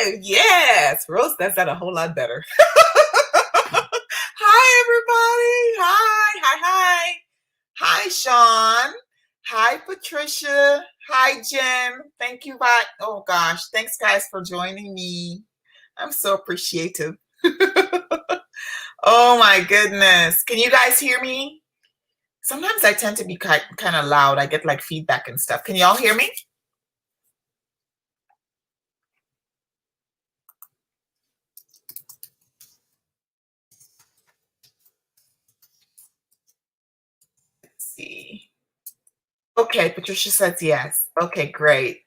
Hi. Yes. Rose does that a whole lot better. Hi, everybody. Hi. Hi. Hi. Hi, Sean. Hi, Patricia. Hi, Jen. Thank you. Bye. Oh, gosh. Thanks, guys, for joining me. I'm so appreciative. Oh, my goodness. Can you guys hear me? Sometimes I tend to be kind of loud. I get like feedback and stuff. Can y'all hear me? Let's see. Okay, Patricia says yes. Okay, great.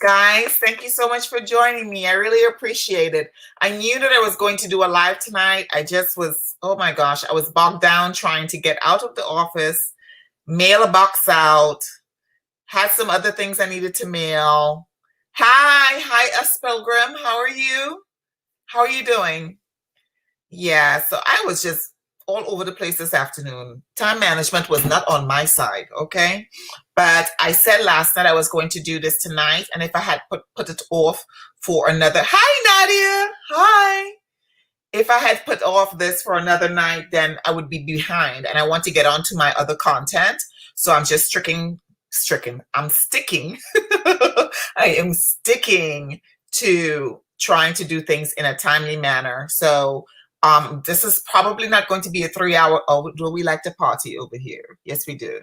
Guys, thank you so much for joining me. I really appreciate it. I knew that I was going to do a live tonight. I just was, oh my gosh, I was bogged down trying to get out of the office, mail a box out, had some other things I needed to mail. Hi, us Pilgrim. How are you? How are you doing? Yeah, so I was just all over the place this afternoon. Time management was not on my side, okay? But I said last night I was going to do this tonight, and if I had put it off for another, hi Nadia, hi. If I had put off this for another night, then I would be behind, and I want to get on to my other content. So I'm just I'm sticking. I am sticking to trying to do things in a timely manner. So this is probably not going to be a 3-hour. Oh, do we like to party over here? Yes, we do.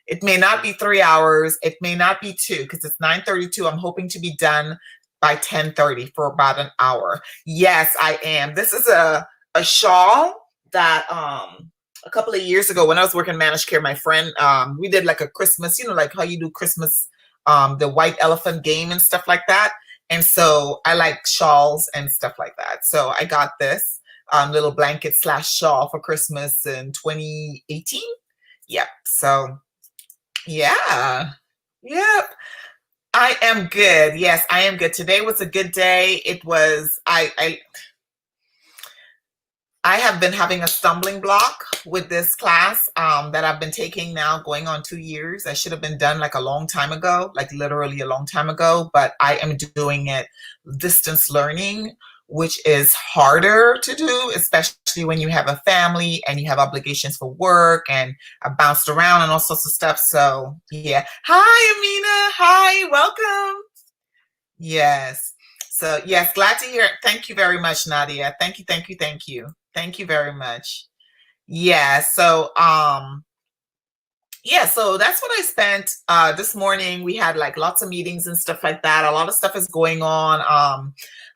It may not be 3 hours. It may not be 2 because it's 9:32. I'm hoping to be done by 10:30 for about an hour. Yes, I am. This is a shawl that a couple of years ago when I was working managed care, my friend, we did like a Christmas, like how you do Christmas, the white elephant game and stuff like that. And so I like shawls and stuff like that. So I got this little blanket / shawl for Christmas in 2018. Yep. So yeah. Yep. I am good. Yes, I am good. Today was a good day. It was, I have been having a stumbling block with this class that I've been taking now going on 2 years. I should have been done like a long time ago, like literally a long time ago, but I am doing it distance learning, which is harder to do, especially when you have a family and you have obligations for work, and I bounced around and all sorts of stuff. So yeah. Hi, Amina. Hi, welcome. Yes. So yes, glad to hear it. Thank you very much, Nadia. Thank you, thank you, thank you. Thank you very much. Yeah, so yeah, so that's what I spent this morning. We had like lots of meetings and stuff like that. A lot of stuff is going on.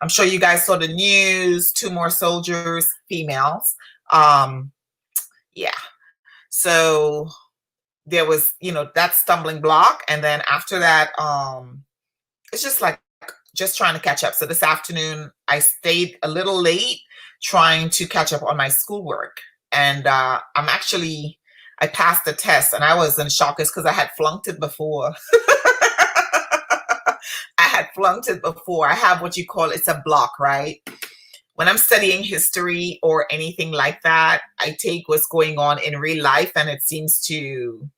I'm sure you guys saw the news, 2 more soldiers, females. Yeah. So there was, that stumbling block, and then after that, it's just like just trying to catch up. So this afternoon I stayed a little late trying to catch up on my schoolwork, and I passed the test, and I was in shock because I had flunked it before. I had flunked it before. I have what you call, it's a block, right? When I'm studying history or anything like that, I take what's going on in real life, and it seems to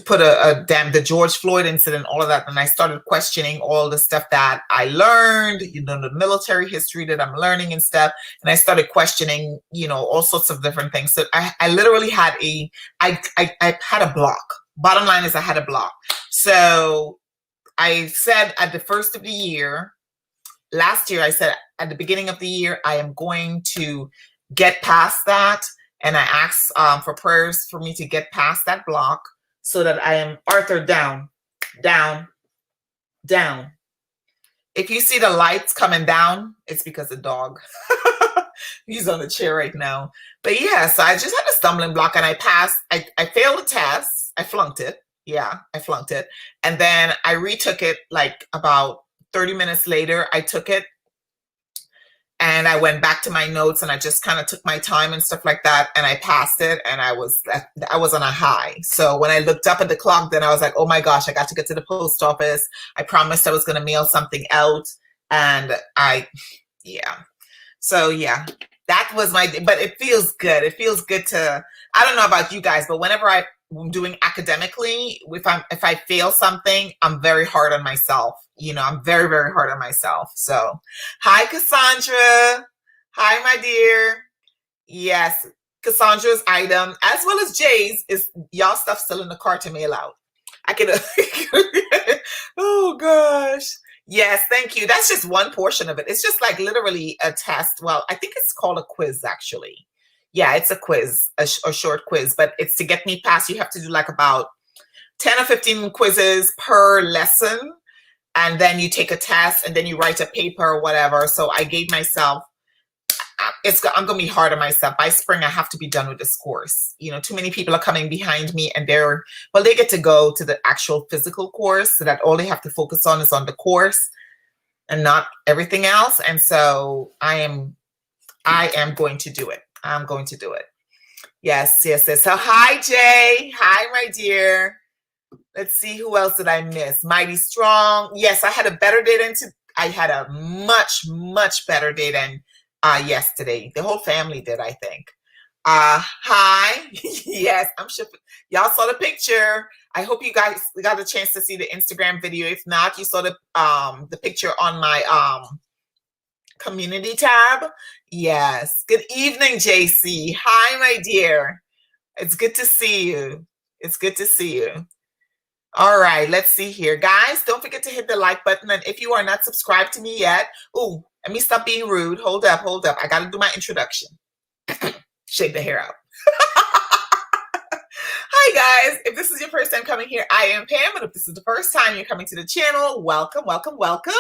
put the George Floyd incident, all of that. And I started questioning all the stuff that I learned, the military history that I'm learning and stuff. And I started questioning, all sorts of different things. So I literally had I had a block. Bottom line is I had a block. So I said at the first of the year, last year, I said at the beginning of the year, I am going to get past that. And I asked for prayers for me to get past that block, so that I am Arthur down, down, down. If you see the lights coming down, it's because the dog, he's on the chair right now. But yeah, so I just had a stumbling block, and I passed, I failed the test. I flunked it. Yeah, I flunked it. And then I retook it like about 30 minutes later. I took it, and I went back to my notes, and I just kind of took my time and stuff like that, and I passed it, and I was on a high. So when I looked up at the clock, then I was like, oh my gosh, I got to get to the post office. I promised I was going to mail something out, and yeah. So yeah, that was but it feels good. It feels good to, I don't know about you guys, but whenever I'm doing academically, if I fail something, I'm very hard on myself. You know, I'm very, very hard on myself. So, hi, Cassandra. Hi, my dear. Yes, Cassandra's item, as well as Jay's, is y'all stuff still in the cart to mail out. I can, oh gosh. Yes, thank you. That's just one portion of it. It's just like literally a test. Well, I think it's called a quiz, actually. Yeah, it's a quiz, a short quiz, but it's to get me past. You have to do like about 10 or 15 quizzes per lesson. And then you take a test and then you write a paper or whatever. So I gave myself, I'm going to be hard on myself. By spring, I have to be done with this course. You know, too many people are coming behind me and they get to go to the actual physical course so that all they have to focus on is on the course and not everything else. And so I am going to do it. I'm going to do it. Yes, yes, yes. So hi, Jay. Hi, my dear. Let's see, who else did I miss? Mighty Strong. Yes, I had a better day than I had a much, much better day than yesterday. The whole family did, I think. Hi. Yes, I'm sure y'all saw the picture. I hope you guys got a chance to see the Instagram video. If not, you saw the picture on my community tab. Yes. Good evening, JC. Hi, my dear. It's good to see you. It's good to see you. All right, let's see here. Guys, don't forget to hit the like button. And if you are not subscribed to me yet, ooh, let me stop being rude. Hold up, hold up. I got to do my introduction. Shake the hair out. Hi, guys. If this is your first time coming here, I am Pam. And if this is the first time you're coming to the channel, welcome, welcome, welcome.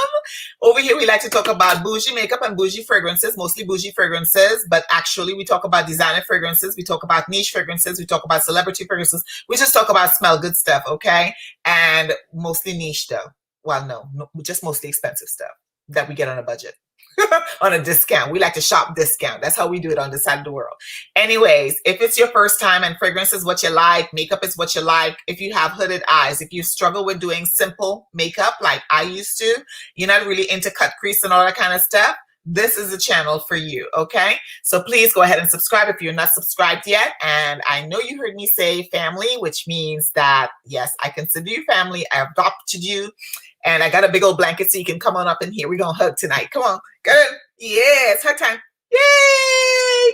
Over here, we like to talk about bougie makeup and bougie fragrances, mostly bougie fragrances. But actually, we talk about designer fragrances. We talk about niche fragrances. We talk about celebrity fragrances. We just talk about smell good stuff, okay? And mostly niche, though. Well, no, just mostly expensive stuff that we get on a budget. On a discount. We like to shop discount. That's how we do it on this side of the world. Anyways, if it's your first time and fragrance is what you like, makeup is what you like, if you have hooded eyes, if you struggle with doing simple makeup like I used to, you're not really into cut crease and all that kind of stuff, this is a channel for you, okay? So please go ahead and subscribe if you're not subscribed yet. And I know you heard me say family, which means that, yes, I consider you family. I adopted you. And I got a big old blanket so you can come on up in here. We're going to hug tonight. Come on. Good. Yes. Hug time. Yay.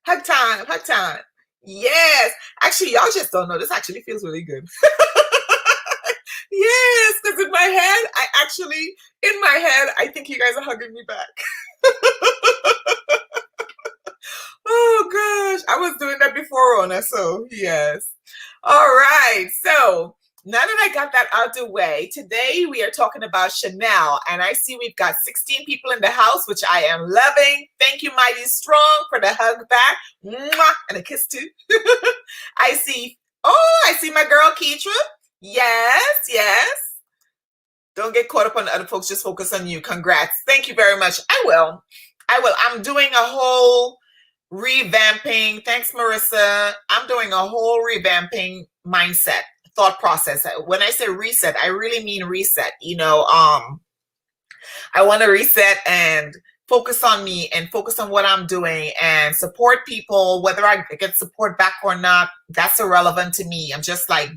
Hug time. Hug time. Yes. Actually, y'all just don't know. This actually feels really good. Yes. Because in my head, I think you guys are hugging me back. Oh, gosh. I was doing that before, Rona. So, yes. All right. So, now that I got that out the way, today we are talking about Chanel, and I see we've got 16 people in the house, which I am loving. Thank you, Mighty Strong, for the hug back. Mwah, and a kiss too. I see my girl Keitra. Yes, yes. Don't get caught up on the other folks, just focus on you. Congrats. Thank you very much. I will. I'm doing a whole revamping. Thanks, Marissa. I'm doing a whole revamping mindset. Thought process. When I say reset, I really mean reset. You know, I want to reset and focus on me and focus on what I'm doing and support people, whether I get support back or not, that's irrelevant to me. I'm just like,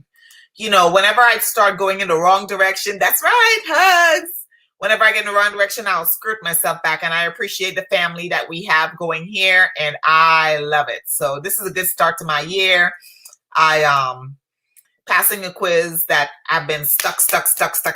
you know, whenever I start going in the wrong direction, that's right, hugs. Whenever I get in the wrong direction, I'll skirt myself back. And I appreciate the family that we have going here, and I love it. So this is a good start to my year. Passing a quiz that I've been stuck.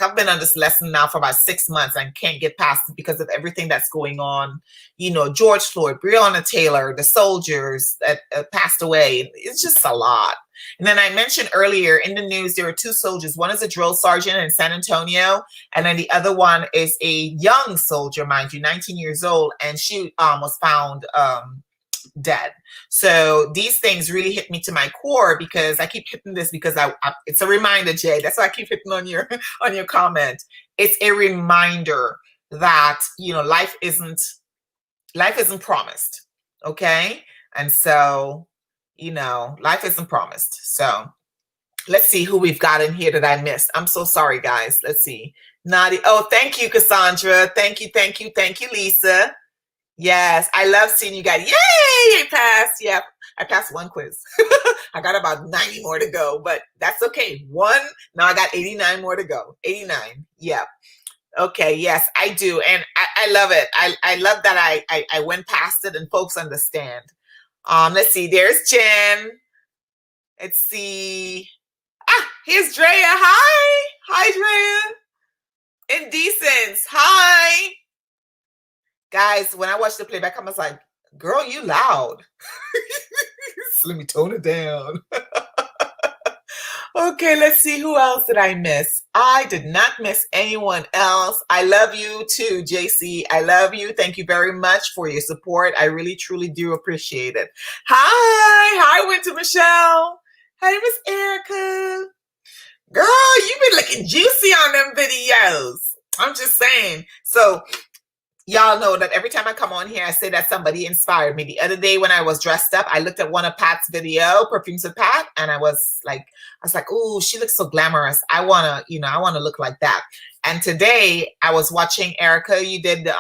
I've been on this lesson now for about 6 months and can't get past it because of everything that's going on. You know, George Floyd, Breonna Taylor, the soldiers that passed away. It's just a lot. And then I mentioned earlier in the news, there are 2 soldiers. One is a drill sergeant in San Antonio, and then the other one is a young soldier, mind you, 19 years old, and she was found dead. So these things really hit me to my core because I keep hitting this because it's a reminder, Jay. That's why I keep hitting on your comment. It's a reminder that, you know, life isn't promised. Okay. And so, you know, life isn't promised. So let's see who we've got in here that I missed. I'm so sorry, guys. Let's see. Nadi. Oh, thank you, Cassandra. Thank you, Lisa. Yes, I love seeing you guys. Yay, I passed. Yep, I passed 1 quiz. I got about 90 more to go, but that's okay. Now I got 89 more to go. 89. Yep. Okay, yes, I do. And I love it. I love that I went past it and folks understand. Let's see, there's Jen. Let's see. Ah, here's Drea. Hi. Hi, Drea. Indecence. Hi. Guys, when I watched the playback, I was like, girl, you loud. So let me tone it down. Okay, let's see. Who else did I miss? I did not miss anyone else. I love you too, JC. I love you. Thank you very much for your support. I really, truly do appreciate it. Hi. Hi, Winter Michelle. Hey, Miss Erica. Girl, you've been looking juicy on them videos. I'm just saying. So y'all know that every time I come on here, I say that somebody inspired me. The other day when I was dressed up, I looked at one of Pat's video, Perfumes with Pat, and I was like, "Ooh, she looks so glamorous. I wanna look like that." And today I was watching Erica. You did the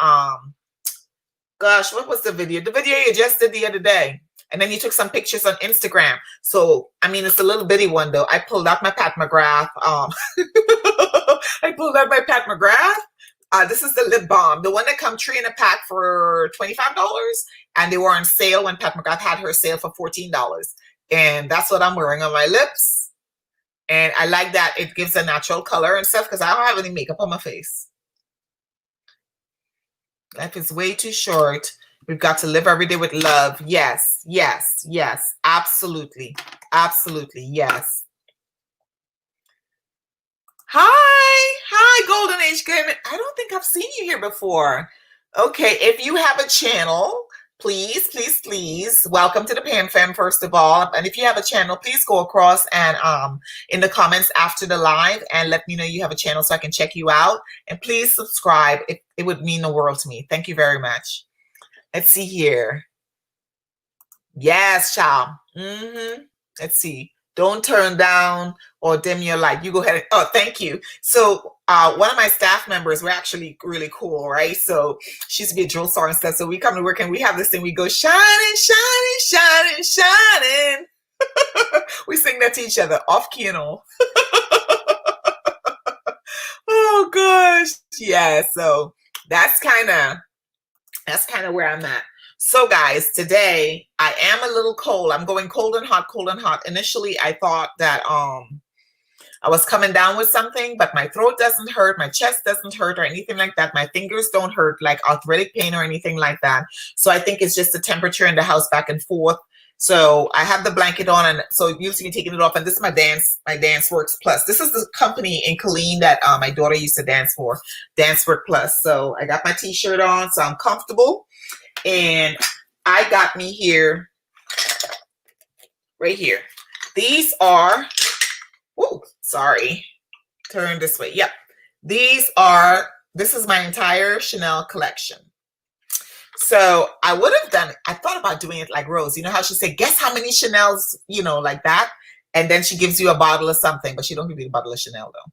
gosh, what was the video? The video you just did the other day. And then you took some pictures on Instagram. So, I mean, it's a little bitty one though. I pulled out my Pat McGrath. I pulled out my Pat McGrath. This is the lip balm, the one that come 3 in a pack for $25, and they were on sale when Pat McGrath had her sale for $14. And that's what I'm wearing on my lips. And I like that it gives a natural color and stuff because I don't have any makeup on my face. Life is way too short. We've got to live every day with love. Yes, yes, yes, absolutely, absolutely, yes. Hi, Golden Age Gaming. I don't think I've seen you here before. Okay, if you have a channel, please, please, please, welcome to the Pam FAM, first of all. And if you have a channel, please go across and in the comments after the live and let me know you have a channel so I can check you out. And please subscribe. It would mean the world to me. Thank you very much. Let's see here. Yes, child. Let's see. Don't turn down or dim your light. You go ahead. Oh, thank you. So one of my staff members, we're actually really cool, right? So she used to be a drill sergeant and stuff. So we come to work and we have this thing. We go shining, shining, shining, shining. We sing that to each other, off key and all. Oh gosh, yeah. So that's kind of where I'm at. So guys, today I am a little cold. I'm going cold and hot, cold and hot. Initially, I thought that I was coming down with something, but my throat doesn't hurt, my chest doesn't hurt or anything like that. My fingers don't hurt like arthritic pain or anything like that. So I think it's just the temperature in the house back and forth. So I have the blanket on, and so you'll see me taking it off. And this is my Dance Works Plus. This is the company in Cologne that my daughter used to dance for, Dance Work Plus. So I got my t-shirt on, so I'm comfortable. And I got me here, right here. These are, oh, sorry, turn this way. Yep. This is my entire Chanel collection. So I would have done it. I thought about doing it like Rose. You know how she said, guess how many Chanels, you know, like that. And then she gives you a bottle of something, but she don't give you a bottle of Chanel though.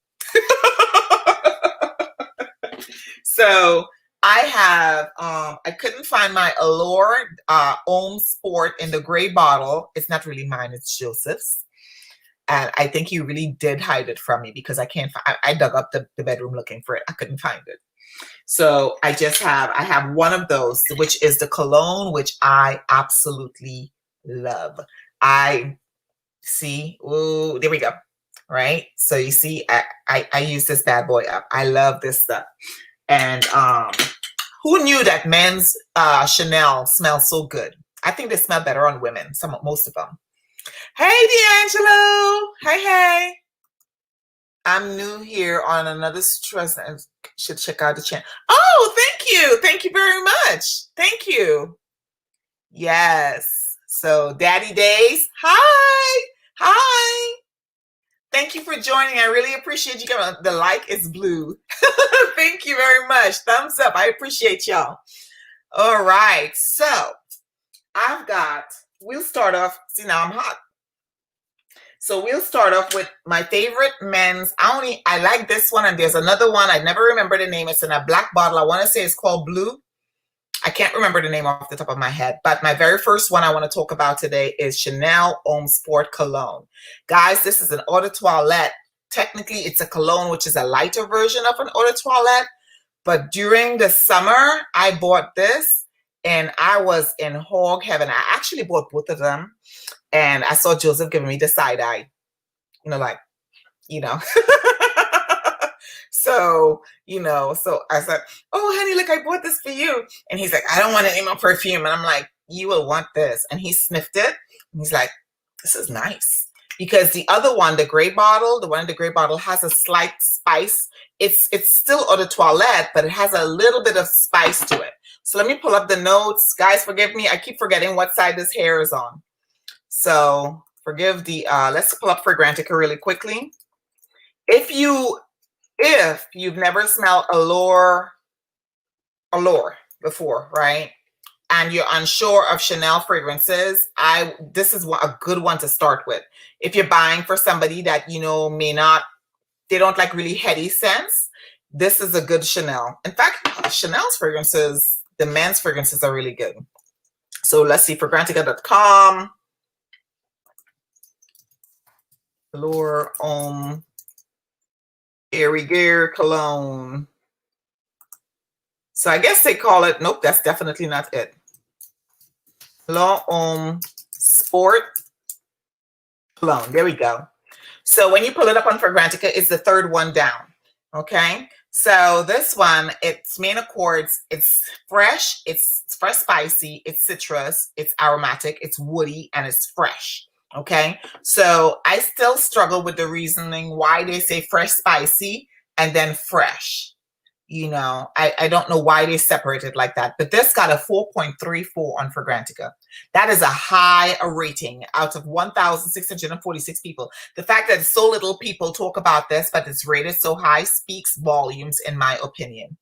So I have, I couldn't find my Allure Homme Sport in the gray bottle. It's not really mine, it's Joseph's. And I think he really did hide it from me because I can't, I dug up the bedroom looking for it. I couldn't find it. So I have one of those, which is the Cologne, which I absolutely love. I see, oh, there we go. Right. So you see, I use this bad boy up. I love this stuff. And who knew that men's Chanel smells so good? I think they smell better on women, most of them. Hey, D'Angelo. Hey. I'm new here on another stress. I should check out the channel. Oh, thank you. Thank you very much. Thank you. Yes. So Daddy Days. Hi. Hi. Thank you for joining. I really appreciate you. The like is blue. Thank you very much. Thumbs up. I appreciate y'all. All right. So we'll start off. See, now I'm hot. So we'll start off with my favorite men's. I like this one, and there's another one. I never remember the name. It's in a black bottle. I want to say it's called Blue. I can't remember the name off the top of my head, but my very first one I want to talk about today is Chanel Homme Sport Cologne. Guys, this is an eau de toilette. Technically, it's a cologne, which is a lighter version of an eau de toilette, But during the summer, I bought this and I was in hog heaven. I actually bought both of them and I saw Joseph giving me the side eye, like, you know. So, so I said, oh, honey, look, I bought this for you. And he's like, I don't want any more perfume. And I'm like, you will want this. And he sniffed it. And he's like, this is nice. Because the other one, the gray bottle, the one in the gray bottle has a slight spice. It's still eau de toilette, but it has a little bit of spice to it. So let me pull up the notes. Guys, forgive me. I keep forgetting what side this hair is on. So forgive the, let's pull up Fragrantica really quickly. If you've never smelled Allure before, right? And you're unsure of Chanel fragrances, this is a good one to start with. If you're buying for somebody that, they don't like really heady scents, this is a good Chanel. In fact, Chanel's fragrances, the men's fragrances are really good. So let's see, Fragrantica.com. Allure Homme Eriguer Cologne. So I guess they call it, nope, that's definitely not it. Lawton Sport Cologne. There we go. So when you pull it up on Fragrantica, it's the third one down. Okay. So this one, it's main accords. It's fresh. It's fresh spicy. It's citrus. It's aromatic. It's woody and it's fresh. Okay. So I still struggle with the reasoning why they say fresh spicy and then fresh. I don't know why they separate it like that, but this got a 4.34 on Fragrantica. That is a high rating out of 1,646 people. The fact that so little people talk about this, but it's rated so high speaks volumes in my opinion.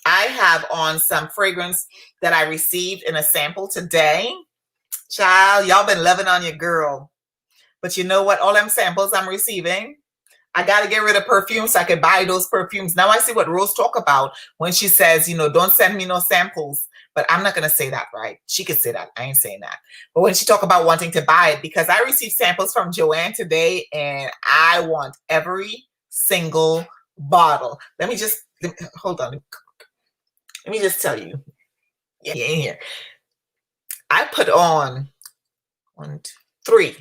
I have on some fragrance that I received in a sample today. Child, y'all been loving on your girl. But you know what? All them samples I'm receiving, I got to get rid of perfume so I can buy those perfumes. Now I see what Rose talk about when she says, don't send me no samples. But I'm not going to say that, right? She could say that. I ain't saying that. But when she talk about wanting to buy it, because I received samples from Joanne today and I want every single bottle. Hold on. Let me just tell you. Yeah. I put on 1, 2, 3.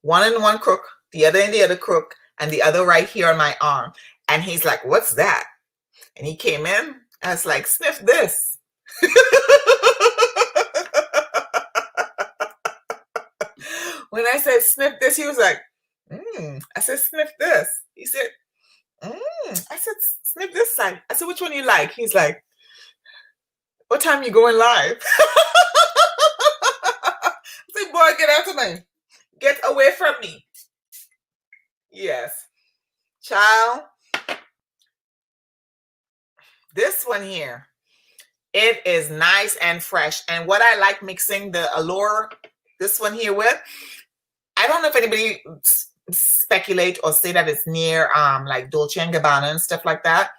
One in one crook, the other in the other crook, and the other right here on my arm. And he's like, what's that? And he came in. I was like, sniff this. When I said sniff this, he was like, I said, sniff this. He said, I said, sniff this side. I said, which one you like? He's like, what time you going live? I said, boy, get out of me. Get away from me. Yes. Child. This one here, it is nice and fresh. And what I like mixing the Allure, this one here with, I don't know if anybody speculate or say that it's near like Dolce & Gabbana and stuff like that.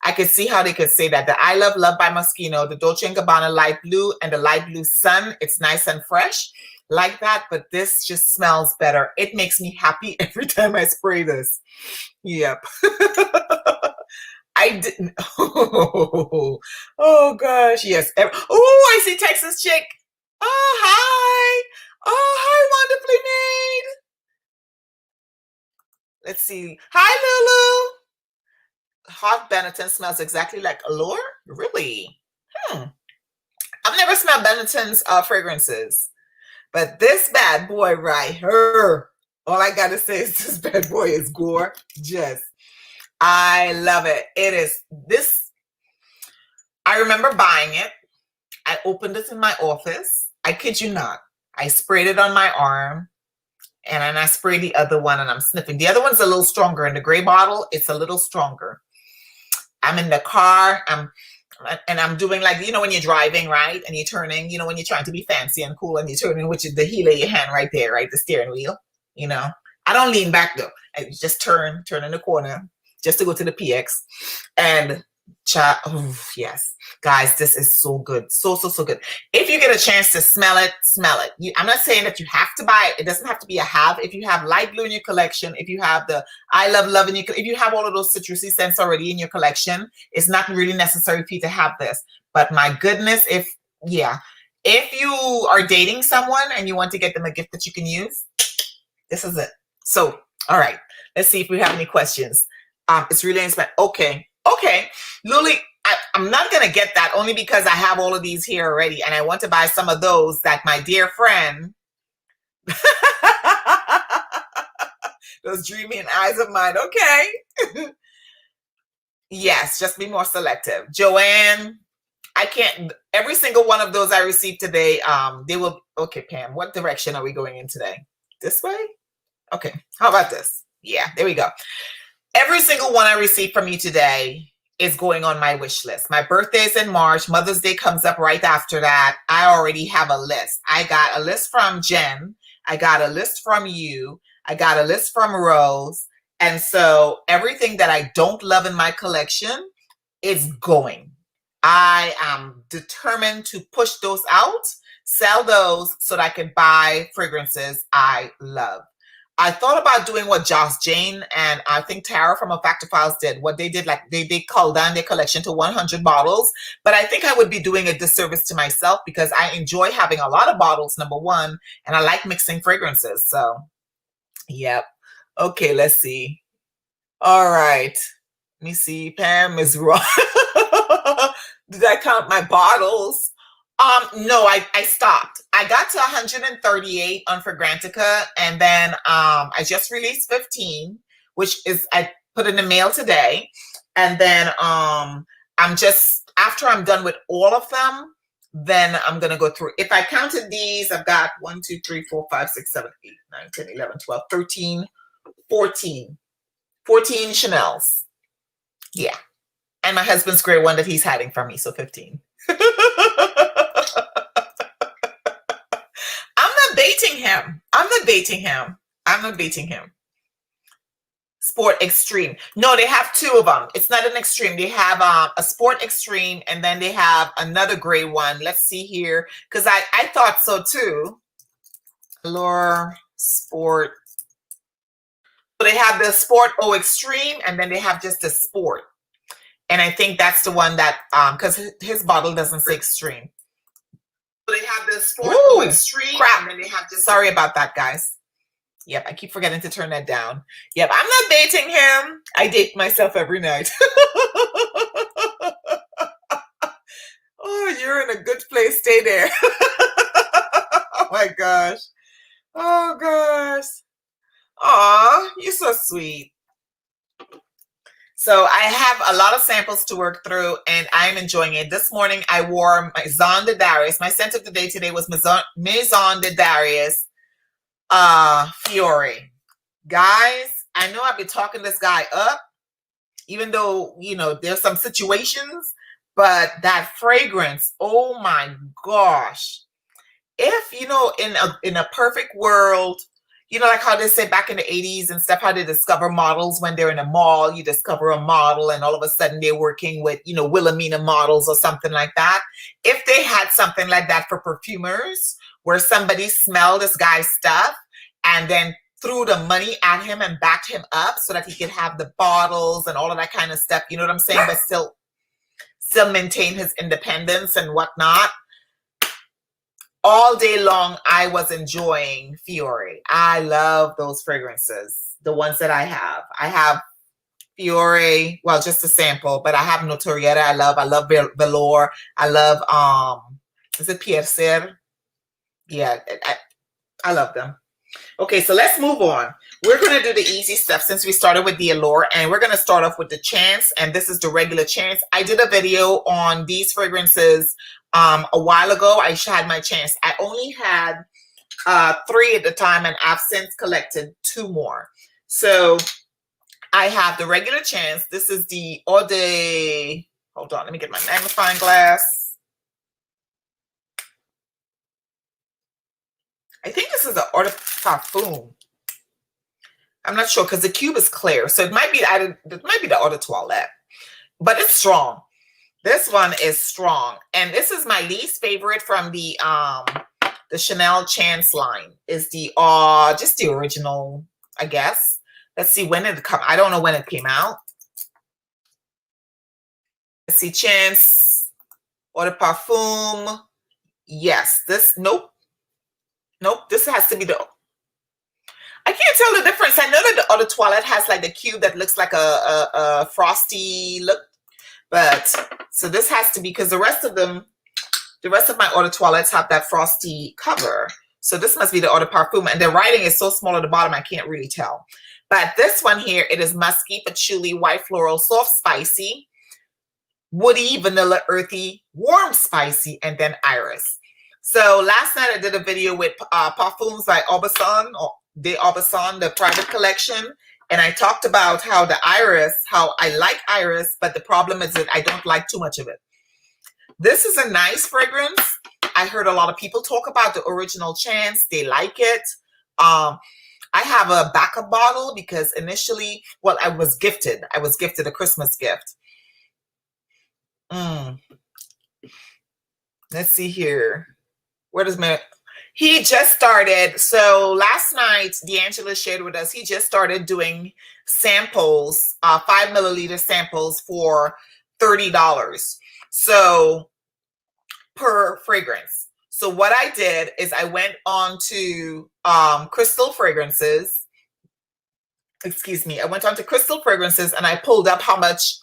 I could see how they could say that. The I Love Love by Moschino, the Dolce & Gabbana light blue and the light blue sun, it's nice and fresh like that, but this just smells better. It makes me happy every time I spray this. Yep. I didn't. Oh gosh, yes. Oh, I see Texas chick. Oh, hi. Oh, hi, wonderfully made. Let's see. Hi, Lulu. Hot Benetton smells exactly like Allure? Really? I've never smelled Benetton's fragrances. But this bad boy right here, all I got to say is this bad boy is gorgeous. I love it. It is this. I remember buying it. I opened it in my office. I kid you not. I sprayed it on my arm. And then I sprayed the other one and I'm sniffing. The other one's a little stronger. In the gray bottle, it's a little stronger. I'm in the car. I'm doing like, when you're driving, right? And you're turning, when you're trying to be fancy and cool and you're turning, which is the heel of your hand right there, right? The steering wheel, I don't lean back though. I just turn in the corner just to go to the PX. And Oh, yes. Guys, this is so good. So, so, so good. If you get a chance to smell it, smell it. I'm not saying that you have to buy it. It doesn't have to be a have. If you have light blue in your collection, if you have the I Love Love in your, if you have all of those citrusy scents already in your collection, it's not really necessary for you to have this. But my goodness, if you are dating someone and you want to get them a gift that you can use, this is it. So, all right. Let's see if we have any questions. It's really inspiring. Okay, Lily, I'm not going to get that only because I have all of these here already, and I want to buy some of those that my dear friend, those dreamy eyes of mine. Okay. Yes, just be more selective. Joanne, I can't, every single one of those I received today, they will, okay, Pam, what direction are we going in today? This way? Okay, how about this? Yeah, there we go. Every single one I received from you today is going on my wish list. My birthday is in March. Mother's Day comes up right after that. I already have a list. I got a list from Jen. I got a list from you. I got a list from Rose. And so everything that I don't love in my collection is going. I am determined to push those out, sell those so that I can buy fragrances I love. I thought about doing what Joss Jane and I think Tara from Factor Files did. What they did, like they culled down their collection to 100 bottles. But I think I would be doing a disservice to myself because I enjoy having a lot of bottles, number one, and I like mixing fragrances. So, yep. Okay, let's see. All right. Let me see. Pam is wrong. Did I count my bottles? No, I stopped. I got to 138 on Fragrantica, and then I just released 15, which is I put in the mail today. And then I'm just, after I'm done with all of them, then I'm gonna go through. If I counted these, I've got 1, 2, 3, 4, 5, 6, 7, 8, 9, 10, 11, 12, 13, 14 Chanels. Yeah. And my husband's gray one that he's hiding from me, so 15. I'm not baiting him. I'm not baiting him. Sport Extreme. No, they have two of them. It's not an Extreme. They have a Sport Extreme, and then they have another gray one. Let's see here, because I thought so too. Allure Sport. So they have the Sport O Extreme, and then they have just the Sport. And I think that's the one that, because his bottle doesn't say Extreme. So they have the Sport O Extreme. Crap. And then they have just, sorry about that, guys. Yep, I keep forgetting to turn that down. Yep, I'm not dating him. I date myself every night. Oh, you're in a good place. Stay there. Oh, my gosh. Oh, gosh. Aw, you're so sweet. So I have a lot of samples to work through, and I'm enjoying it. This morning, I wore Maison de Darius. My scent of the day today was Maison de Darius Fiore. Guys, I know I've been talking this guy up, even though, you know, there's some situations, but that fragrance, oh my gosh. If, you know, in a perfect world, you know, like how they say back in the 80s and stuff, how they discover models when they're in a mall, you discover a model and all of a sudden they're working with, you know, Wilhelmina models or something like that. If they had something like that for perfumers, where somebody smelled this guy's stuff and then threw the money at him and backed him up so that he could have the bottles and all of that kind of stuff, you know what I'm saying? But still maintain his independence and whatnot. All day long, I was enjoying Fiore. I love those fragrances, the ones that I have. I have Fiore, well, just a sample, but I have Notorieta. I love Velour. I love, is it POURR? Yeah, I love them. Okay, so let's move on. We're going to do the easy stuff since we started with the Allure, and we're going to start off with the Chance, and this is the regular Chance. I did a video on these fragrances a while ago. I had my Chance. I only had 3 at the time, and I've since collected 2 more. So I have the regular Chance. This is the audit. Hold on, let me get my magnifying glass. I think this is the Eau de Parfum. I'm not sure because the cube is clear, so it might be the Eau de Toilette. but it's strong. This one is strong. And this is my least favorite from the Chanel Chance line. Is the just the original, I guess. Let's see when it come. I don't know when it came out. Let's see, Chance Eau de Parfum. Yes, this nope. This has to be the. I can't tell the difference. I know that the Eau de Toilette has like the cube that looks like a frosty look, but so this has to be, because the rest of my Eau de Toilettes have that frosty cover. So this must be the Eau de Parfum, and the writing is so small at the bottom I can't really tell. But this one here, it is musky, patchouli, white floral, soft spicy, woody, vanilla, earthy, warm spicy, and then iris. So last night I did a video with Parfums by Aubusson, or de Aubusson, the private collection, and I talked about how the iris, how I like iris, but the problem is that I don't like too much of it. This is a nice fragrance. I heard a lot of people talk about the original Chance. They like it. I have a backup bottle because initially, well, I was gifted a Christmas gift. Let's see here. Where does my... He just started. So last night, D'Angelo shared with us, he just started doing samples, 5 milliliter samples for $30. So per fragrance. So what I did is I went on to Crystal Fragrances. Excuse me. I went on to Crystal Fragrances and I pulled up how much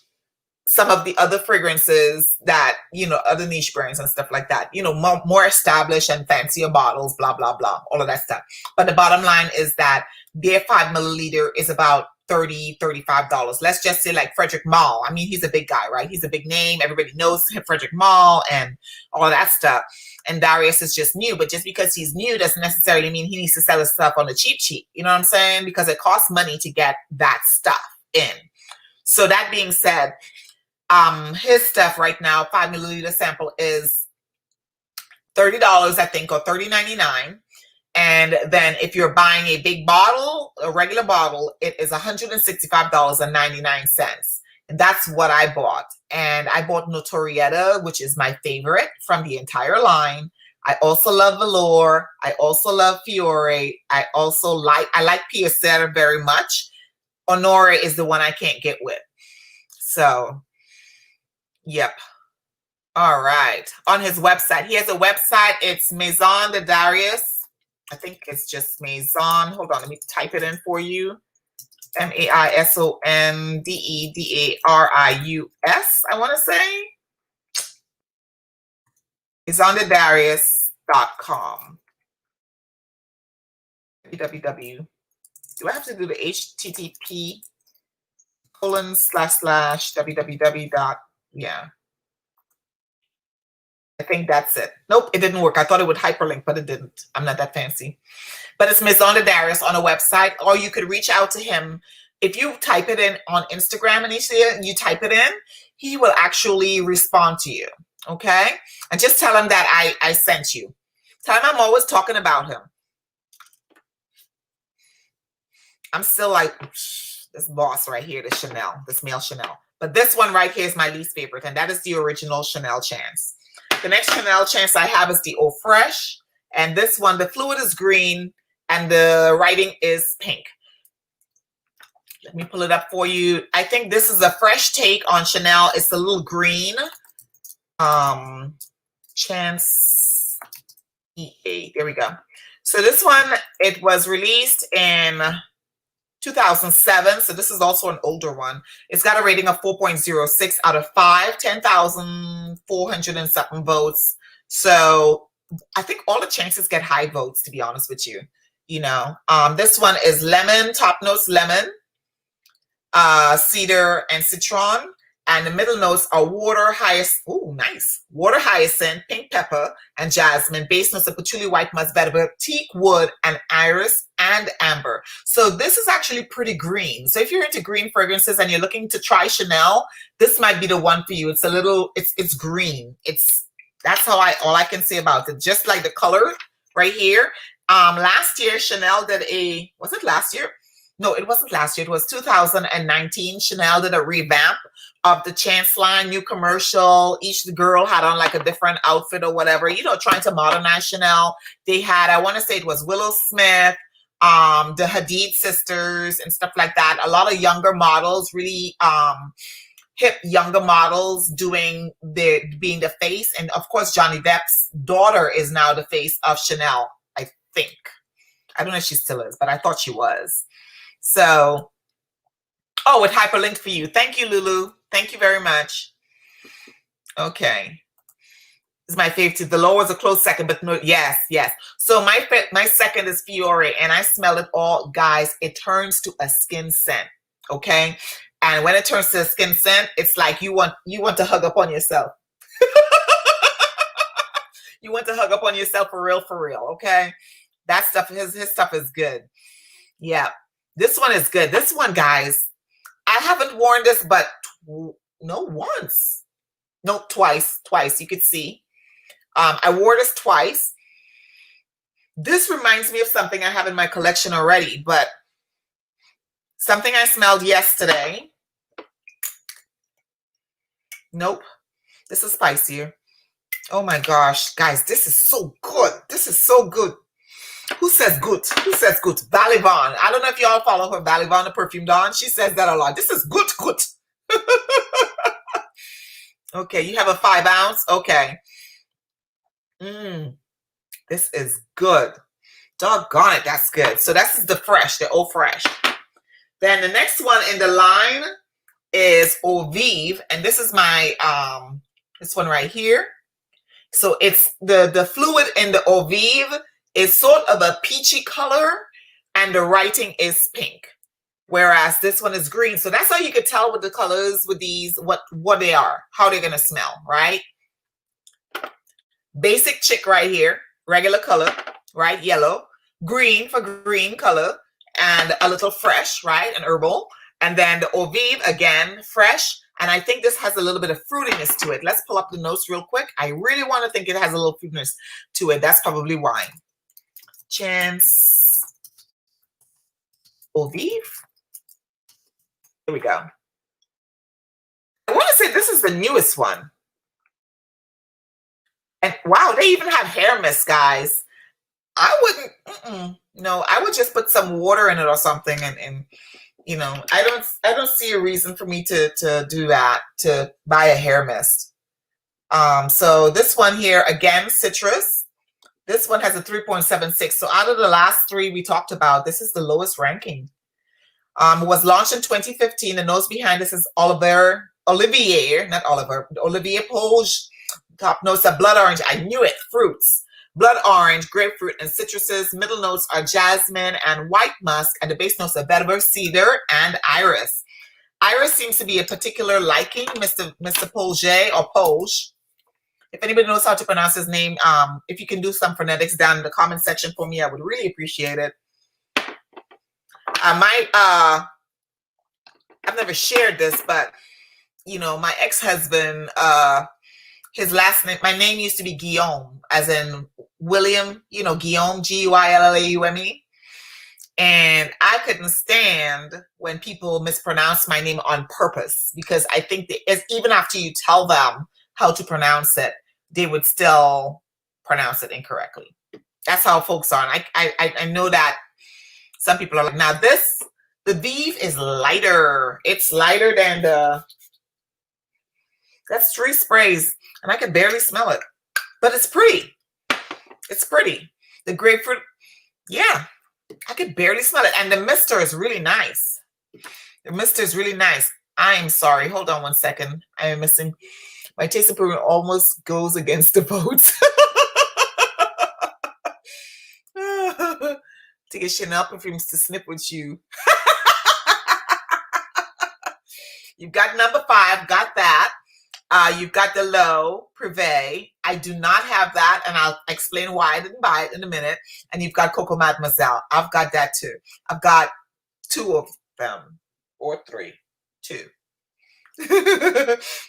some of the other fragrances that, you know, other niche brands and stuff like that, you know, more established and fancier bottles, blah, blah, blah, all of that stuff. But the bottom line is that their 5 milliliter is about $30, $35. Let's just say like Frederick Malle. I mean, he's a big guy, right? He's a big name. Everybody knows him, Frederick Malle and all of that stuff. And Darius is just new, but just because he's new doesn't necessarily mean he needs to sell his stuff on the cheap. You know what I'm saying? Because it costs money to get that stuff in. So that being said, his stuff right now, 5 milliliter sample is $30, I think, or $30.99. And then if you're buying a big bottle, a regular bottle, it is $165.99. And that's what I bought. And I bought Notorietta, which is my favorite from the entire line. I also love Allure. I also love POURR. I like Piacere very much. Honore is the one I can't get with. So, yep. All right. On his website. He has a website. It's Maison de Darius. I think it's just Maison. Hold on. Let me type it in for you. MAISONDEDARIUS, I want to say. MaisonDeDarius.com. www. Do I have to do the HTTP ://www. Yeah. I think that's it. Nope, it didn't work. I thought it would hyperlink, but it didn't. I'm not that fancy. But it's Maison de Darius on a website, or you could reach out to him. If you type it in on Instagram and you type it in, he will actually respond to you. Okay? And just tell him that I sent you. Tell him I'm always talking about him. I'm still like this boss right here, the Chanel, this male Chanel. But this one right here is my least favorite, and that is the original Chanel Chance. The next Chanel Chance I have is the Eau Fraiche, and this one, the fluid is green, and the writing is pink. Let me pull it up for you. I think this is a fresh take on Chanel. It's a little green. Chance EA. There we go. So this one, it was released in 2007. So this is also an older one. It's got a rating of 4.06 out of 5, 10,400 and something votes. So I think all the Chances get high votes, to be honest with you. You know, this one is lemon, top notes lemon, cedar and citron, and the middle notes are water, hyacinth, oh nice, water, hyacinth, pink pepper, and jasmine. Base notes are patchouli, white musk, vetiver, teak, wood, and iris, and amber. So this is actually pretty green. So if you're into green fragrances and you're looking to try Chanel, this might be the one for you. It's a little, it's green. That's all I can say about it. Just like the color right here. Last year Chanel did was it last year? no, it wasn't last year. It was 2019. Chanel did a revamp of the Chance line, new commercial. Each girl had on like a different outfit or whatever, you know, trying to modernize Chanel. They had, I want to say it was Willow Smith, the Hadid sisters and stuff like that. A lot of younger models, really hip younger models being the face. And of course, Johnny Depp's daughter is now the face of Chanel, I think. I don't know if she still is, but I thought she was. So, oh, it hyperlinked for you. Thank you, Lulu. Thank you very much. Okay. This is my favorite. The lower is a close second, but no, yes. So my second is POURR, and I smell it all, guys. It turns to a skin scent, okay? And when it turns to a skin scent, it's like you want to hug up on yourself. You want to hug up on yourself for real, okay? That stuff, his stuff is good. Yeah, this one is good. This one, guys, I haven't worn this, but once. No, twice. You could see. I wore this twice. This reminds me of something I have in my collection already, but something I smelled yesterday. Nope. This is spicier. Oh my gosh, guys, this is so good. This is so good. Who says good? Who says good? Valivon. I don't know if y'all follow her, Valivon, the perfume Dawn. She says that a lot. This is good. Okay, you have a 5 ounce. Okay. This is good. Doggone it, that's good. So this is the fresh, the Eau Fresh. Then the next one in the line is Eau Vive, and this is my this one right here. So it's the fluid in the Eau Vive is sort of a peachy color, and the writing is pink, whereas this one is green. So that's how you could tell with the colors with these what they are, how they're gonna smell, right? Basic chick right here, regular color, right? Yellow, green for green color, and a little fresh, right? And herbal. And then the Eau Vive, again, fresh. And I think this has a little bit of fruitiness to it. Let's pull up the notes real quick. I really want to think it has a little fruitiness to it. That's probably why. Chance Eau Vive. Here we go. I want to say this is the newest one. And wow, they even have hair mist, guys. I wouldn't, no, I would just put some water in it or something, and you know, I don't see a reason for me to do that, to buy a hair mist. So this one here, again, citrus. This one has a 3.76. So out of the last 3 we talked about, this is the lowest ranking. It was launched in 2015. The nose behind this is Olivier Poge. Top notes are blood orange. I knew it. Fruits. Blood orange, grapefruit, and citruses. Middle notes are jasmine and white musk. And the base notes are vetiver, cedar, and iris. Iris seems to be a particular liking, Mr. Poge or Poge. If anybody knows how to pronounce his name, if you can do some phonetics down in the comment section for me, I would really appreciate it. I've never shared this, but you know, my ex-husband, his last name, my name used to be Guillaume, as in William, you know, Guillaume, G-U-I-L-L-A-U-M-E. And I couldn't stand when people mispronounce my name on purpose, because I think that even after you tell them how to pronounce it, they would still pronounce it incorrectly. That's how folks are. And I know that some people are like, now the Vive is lighter. It's lighter than that's 3 sprays, and I can barely smell it, but it's pretty. It's pretty. The grapefruit, yeah, I could barely smell it. And the mister is really nice. The mister is really nice. I'm sorry. Hold on one second. I am missing. My taste of perfume almost goes against the votes. To get Chanel perfumes to snip with you. You've got number 5. Got that. You've got the Low Privé. I do not have that, and I'll explain why I didn't buy it in a minute. And you've got Coco Mademoiselle. I've got that too. I've got 2 of them, or 3. 2.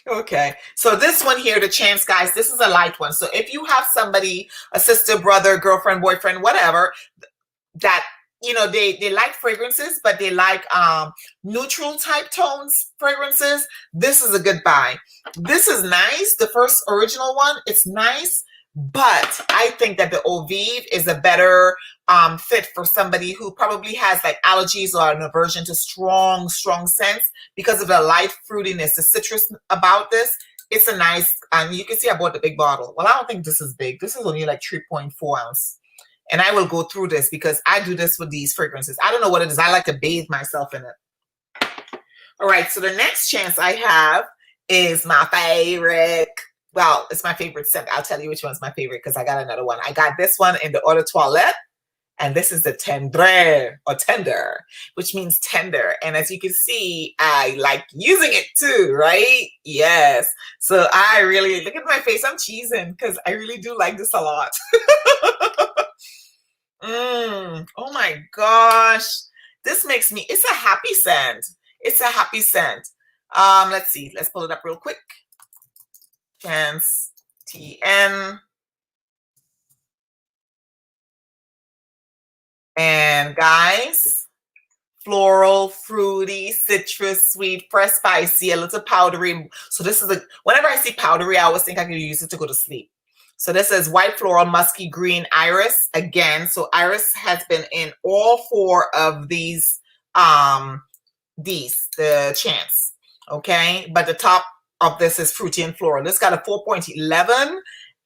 Okay, so this one here, the Chance, guys, this is a light one. So if you have somebody, a sister, brother, girlfriend, boyfriend, whatever, that you know, they like fragrances, but they like neutral type tones fragrances, this is a good buy. This is nice. The first original one, it's nice, but I think that the Eau Vive is a better fit for somebody who probably has like allergies or an aversion to strong scents because of the light fruitiness, the citrus about this. It's a nice, you can see I bought the big bottle. Well, I don't think this is big. This is only like 3.4 ounce. And I will go through this because I do this with these fragrances. I don't know what it is. I like to bathe myself in it. All right. So the next chance I have is my favorite. Well, it's my favorite scent. I'll tell you which one's my favorite because I got another one. I got this one in the Eau de Toilette. And this is the Tendre or Tender, which means tender. And as you can see, I like using it too, right? Yes. So I really, look at my face. I'm cheesing because I really do like this a lot. Oh my gosh. This makes me, it's a happy scent. It's a happy scent. Let's see. Let's pull it up real quick. Chance TN. And guys, floral, fruity, citrus, sweet, fresh, spicy, a little powdery. So this is whenever I see powdery, I always think I can use it to go to sleep. So this is white floral, musky green, iris. Again, so iris has been in all 4 of these, the chance. Okay. But the top of this is fruity and floral. This got a 4.11.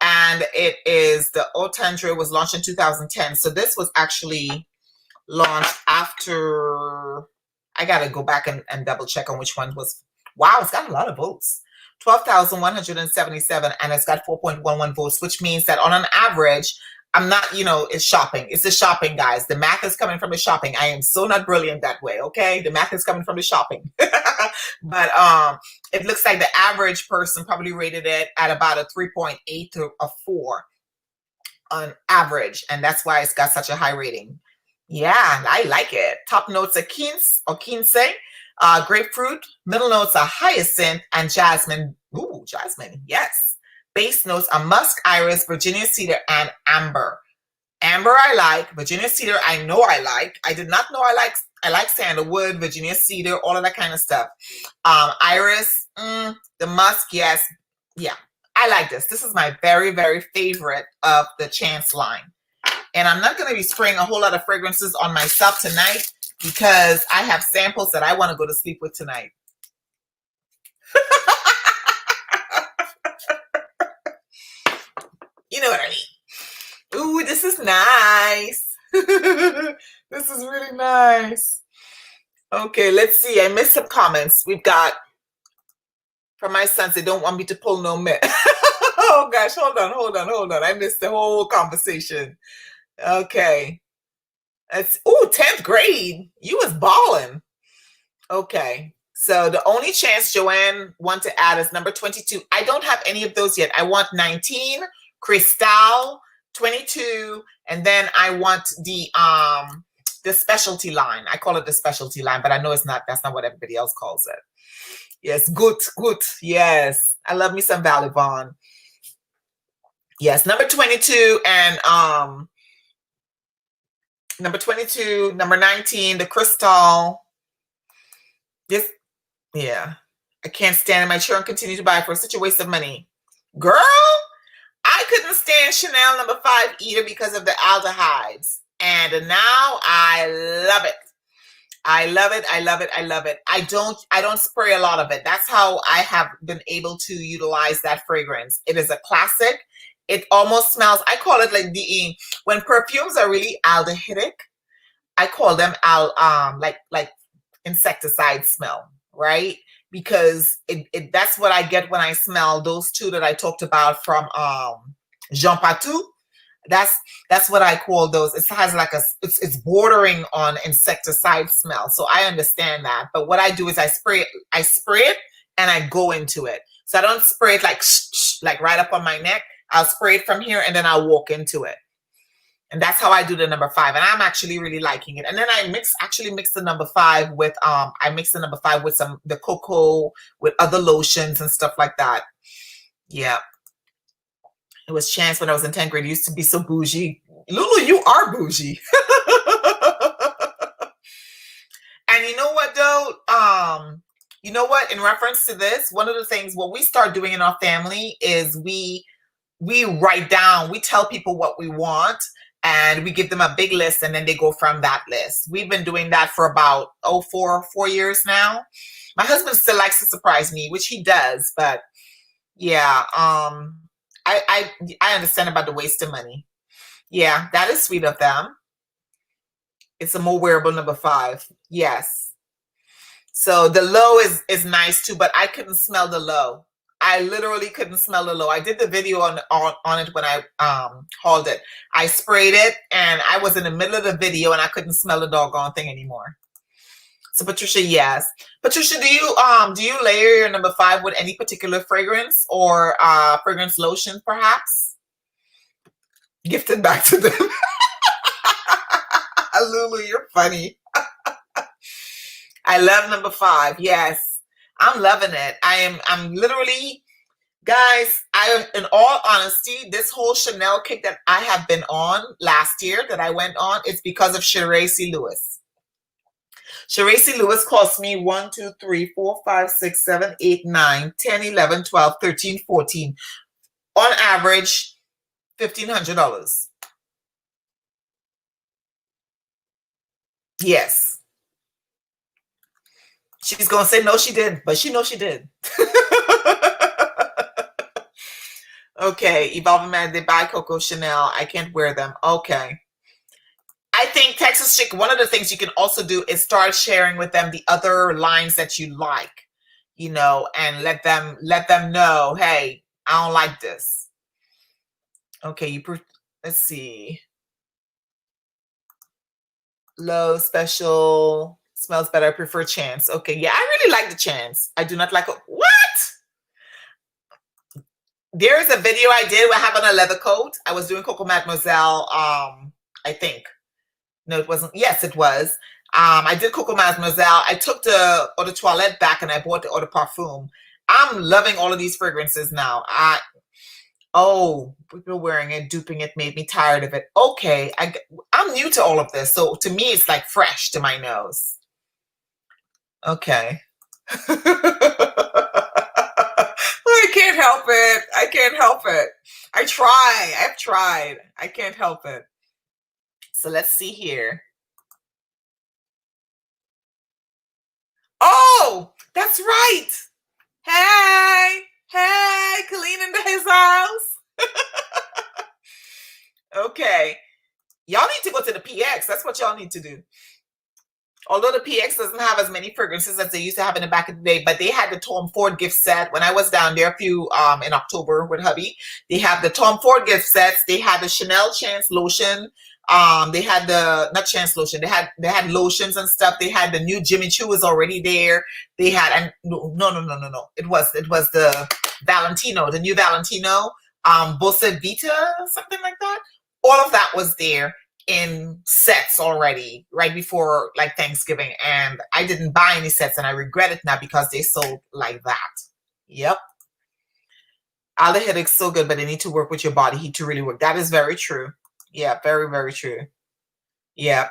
And it is the Eau Tendre was launched in 2010. So this was actually launched after, I got to go back and double check on which one was. Wow, it's got a lot of votes. 12,177, and it's got 4.11 votes, which means that on an average, I'm not, you know, it's shopping. It's the shopping, guys. The math is coming from the shopping. I am so not brilliant that way, okay? The math is coming from the shopping. But it looks like the average person probably rated it at about a 3.8 to a 4 on average, and that's why it's got such a high rating. Yeah, I like it. Top notes are quince, grapefruit. Middle notes are hyacinth and jasmine. Ooh, jasmine, yes. Base notes are musk, iris, Virginia cedar, and amber. Amber I like. Virginia cedar I know I like. I did not know I like sandalwood, Virginia cedar, all of that kind of stuff. Iris, the musk, yes. Yeah, I like this. This is my very, very favorite of the Chance line. And I'm not going to be spraying a whole lot of fragrances on myself tonight because I have samples that I want to go to sleep with tonight. You know what I mean? Ooh, this is nice. This is really nice. Okay, let's see. I missed some comments. We've got, from my sons, they don't want me to pull no myth. Oh gosh, hold on. I missed the whole conversation. Okay. That's, ooh, 10th grade. You was balling. Okay. So the only chance Joanne want to add is number 22. I don't have any of those yet. I want 19, Cristal, 22, and then I want the specialty line. I call it the specialty line, but I know it's not, that's not what everybody else calls it. Yes, good. Yes. I love me some Valivon. Yes, number 22 and number 22, number 19, the Cristal. This, yeah. I can't stand in my chair and continue to buy for such a waste of money. Girl, I couldn't stand Chanel number 5 either because of the aldehydes. And now I love it. I love it. I don't spray a lot of it. That's how I have been able to utilize that fragrance. It is a classic. It almost smells, I call it like when perfumes are really aldehydic, I call them like insecticide smell, right? Because that's what I get when I smell those 2 that I talked about from Jean Patou. That's what I call those. It has like it's bordering on insecticide smell. So I understand that. But what I do is I spray it and I go into it. So I don't spray it like right up on my neck. I'll spray it from here and then I'll walk into it. And that's how I do the number 5. And I'm actually really liking it. And then I mix the number 5 with the cocoa with other lotions and stuff like that. Yeah. It was Chance when I was in 10th grade. It used to be so bougie. Lulu, you are bougie. And you know what though? You know what? In reference to this, one of the things what we start doing in our family is we write down, we tell people what we want, and we give them a big list, and then they go from that list. We've been doing that for about 4 years now. My husband still likes to surprise me, which he does, but yeah, I understand about the waste of money. Yeah, that is sweet of them. It's a more wearable number 5. Yes. So the low is nice too, but I couldn't smell the low. I literally couldn't smell the low. I did the video on it when I hauled it. I sprayed it and I was in the middle of the video and I couldn't smell the doggone thing anymore. So Patricia, yes. Patricia, do you layer your number 5 with any particular fragrance or fragrance lotion perhaps? Gifted back to them. Lulu, you're funny. I love number 5. Yes, I'm loving it. I'm literally, guys, in all honesty, this whole Chanel kick that I have been on last year that I went on, it's because of Sheracy Lewis. Sheracy Lewis cost me 1, 2, 3, 4, 5, 6, 7, 8, 9, 10, 11, 12, 13, 14. On average, $1,500. Yes. She's going to say, no, she didn't, but she knows she did. Okay, Evolving Man, they buy Coco Chanel. I can't wear them. Okay. I think Texas Chick, one of the things you can also do is start sharing with them the other lines that you like, you know, and let them know, hey, I don't like this. Okay, let's see. Low, special, smells better. I prefer Chance. Okay, yeah, I really like the Chance. I do not like what? There's a video I did where I have on a leather coat. I was doing Coco Mademoiselle. I think. No, it wasn't. Yes, it was. I did Coco Mademoiselle. I took the Eau de Toilette back and I bought the Eau de Parfum. I'm loving all of these fragrances now. People wearing it, duping it, made me tired of it. Okay, I'm new to all of this, so to me, it's like fresh to my nose. Okay. I can't help it. I can't help it. I've tried. I can't help it. So let's see here. Oh, that's right. Hey, Colleen into his house. Okay. Y'all need to go to the PX. That's what y'all need to do. Although the PX doesn't have as many fragrances as they used to have in the back of the day, but they had the Tom Ford gift set. When I was down there in October with hubby, they have the Tom Ford gift sets. They had the Chanel Chance lotion. They had the not Chance lotion. They had lotions and stuff. They had the new Jimmy Choo was already there. They had and no. It was the Valentino, the new Valentino, Bossa Vita, something like that. All of that was there in sets already right before like Thanksgiving, and I didn't buy any sets and I regret it now because they sold like that. Yep. Aldehyd's so good, but they need to work with your body heat to really work. That is very true. Yeah, very, very true. Yeah.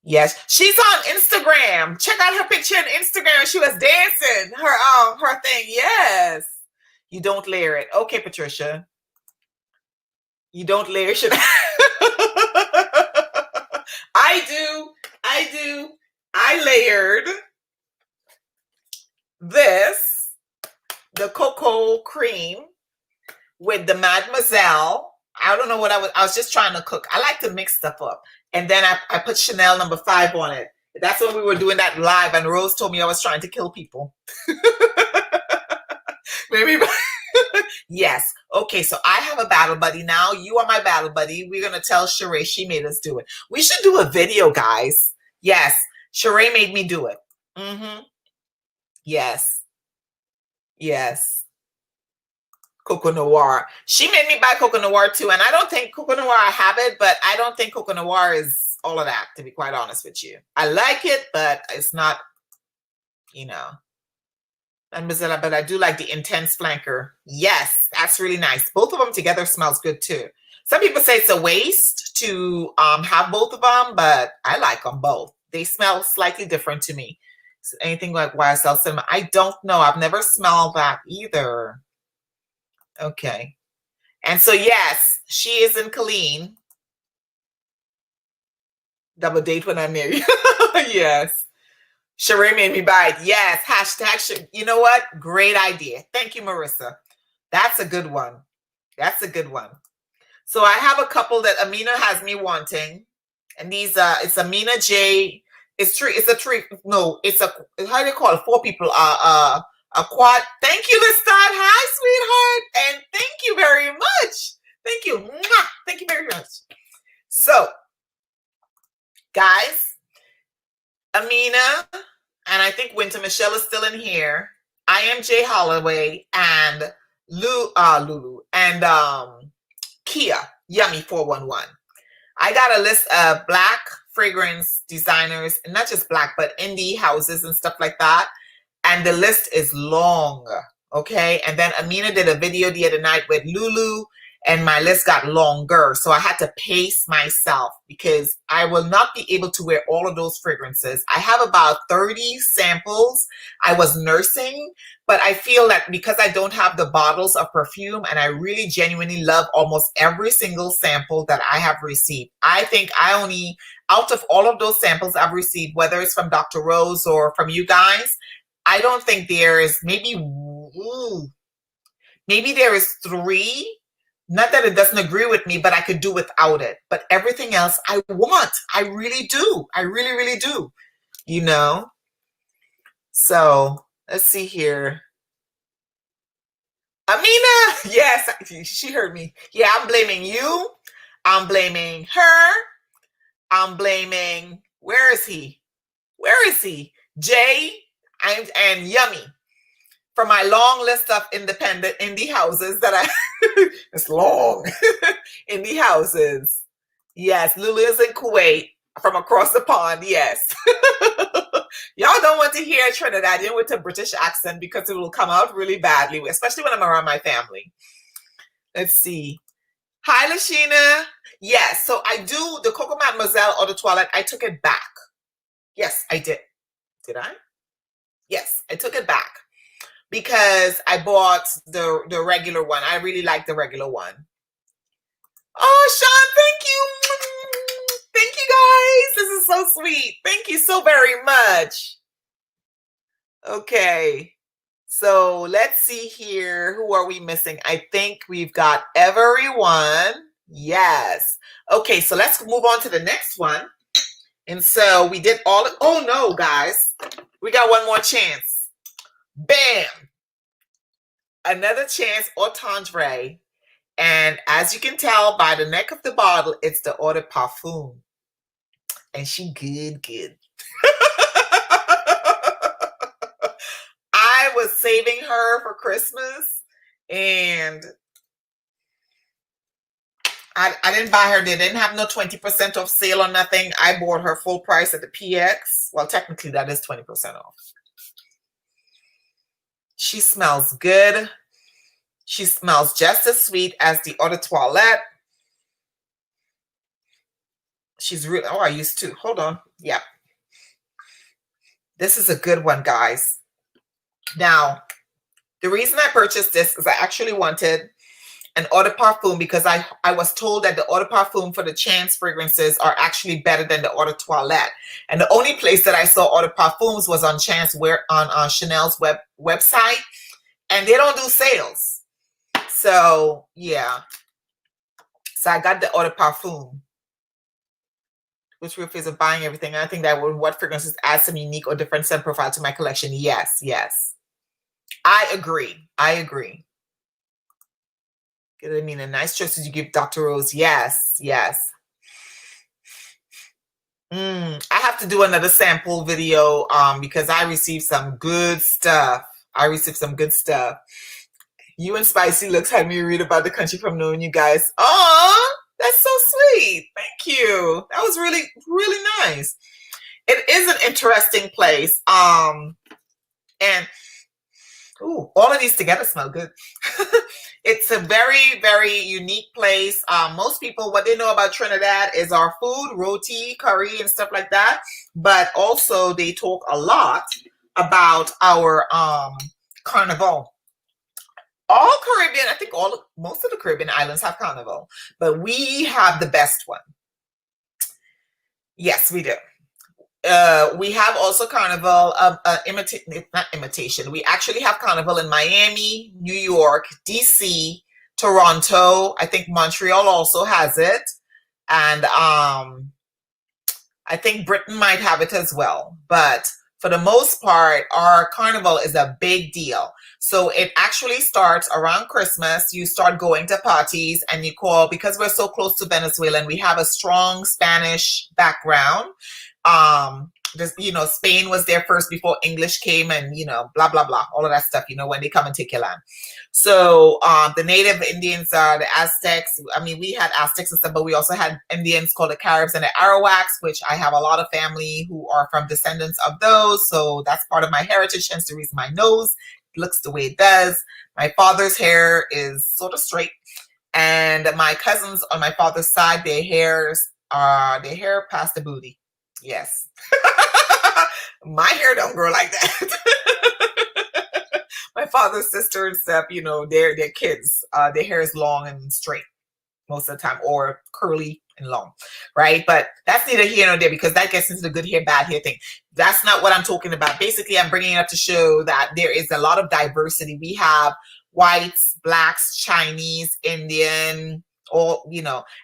Yes. She's on Instagram. Check out her picture on Instagram. She was dancing her thing. Yes. You don't layer it. Okay, Patricia. You don't layer shit. I do. I layered the cocoa cream with the Mademoiselle. I don't know what I was just trying to cook. I like to mix stuff up. And then I put Chanel number 5 on it. That's when we were doing that live and Rose told me I was trying to kill people. Maybe. Yes. Okay, so I have a battle buddy now. You are my battle buddy. We're going to tell Sheree she made us do it. We should do a video, guys. Yes. Sheree made me do it. Mm-hmm. Yes. Yes. Coco Noir. She made me buy Coco Noir too. And I don't think Coco Noir, I have it, but I don't think Coco Noir is all of that, to be quite honest with you. I like it, but it's not, you know. But I do like the Intense Flanker. Yes, that's really nice. Both of them together smells good too. Some people say it's a waste to have both of them, but I like them both. They smell slightly different to me. So anything like YSL Cinema? I don't know. I've never smelled that either. Okay. And so, yes, she is in Cologne. Double date when I marry. Yes. Sheree made me buy it. Yes. Hashtag. You know what? Great idea. Thank you, Marissa. That's a good one. That's a good one. So I have a couple that Amina has me wanting. And these, it's Amina J. It's a tree. No, it's a, how do you call it? 4 people. A quad. Thank you, Lestat. Hi, sweetheart. And thank you very much. Thank you. Mwah. Thank you very much. So, guys, Amina, and I think Winter Michelle is still in here. I am Jay Holloway and Lulu and Kia Yummy 411. I got a list of Black fragrance designers, and not just Black, but indie houses and stuff like that. And the list is long, okay? And then Amina did a video the other night with Lulu, and my list got longer. So I had to pace myself because I will not be able to wear all of those fragrances. I have about 30 samples I was nursing, but I feel that because I don't have the bottles of perfume, and I really genuinely love almost every single sample that I have received. I think I only, out of all of those samples I've received, whether it's from Dr. Rose or from you guys, I don't think there is, maybe there is 3. Not that it doesn't agree with me, but I could do without it. But everything else I want. I really do. I really, really do. You know? So, let's see here. Amina, yes, she heard me. Yeah, I'm blaming you. I'm blaming her. I'm blaming, where is he? Where is he? Jay and Yummy. For my long list of independent indie houses that I, it's long, indie houses. Yes, Lulu is in Kuwait from across the pond, yes. Y'all don't want to hear Trinidadian with a British accent because it will come out really badly, especially when I'm around my family. Let's see. Hi, Lashina. Yes, so I do the Coco Mademoiselle Eau de Toilette. I took it back. Yes, I did. Did I? Yes, I took it back because I bought the regular one. I really like the regular one. Oh, Sean, thank you. Thank you, guys. This is so sweet. Thank you so very much. Okay. So let's see here. Who are we missing? I think we've got everyone. Yes. Okay, so let's move on to the next one. And so we did all, oh no, guys. We got one more chance. Bam. Another chance, Eau Tendre. And as you can tell by the neck of the bottle, it's the Eau de Parfum. And she good. I was saving her for Christmas, and I didn't buy her. They didn't have no 20% off sale or nothing. I bought her full price at the PX. Well, technically that is 20% off. She smells good. She smells just as sweet as the Eau de Toilette. She's really, oh, I used to. Hold on. Yeah. This is a good one, guys. Now, the reason I purchased this is I actually wanted an Eau de Parfum because I was told that the Eau de Parfum for the Chance fragrances are actually better than the Eau de Toilette. And the only place that I saw Eau de Parfums was on Chance, on Chanel's website. And they don't do sales. So, yeah. So I got the Eau de Parfum, which refers to buying everything. And I think that what fragrances add some unique or different scent profile to my collection. Yes, yes. I agree. I agree. I mean, a nice choices you give Dr. Rose. Yes, yes. I have to do another sample video because I received some good stuff. You and Spicy Looks had me read about the country from knowing you guys. Oh, that's so sweet. Thank you. That was really, really nice. It is an interesting place. And Ooh, all of these together smell good. It's a very, very unique place. Most people, what they know about Trinidad is our food, roti, curry, and stuff like that. But also, they talk a lot about our carnival. All Caribbean, I think most of the Caribbean islands have carnival, but we have the best one. Yes, we do. We have also carnival of not imitation. We actually have carnival in Miami, New York, DC, Toronto. I think Montreal also has it, and I think Britain might have it as well. But for the most part, our carnival is a big deal. So it actually starts around Christmas. You start going to parties and you call, because we're so close to Venezuela and we have a strong Spanish background. Spain was there first before English came, and blah blah blah, all of that stuff, when they come and take your land. So the native Indians are the Aztecs. I mean, we had Aztecs and stuff, but we also had Indians called the Caribs and the Arawaks, which I have a lot of family who are from descendants of those. So that's part of my heritage, hence the reason my nose looks the way it does. My father's hair is sort of straight, and my cousins on my father's side, their hair past the booty. Yes. My hair don't grow like that. My father's sister and stuff, their kids, their hair is long and straight most of the time, or curly and long, right? But that's neither here nor there, because that gets into the good hair, bad hair thing. That's not what I'm talking about. Basically, I'm bringing it up to show that there is a lot of diversity. We have whites, blacks, Chinese, Indian, all,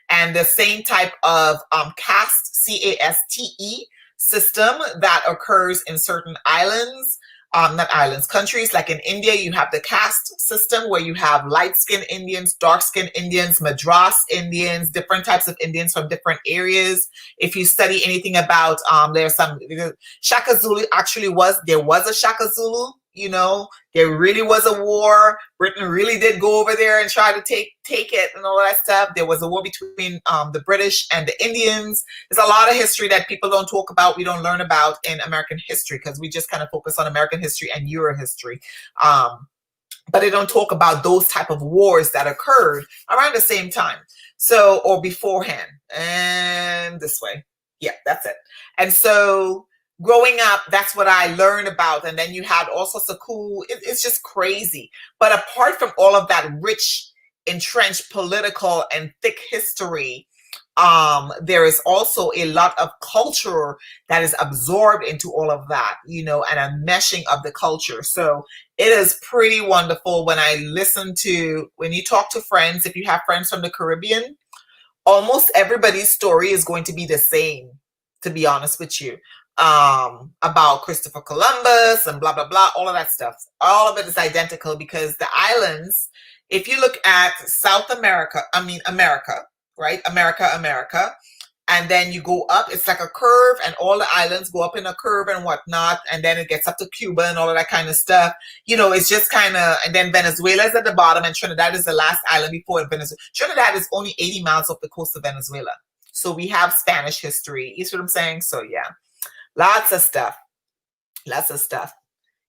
and the same type of caste, CASTE system that occurs in certain islands, not islands, countries. Like in India, you have the caste system where you have light-skinned Indians, dark-skinned Indians, Madras Indians, different types of Indians from different areas. If you study anything about, there's some, Shaka Zulu there was a Shaka Zulu, there really was a war. Britain really did go over there and try to take it and all that stuff. There was a war between the British and the Indians. There's a lot of history that people don't talk about, we don't learn about in American history, because we just kind of focus on American history and Euro history. But they don't talk about those type of wars that occurred around the same time. So, or beforehand. And this way. Yeah, that's it. And so growing up, that's what I learned about. And then you had all sorts of cool, it's just crazy. But apart from all of that rich, entrenched political and thick history, there is also a lot of culture that is absorbed into all of that, and a meshing of the culture. So it is pretty wonderful when you talk to friends, if you have friends from the Caribbean, almost everybody's story is going to be the same, to be honest with you. About Christopher Columbus and blah, blah, blah, all of that stuff. All of it is identical, because the islands, if you look at South America, America, right? America. And then you go up, it's like a curve, and all the islands go up in a curve and whatnot. And then it gets up to Cuba and all of that kind of stuff. It's just kind of, and then Venezuela is at the bottom, and Trinidad is the last island before Venezuela. Trinidad is only 80 miles off the coast of Venezuela. So we have Spanish history. You see what I'm saying? So yeah. Lots of stuff.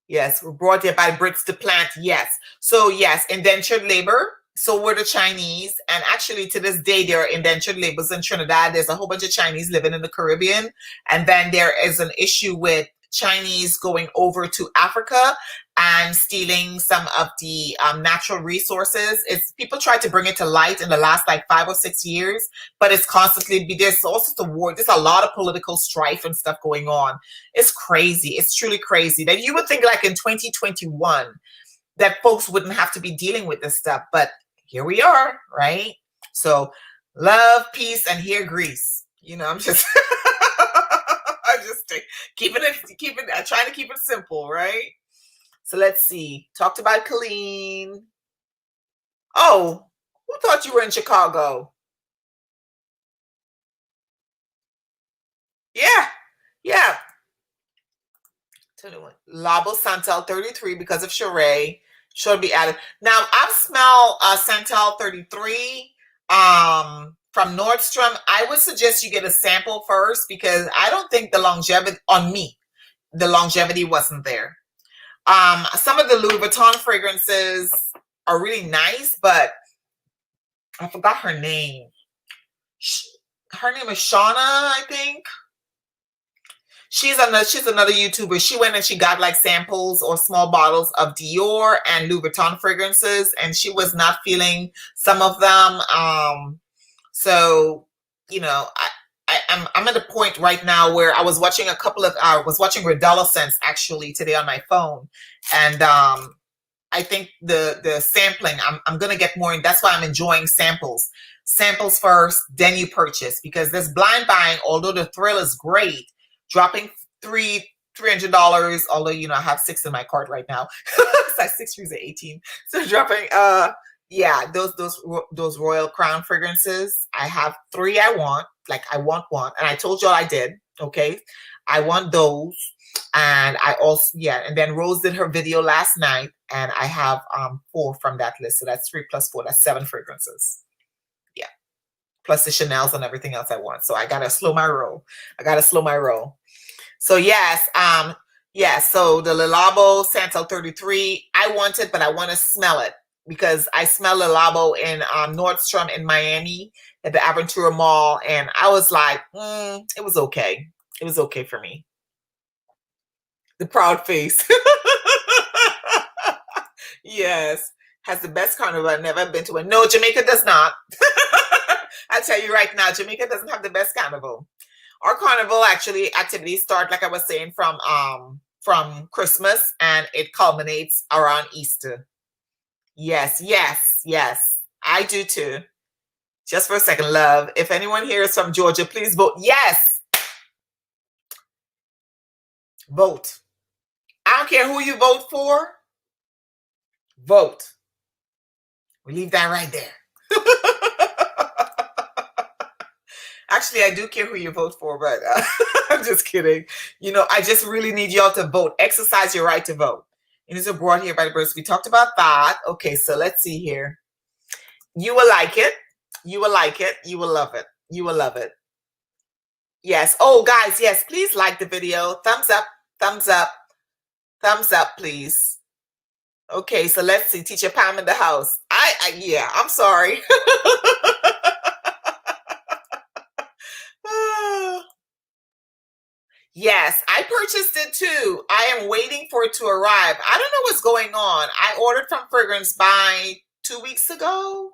Yes, we're brought there by Brits to plant. Yes. So yes, indentured labor. So were the Chinese. And actually to this day, there are indentured laborers in Trinidad. There's a whole bunch of Chinese living in the Caribbean. And then there is an issue with Chinese going over to Africa and stealing some of the natural resources. People try to bring it to light in the last 5 or 6 years, but it's constantly, there's also the war. There's a lot of political strife and stuff going on. It's crazy. It's truly crazy that you would think in 2021 that folks wouldn't have to be dealing with this stuff, but here we are, right? So love, peace, and here grease. I'm just I'm just trying to keep it simple, right? So let's see. Talked about Colleen. Oh, who thought you were in Chicago? Yeah. Labo Santal 33 because of Sheree. Should be added. Now I've smelled Santal 33 from Nordstrom. I would suggest you get a sample first, because I don't think the longevity on me, the longevity wasn't there. Some of the Louis Vuitton fragrances are really nice, but I forgot her name. Her name is Shauna, I think. She's another YouTuber. She went and she got like samples or small bottles of Dior and Louis Vuitton fragrances, and she was not feeling some of them. So you know, I'm at a point right now where I was watching was watching Redella Scents actually today on my phone, and I think the sampling, I'm gonna get more, and that's why I'm enjoying samples first, then you purchase, because this blind buying, although the thrill is great, dropping $300, although you know I have 6 in my cart right now. Size 6 through 18, so dropping yeah, those Royal Crown fragrances, I have 3 I want, like I want one, and I told y'all I did. Okay, I want those. And I also, yeah, and then Rose did her video last night, and I have 4 from that list. So that's 3 plus 4, that's 7 fragrances. Yeah, plus the Chanel's and everything else I want. So I gotta slow my roll. So yes, yeah, so the Le Labo Santal 33, I want it, but I want to smell it, because I smell Le Labo in Nordstrom in Miami at the Aventura Mall, and I was like, it was okay. It was okay for me. The proud face. Yes. Has the best carnival. I've never been to one. No, Jamaica does not. I'll tell you right now, Jamaica doesn't have the best carnival. Our carnival actually activities start, like I was saying, from Christmas, and it culminates around Easter. Yes, yes, yes. I do too. Just for a second, love. If anyone here is from Georgia, please vote. Yes. Vote. I don't care who you vote for. Vote. We leave that right there. Actually, I do care who you vote for, but I'm just kidding. You know, I just really need y'all to vote. Exercise your right to vote. It is brought here by the birds. We talked about that. Okay, so let's see here. You will like it. You will like it. You will love it. You will love it. Yes. Oh, guys, yes. Please like the video. Thumbs up. Thumbs up. Thumbs up, please. Okay, so let's see. Teacher Pam in the house. Yeah, I'm sorry. Yes, I purchased it too. I am waiting for it to arrive. I don't know what's going on. I ordered from Fragrance by 2 weeks ago.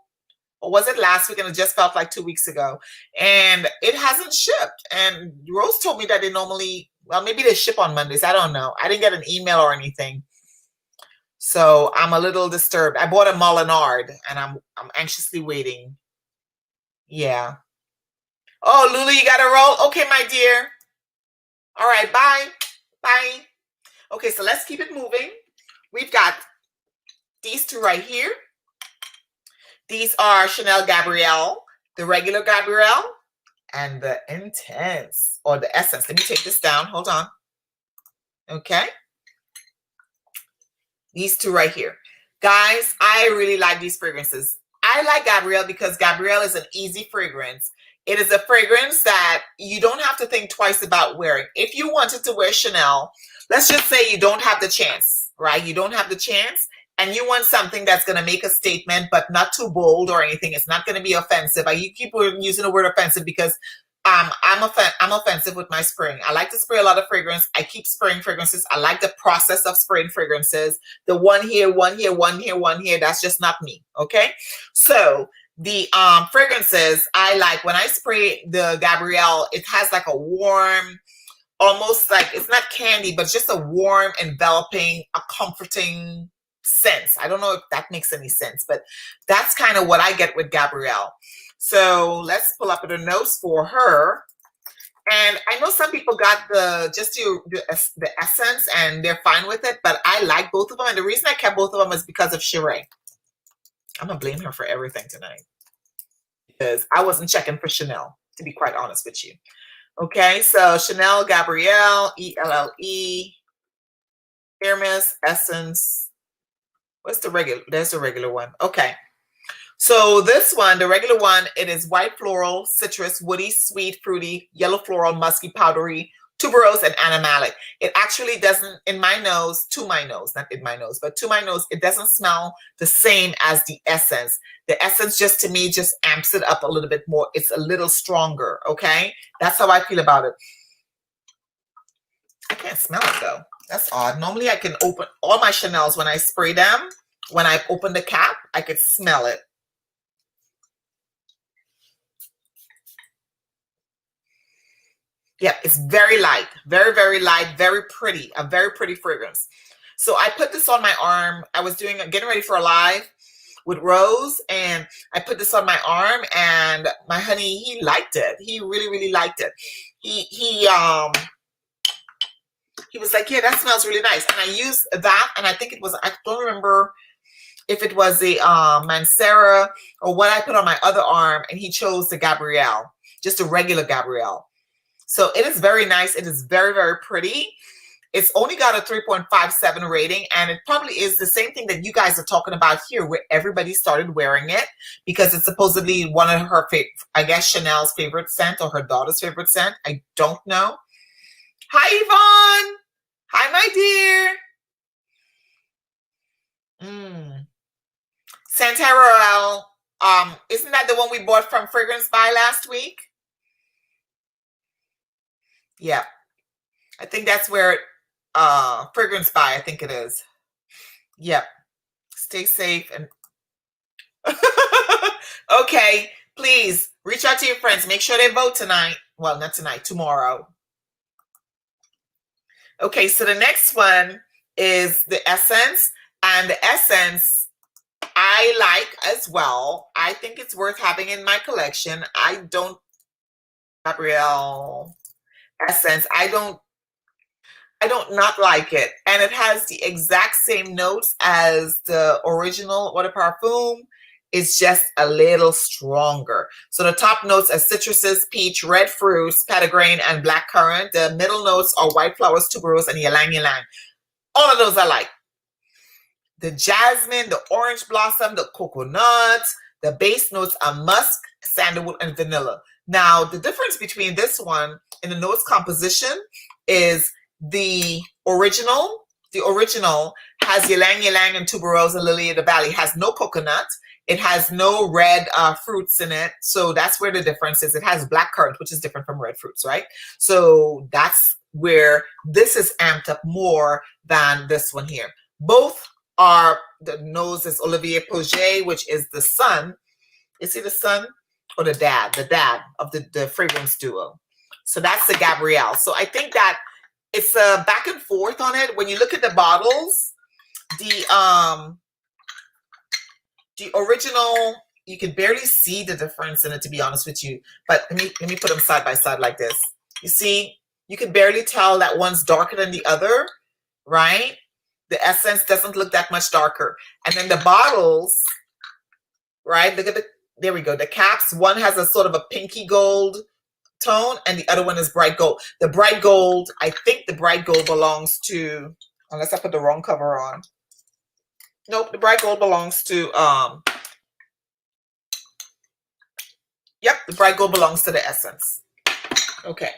Or was it last week? And it just felt like 2 weeks ago. And it hasn't shipped. And Rose told me that they normally, well, maybe they ship on Mondays. I don't know. I didn't get an email or anything. So I'm a little disturbed. I bought a Molinard, and I'm anxiously waiting. Yeah. Oh, Lulu, you got to roll? Okay, my dear. All right, bye. Bye. Okay, so let's keep it moving. We've got these 2 right here. These are Chanel Gabrielle, the regular Gabrielle, and the Intense, or the Essence. Let me take this down. Hold on. Okay. These 2 right here. Guys, I really like these fragrances. I like Gabrielle because Gabrielle is an easy fragrance. It is a fragrance that you don't have to think twice about wearing. If you wanted to wear Chanel, let's just say you don't have the chance, right? You don't have the chance, and you want something that's going to make a statement, but not too bold or anything. It's not going to be offensive. You keep using the word offensive because I'm offensive with my spraying. I like to spray a lot of fragrance. I keep spraying fragrances. I like the process of spraying fragrances. The one here, one here, one here, one here. That's just not me. Okay. So the fragrances I like, when I spray the Gabrielle, it has like a warm, almost like, it's not candy, but it's just a warm, enveloping, a comforting sense. I don't know if that makes any sense, but that's kind of what I get with Gabrielle. So let's pull up the notes for her. And I know some people got the Essence and they're fine with it, but I like both of them. And the reason I kept both of them is because of Sheree. I'm going to blame her for everything tonight, because I wasn't checking for Chanel, to be quite honest with you. Okay, so Chanel, Gabrielle, ELLE, Hermes, Essence. What's the regular? There's the regular one. Okay. So this one, the regular one, it is white floral, citrus, woody, sweet, fruity, yellow floral, musky, powdery, tuberose and animalic. It actually doesn't, in my nose, to my nose, not in my nose, but to my nose, it doesn't smell the same as the essence. The essence just, to me, just amps it up a little bit more. It's a little stronger, okay? That's how I feel about it. I can't smell it though. That's odd. Normally I can open all my Chanels when I spray them. When I open the cap, I could smell it. Yeah, it's very light, very, very light, very pretty, a very pretty fragrance. So I put this on my arm. I was getting ready for a live with Rose, and I put this on my arm, and my honey, he liked it. He really, really liked it. He was like, yeah, that smells really nice. And I used that, and I think it was, I don't remember if it was the Mancera or what I put on my other arm, and he chose the Gabrielle, just a regular Gabrielle. So it is very nice. It is very, very pretty. It's only got a 3.57 rating, and it probably is the same thing that you guys are talking about here, where everybody started wearing it because it's supposedly one of her, I guess, Chanel's favorite scent or her daughter's favorite scent. I don't know. Hi, Yvonne. Hi, my dear. Santerre, isn't that the one we bought from Fragrance Buy last week? Yeah. I think that's where it, Fragrance Buy, I think it is. Yep. Stay safe and okay, please reach out to your friends. Make sure they vote tonight. Well, not tonight, tomorrow. Okay, so the next one is the Essence, and the Essence I like as well. I think it's worth having in my collection. I don't, Gabrielle Essence, I don't not like it, and it has the exact same notes as the original Eau de Parfum. It's just a little stronger. So the top notes are citruses, peach, red fruits, petitgrain, and black currant. The middle notes are white flowers, tuberose, and ylang ylang. All of those I like. The jasmine, the orange blossom, the coconut. The base notes are musk, sandalwood, and vanilla. Now, the difference between this one and the notes composition is the original has ylang ylang and tuberose and lily of the valley. It has no coconut. It has no red fruits in it. So that's where the difference is. It has black currant, which is different from red fruits, right? So that's where this is amped up more than this one here. Both are, the nose is Olivier Pouget, which is the son. Is he the son or the dad? The dad of the fragrance duo. So that's the Gabrielle. So I think that it's a back and forth on it. When you look at the bottles, the original, you can barely see the difference in it, to be honest with you. But let me put them side by side like this. You see, you can barely tell that one's darker than the other, right? The essence doesn't look that much darker. And then the bottles, right? Look at there we go. The caps, one has a sort of a pinky gold tone, and the other one is bright gold. The bright gold, I think the bright gold belongs to, unless I put the wrong cover on. Nope, the bright gold belongs to, yep, the bright gold belongs to the Essence. Okay,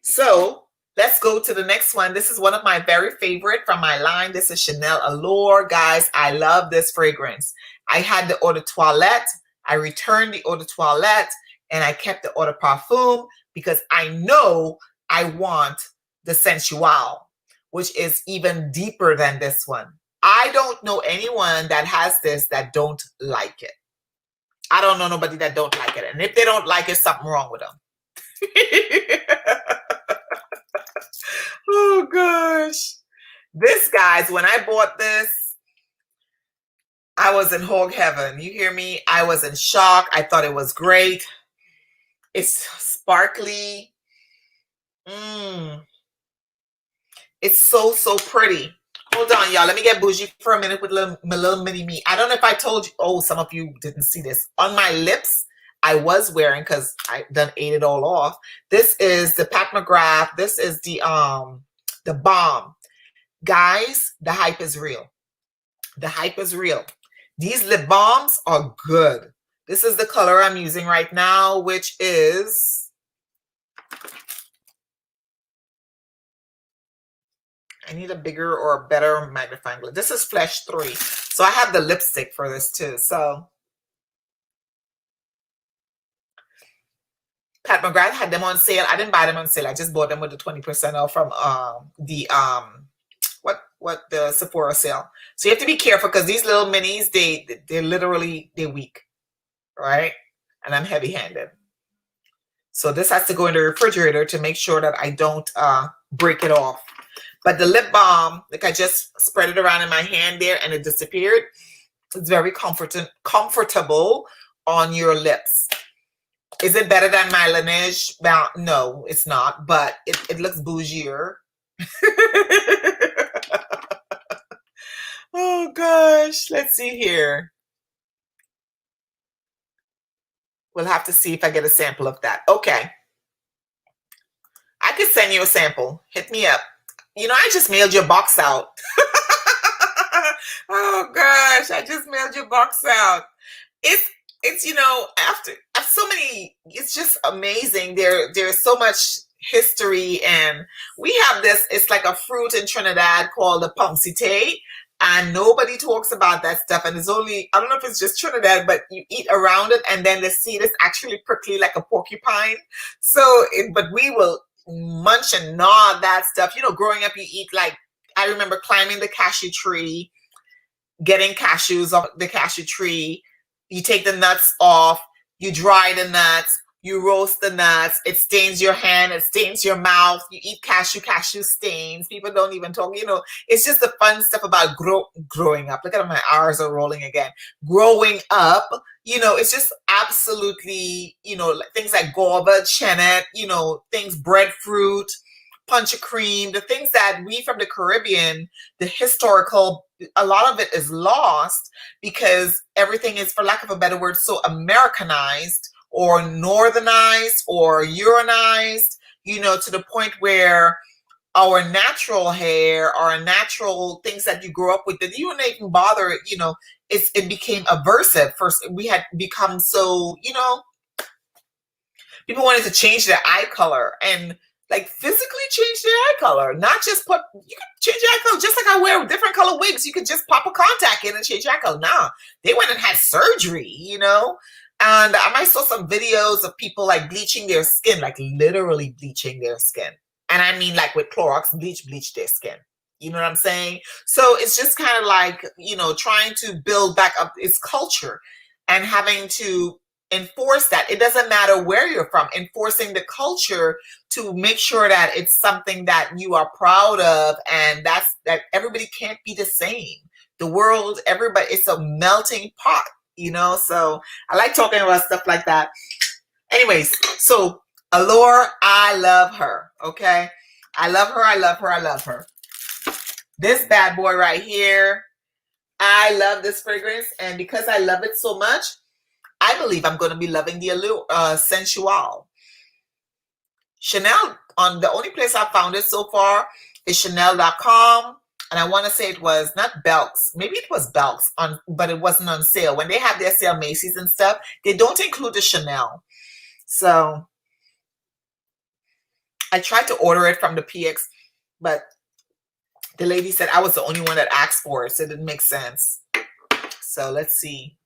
so let's go to the next one. This is one of my very favorite from my line. This is Chanel Allure. Guys, I love this fragrance. I had the Eau de Toilette. I returned the Eau de Toilette, and I kept the Eau de Parfum because I know I want the Sensual, which is even deeper than this one. I don't know anyone that has this that don't like it. I don't know nobody that don't like it. And if they don't like it, something wrong with them. Oh, gosh. This, guys, when I bought this, I was in hog heaven. You hear me? I was in shock. I thought it was great. It's sparkly. It's so, so pretty. Hold on, y'all. Let me get bougie for a minute with my little mini me. I don't know if I told you. Oh, some of you didn't see this. On my lips, I was wearing, because I done ate it all off. This is the Pat McGrath. This is the Balm. Guys, the hype is real. The hype is real. These lip balms are good. This is the color I'm using right now, which is I need a bigger or a better magnifying glass. This is Flesh 3. So I have the lipstick for this too. So Pat McGrath had them on sale. I didn't buy them on sale. I just bought them with the 20% off from the what the Sephora sale. So you have to be careful because these little minis, they're literally, they're weak, right? And I'm heavy-handed. So this has to go in the refrigerator to make sure that I don't break it off. But the lip balm, like I just spread it around in my hand there and it disappeared. It's very comfortable on your lips. Is it better than my Laneige? Well, no, it's not, but it looks bougier. Oh gosh, let's see here. We'll have to see if I get a sample of that. Okay. I could send you a sample. Hit me up. You know, I just mailed your box out. Oh gosh, I just mailed your box out. It's you know, after so many, it's just amazing. There's so much history, and we have this, it's like a fruit in Trinidad called the pomsite, and nobody talks about that stuff. And it's only, I don't know if it's just Trinidad, but you eat around it and then the seed is actually prickly like a porcupine. So but we will munch and gnaw that stuff. You know, growing up, you eat, like, I remember climbing the cashew tree, getting cashews off the cashew tree. You take the nuts off, you dry the nuts, you roast the nuts, it stains your hand, it stains your mouth, you eat cashew stains. People don't even talk, you know, it's just the fun stuff about growing up. Look at my R's are rolling again. Growing up, you know, it's just absolutely, you know, things like guava, chenet, you know, things, breadfruit, punch of cream, the things that we from the Caribbean, the historical, a lot of it is lost because everything is, for lack of a better word, so Americanized or northernized or Europeanized, you know, to the point where our natural hair, our natural things that you grew up with, that you wouldn't even bother, you know, it became aversive. First, we had become so, you know, people wanted to change their eye color and like physically change their eye color, not just put, you can change your eye color just like I wear different color wigs. You could just pop a contact in and change your eye color. Nah, they went and had surgery, you know? And I saw some videos of people like bleaching their skin, like literally bleaching their skin. And I mean like with Clorox, bleach their skin. You know what I'm saying? So it's just kind of like, you know, trying to build back up its culture and having to enforce that. It doesn't matter where you're from, enforcing the culture to make sure that it's something that you are proud of, and that everybody can't be the same. The world, everybody, it's a melting pot, you know? So I like talking about stuff like that. Anyways, so Allure, I love her, okay? I love her, I love her, I love her. This bad boy right here, I love this fragrance, and because I love it so much, I believe I'm going to be loving the Allure Sensual. Chanel, on the only place I found it so far is Chanel.com. And I want to say it was not Belks. Maybe it was Belks, but it wasn't on sale. When they have their sale, Macy's and stuff, they don't include the Chanel. So I tried to order it from the PX, but the lady said I was the only one that asked for it, so it didn't make sense. So let's see.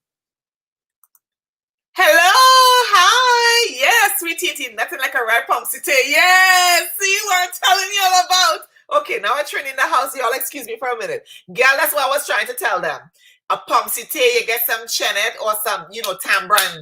Hello, hi, yes, sweet tea, nothing like a right pomsite. Yes, see what I'm telling you all about. Okay, now I'm training the house. Y'all excuse me for a minute. Girl, that's what I was trying to tell them. A pomsite, you get some chenet or some, you know, tambran.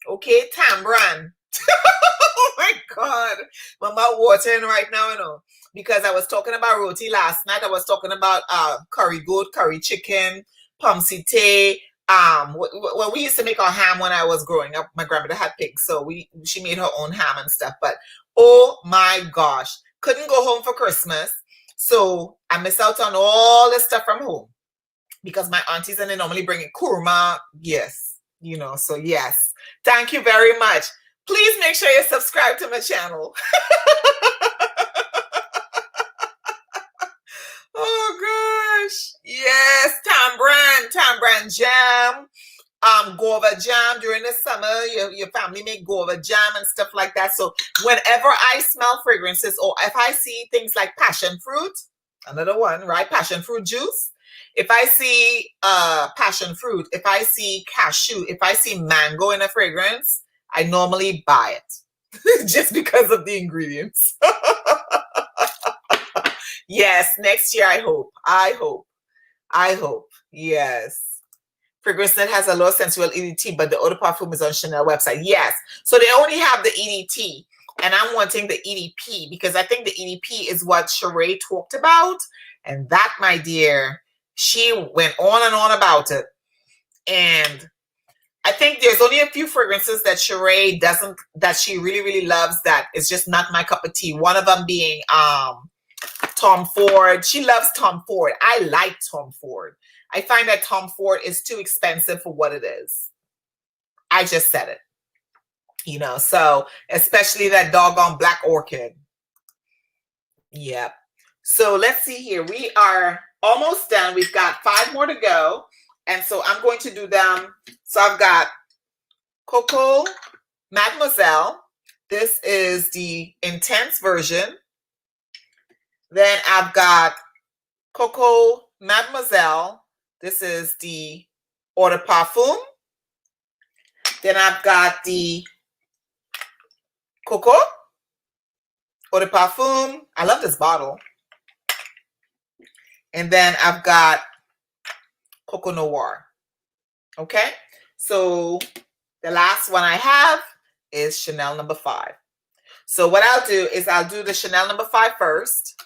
Okay, tambran. Oh my God. Mama watering right now, you know, because I was talking about roti last night. I was talking about curry goat, curry chicken, pomsite. Well, we used to make our ham when I was growing up. My grandmother had pigs, so she made her own ham and stuff. But oh my gosh, couldn't go home for Christmas, so I missed out on all the stuff from home because my aunties and they normally bring in kurma. Yes, you know. So yes, thank you very much. Please make sure you subscribe to my channel. Oh gosh, yes, tambran jam, guava jam during the summer. Your family make guava jam and stuff like that. So whenever I smell fragrances, or if I see things like passion fruit, Another one, right? Passion fruit juice. If I see passion fruit, if I see cashew, if I see mango in a fragrance, I normally buy it just because of the ingredients. Yes, next year I hope. I hope. I hope. Yes. Fragrance that has a low sensual EDT, but the eau de parfum is on Chanel website. Yes. So they only have the EDT, and I'm wanting the EDP because I think the EDP is what Sheree talked about. And that, my dear, she went on and on about it. And I think there's only a few fragrances that Sheree doesn't, that she really, really loves, that is just not my cup of tea. One of them being Tom Ford. She loves Tom Ford. I like Tom Ford. I find that Tom Ford is too expensive for what it is. I just said it. You know, so especially that doggone Black Orchid. Yep. So let's see here. We are almost done. We've got 5 more to go. And so I'm going to do them. So I've got Coco Mademoiselle. This is the intense version. Then I've got Coco Mademoiselle. This is the eau de parfum. Then I've got the Coco eau de parfum. I love this bottle. And then I've got Coco Noir. Okay, so the last one I have is Chanel number 5. So what I'll do is I'll do the Chanel number 5 first.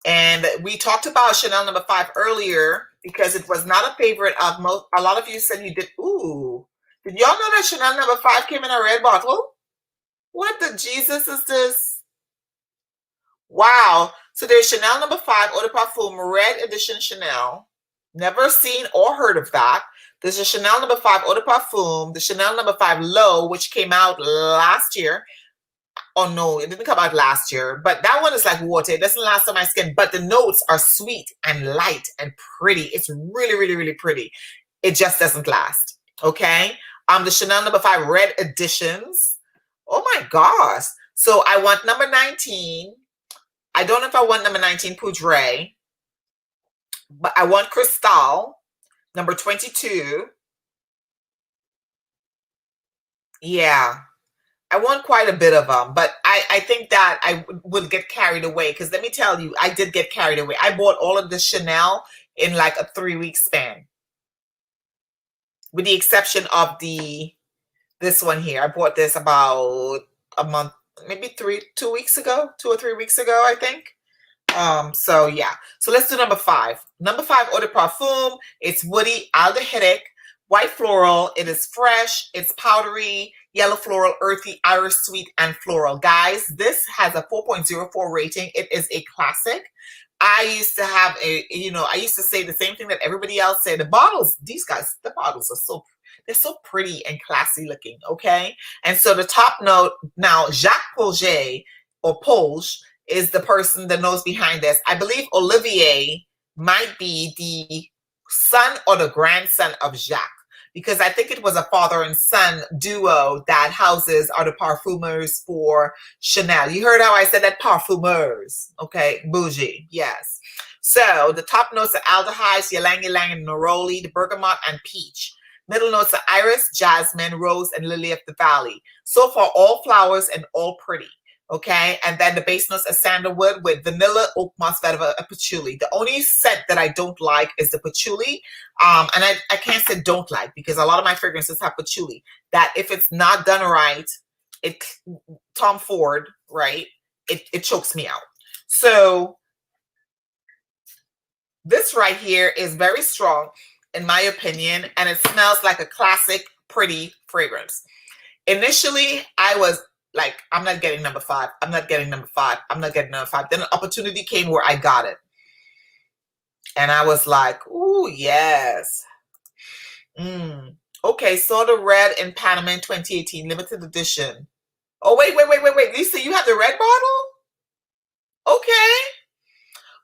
And we talked about Chanel number 5 earlier because it was not a favorite of most. A lot of you said you did. Ooh, did y'all know that Chanel number 5 came in a red bottle? What the Jesus is this? Wow. So there's Chanel number 5 eau de parfum red edition Chanel. Never seen or heard of that. There's a Chanel number 5 eau de parfum, the Chanel number 5 Low, which came out last year. Oh no, it didn't come out last year, but that one is like water. It doesn't last on my skin, but the notes are sweet and light and pretty. It's really, really, really pretty. It just doesn't last. Okay. The Chanel number 5 red editions. Oh my gosh. So I want number 19. I don't know if I want number 19 Poudre, but I want Cristal, number 22. Yeah. I want quite a bit of them, but I think that I would get carried away because let me tell you, I did get carried away. I bought all of the Chanel in like a 3-week span, with the exception of this one here. I bought this about a month, maybe 2 weeks ago, 2 or 3 weeks ago, I think. So yeah, so let's do number 5. Number 5 eau de parfum. It's woody, aldehydic, white floral. It is fresh. It's powdery, yellow floral, earthy, iris sweet, and floral. Guys, this has a 4.04 rating. It is a classic. I used to have I used to say the same thing that everybody else said. The bottles, the bottles are they're so pretty and classy looking, okay? And so the top note, now Jacques Polget, or Polge, is the person that knows behind this. I believe Olivier might be the son or the grandson of Jacques, because I think it was a father and son duo that houses are the parfumers for Chanel. You heard how I said that? Parfumers. Okay, bougie. Yes. So the top notes are aldehydes, ylang ylang and neroli, the bergamot and peach. Middle notes are iris, jasmine, rose, and lily of the valley. So far, all flowers and all pretty. Okay, and then the base notes are sandalwood with vanilla, oak moss, vetiver, and patchouli. The only scent that I don't like is the patchouli. And I can't say don't like because a lot of my fragrances have patchouli. That if it's not done right, Tom Ford, right? It chokes me out. So this right here is very strong, in my opinion, and it smells like a classic, pretty fragrance. Initially, I was like, I'm not getting number 5. I'm not getting number 5. I'm not getting number 5. Then an opportunity came where I got it. And I was like, ooh, yes. Okay, so the red in Panama in 2018, limited edition. Oh, wait. Lisa, you have the red bottle? Okay.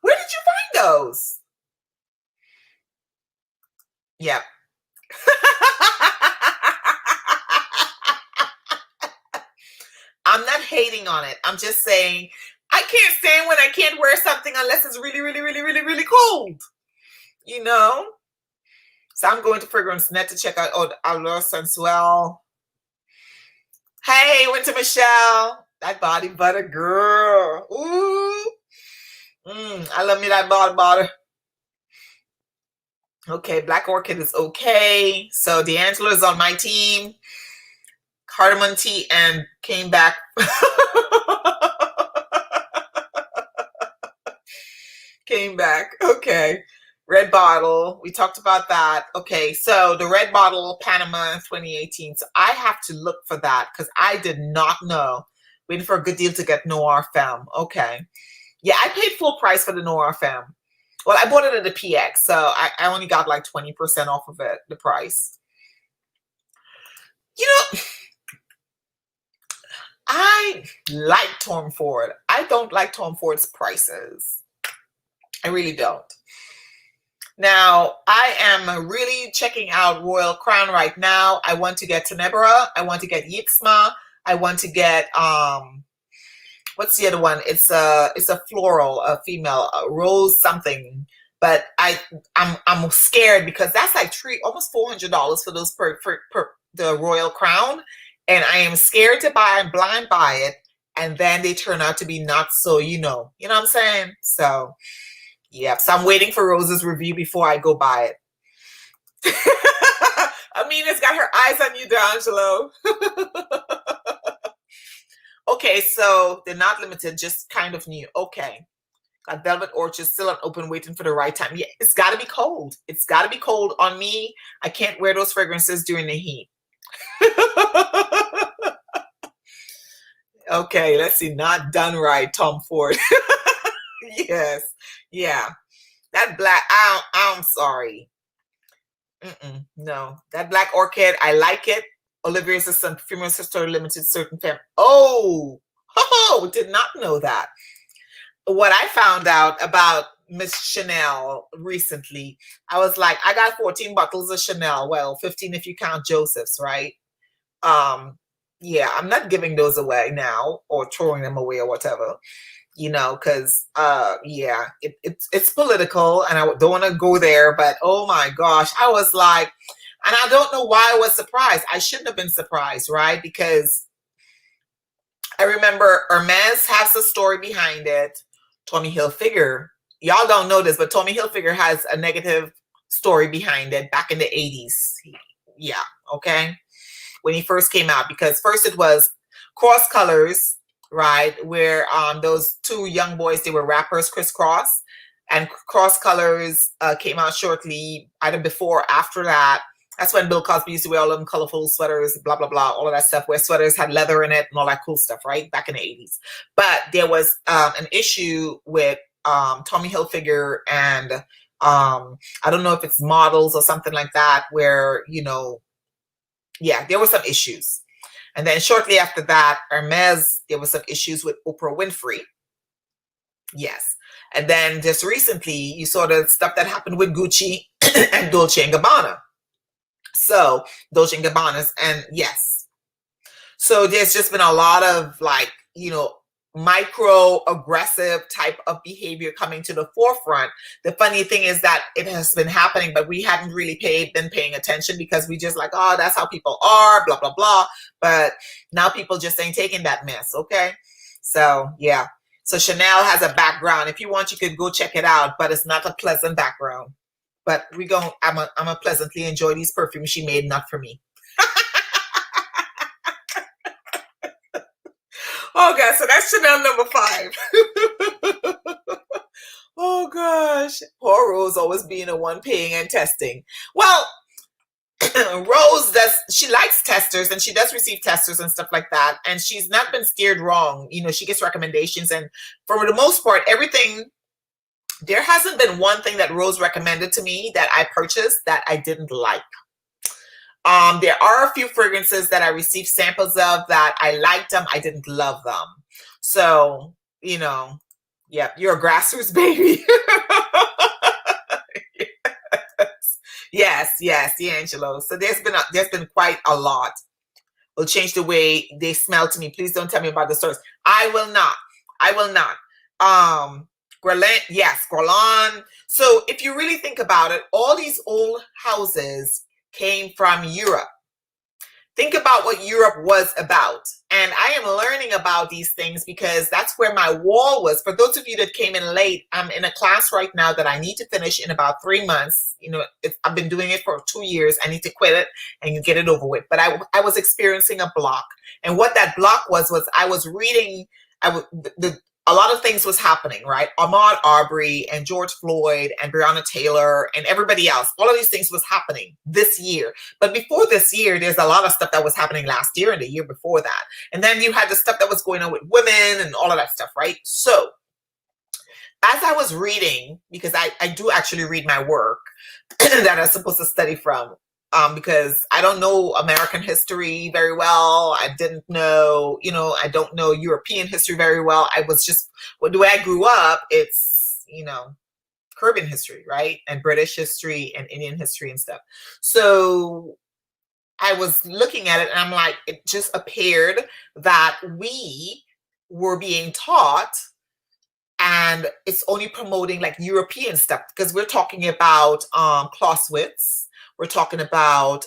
Where did you find those? Yeah. I'm not hating on it. I'm just saying, I I can't stand when I can't wear something unless it's really, really, really, really, really cold. You know? So I'm going to Fragrance Net to check out Allure Sensuelle. Hey, Winter Michelle. That body butter, girl. Ooh. I love me that body butter. Okay, Black Orchid is okay. So D'Angelo is on my team. Cardamom tea and came back. Came back. Okay. Red bottle. We talked about that. Okay. So the red bottle, Panama 2018. So I have to look for that because I did not know. Waiting for a good deal to get NOIR FAM. Okay. Yeah, I paid full price for the NOIR FAM. Well, I bought it at the PX, so I only got like 20% off of it, the price. You know, I like Tom Ford. I don't like Tom Ford's prices. I really don't. Now, I am really checking out Royal Crown right now. I want to get Tenebra. I want to get Yixma. I want to get, what's the other one? It's a floral, a female, a rose something. But I'm scared because that's like almost $400 for those per the Royal Crown. And I am scared to buy and blind buy it. And then they turn out to be not so, you know what I'm saying? So, yeah. So I'm waiting for Rose's review before I go buy it. Amina's got her eyes on you, D'Angelo. Okay, so they're not limited, just kind of new. Okay. Got Velvet Orchard still unopened, waiting for the right time. Yeah, it's got to be cold. It's got to be cold on me. I can't wear those fragrances during the heat. Okay, let's see. Not done right, Tom Ford. Yes, yeah. That black. I'm sorry. No, that Black Orchid. I like it. Olivia's is some Perfume Sister limited certain fam. Oh, did not know that. What I found out about Miss Chanel recently, I was like, I got 14 bottles of Chanel. Well, 15 if you count Joseph's, right? Yeah, I'm not giving those away now or throwing them away or whatever, you know, because yeah, it's political and I don't want to go there, but oh my gosh, I was like, and I don't know why I was surprised. I shouldn't have been surprised, right? Because I remember Hermes has a story behind it. Tommy Hilfiger, y'all don't know this, but Tommy Hilfiger has a negative story behind it back in the 80s. Yeah, okay. When he first came out, because first it was Cross Colors, right? Where those two young boys, they were rappers, Crisscross, and Cross Colors came out shortly, either before or after that. That's when Bill Cosby used to wear all them colorful sweaters, blah, blah, blah, all of that stuff, where sweaters had leather in it and all that cool stuff, right? Back in the 80s. But there was an issue with Tommy Hilfiger and I don't know if it's models or something like that, where, you know, yeah, there were some issues. And then shortly after that, Hermes, there was some issues with Oprah Winfrey. Yes. And then just recently, you saw the stuff that happened with Gucci and Dolce & Gabbana. So Dolce & Gabbana's, and yes. So there's just been a lot of, like, you know, micro aggressive type of behavior coming to the forefront. The funny thing is that it has been happening, but we hadn't really been paying attention because we just like, oh, that's how people are, blah, blah, blah. But now people just ain't taking that mess. Okay. So yeah. So Chanel has a background. If you want, you could go check it out, but it's not a pleasant background. But I'm a pleasantly enjoy these perfumes she made, not for me. Okay, so that's Chanel number 5. Oh gosh, poor Rose always being the one paying and testing. Well, Rose she likes testers and she does receive testers and stuff like that, and she's not been steered wrong. You know, she gets recommendations, and for the most part, everything. There hasn't been one thing that Rose recommended to me that I purchased that I didn't like. There are a few fragrances that I received samples of that I liked them. I didn't love them. So, you know, yeah, you're a grassroots baby. Yes, D'Angelo. So there's been quite a lot. Will change the way they smell to me. Please don't tell me about the source. I will not. Guerlain, yes, Guerlain. So if you really think about it, all these old houses came from Europe. Think about what Europe was about. And I am learning about these things because that's where my wall was. For those of you that came in late, I'm in a class right now that I need to finish in about 3 months. You know, I've been doing it for 2 years. I need to quit it and get it over with. But I was experiencing a block. And what that block was I was reading, a lot of things was happening, right? Ahmaud Arbery and George Floyd and Breonna Taylor and everybody else. All of these things was happening this year. But before this year, there's a lot of stuff that was happening last year and the year before that. And then you had the stuff that was going on with women and all of that stuff, right? So as I was reading, because I do actually read my work that I'm supposed to study from, because I don't know American history very well. I didn't know, I don't know European history very well. I was just, the way I grew up, it's, Caribbean history, right? And British history and Indian history and stuff. So I was looking at it and I'm like, it just appeared that we were being taught, and it's only promoting like European stuff, because we're talking about Clausewitz. We're talking about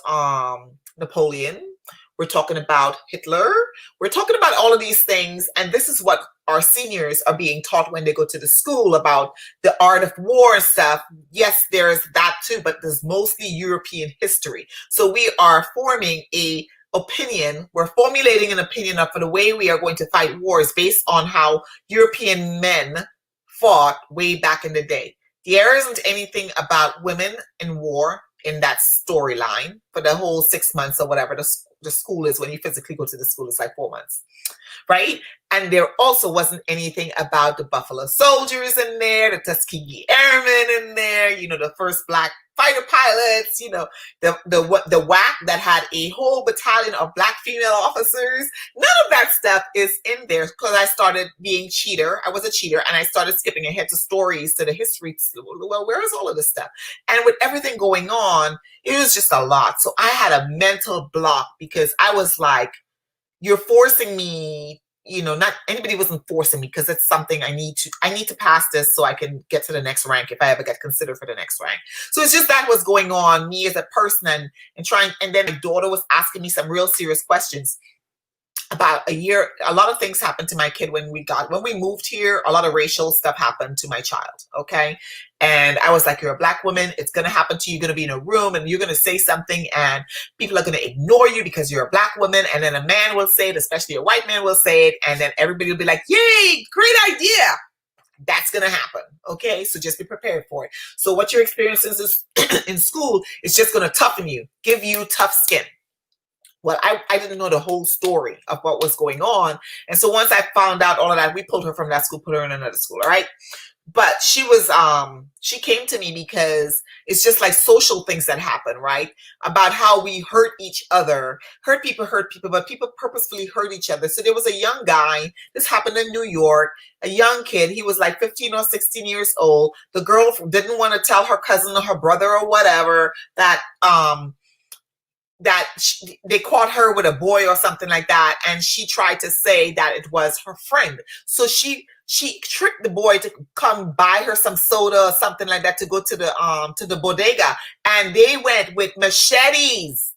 Napoleon. We're talking about Hitler. We're talking about all of these things. And this is what our seniors are being taught when they go to the school about the art of war and stuff. Yes, there's that too, but there's mostly European history. So we are forming a opinion. We're formulating an opinion of the way we are going to fight wars based on how European men fought way back in the day. There isn't anything about women in war in that storyline for the whole 6 months or whatever the school is. When you physically go to the school, it's like 4 months, right? And there also wasn't anything about the Buffalo Soldiers in there, the Tuskegee Airmen in there, the first black fighter pilots, the WAC that had a whole battalion of black female officers. None of that stuff is in there, because I started being cheater. I was a cheater, and I started skipping ahead to stories, to the history. Well, where is all of this stuff? And with everything going on, it was just a lot. So I had a mental block, because I was like, you're forcing me, not anybody wasn't forcing me, because it's something I need to pass this so I can get to the next rank if I ever get considered for the next rank. So it's just that was going on, me as a person, and then my daughter was asking me some real serious questions about a year. A lot of things happened to my kid when we moved here. A lot of racial stuff happened to my child. Okay. And I was like, you're a black woman. It's going to happen to you. You're going to be in a room and you're going to say something and people are going to ignore you because you're a black woman. And then a man will say it, especially a white man will say it. And then everybody will be like, yay, great idea. That's going to happen. Okay. So just be prepared for it. So what your experiences is in school is just going to toughen you, give you tough skin. Well, I didn't know the whole story of what was going on. And so once I found out all of that, we pulled her from that school, put her in another school. All right. But she came to me because it's just like social things that happen, right? About how we hurt each other, hurt people, but people purposefully hurt each other. So there was a young guy, this happened in New York, a young kid. He was like 15 or 16 years old. The girl didn't want to tell her cousin or her brother or whatever that they caught her with a boy or something like that, and she tried to say that it was her friend. So she tricked the boy to come buy her some soda or something like that to go to the bodega, and they went with machetes,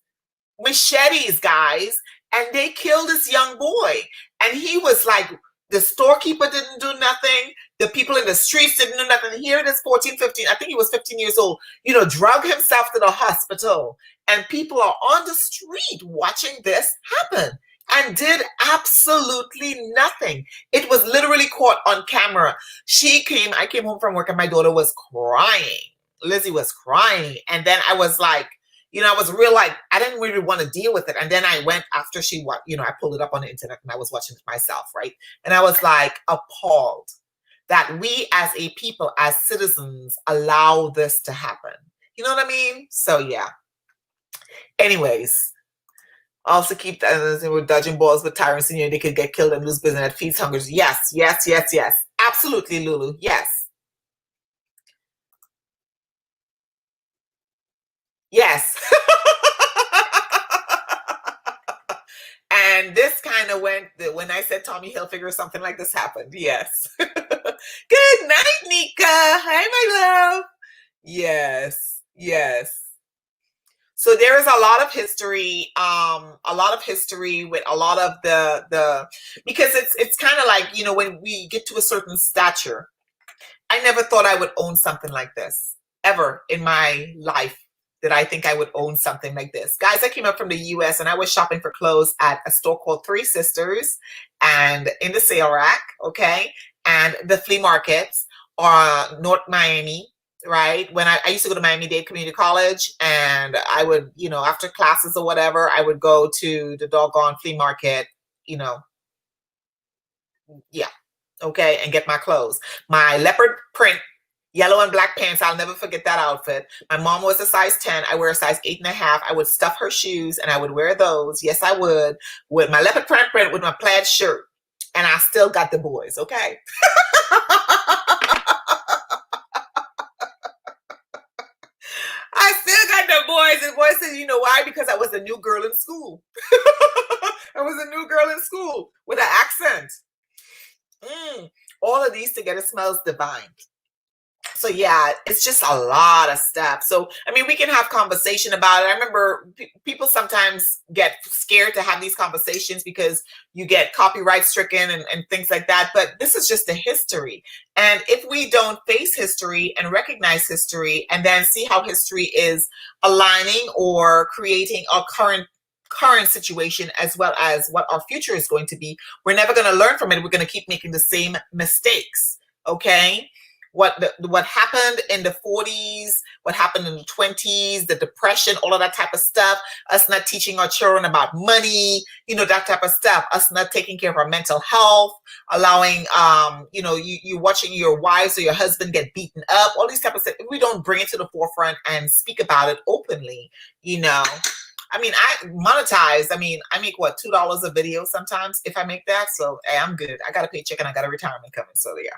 guys, and they killed this young boy. And he was like, the storekeeper didn't do nothing. The people in the streets didn't do nothing. Here it is, 14, 15. I think he was 15 years old, drug himself to the hospital. And people are on the street watching this happen and did absolutely nothing. It was literally caught on camera. I came home from work and my daughter was crying. Lizzie was crying. And then I was like, I was real like, I didn't really want to deal with it. And then I went after I pulled it up on the internet and I was watching it myself, right? And I was like appalled that we as a people, as citizens, allow this to happen. You know what I mean? So yeah. Anyways, also keep with dodging balls with tyrants, they could get killed and lose business. That feeds hunger. Yes. Absolutely, Lulu. Yes. Yes. And this kind of went, when I said Tommy Hilfiger, something like this happened. Yes. night, Nika. Hi, my love. Yes, yes. So there is a lot of history, with a lot of the because it's kind of like, when we get to a certain stature. I never thought I would own something like this ever in my life. Did I think I would own something like this? Guys, I came up from the US and I was shopping for clothes at a store called Three Sisters and in the sale rack, okay? And the flea markets are North Miami, right? When I used to go to Miami-Dade Community College and I would, after classes or whatever, I would go to the doggone flea market, you know, yeah, okay, and get my clothes. My leopard print yellow and black pants, I'll never forget that outfit. My mom was a size 10. I wear a size 8.5. I would stuff her shoes and I would wear those. Yes, I would. With my leopard print with my plaid shirt. And I still got the boys, okay? I still got the boys. And boys said, you know why? Because I was a new girl in school. I was a new girl in school with an accent. All of these together smells divine. So yeah, it's just a lot of stuff. So I mean, we can have conversation about it. I remember people sometimes get scared to have these conversations because you get copyright stricken and things like that. But this is just a history. And if we don't face history and recognize history and then see how history is aligning or creating a current situation as well as what our future is going to be, we're never going to learn from it. We're going to keep making the same mistakes. Okay. What happened in the 40s, what happened in the 20s, the depression, all of that type of stuff, us not teaching our children about money, that type of stuff, us not taking care of our mental health, allowing, you watching your wives or your husband get beaten up, all these type of stuff. If we don't bring it to the forefront and speak about it openly, I mean, I monetize. I mean, I make what, $2 a video sometimes if I make that. So hey, I'm good. I got a paycheck and I got a retirement coming. So yeah.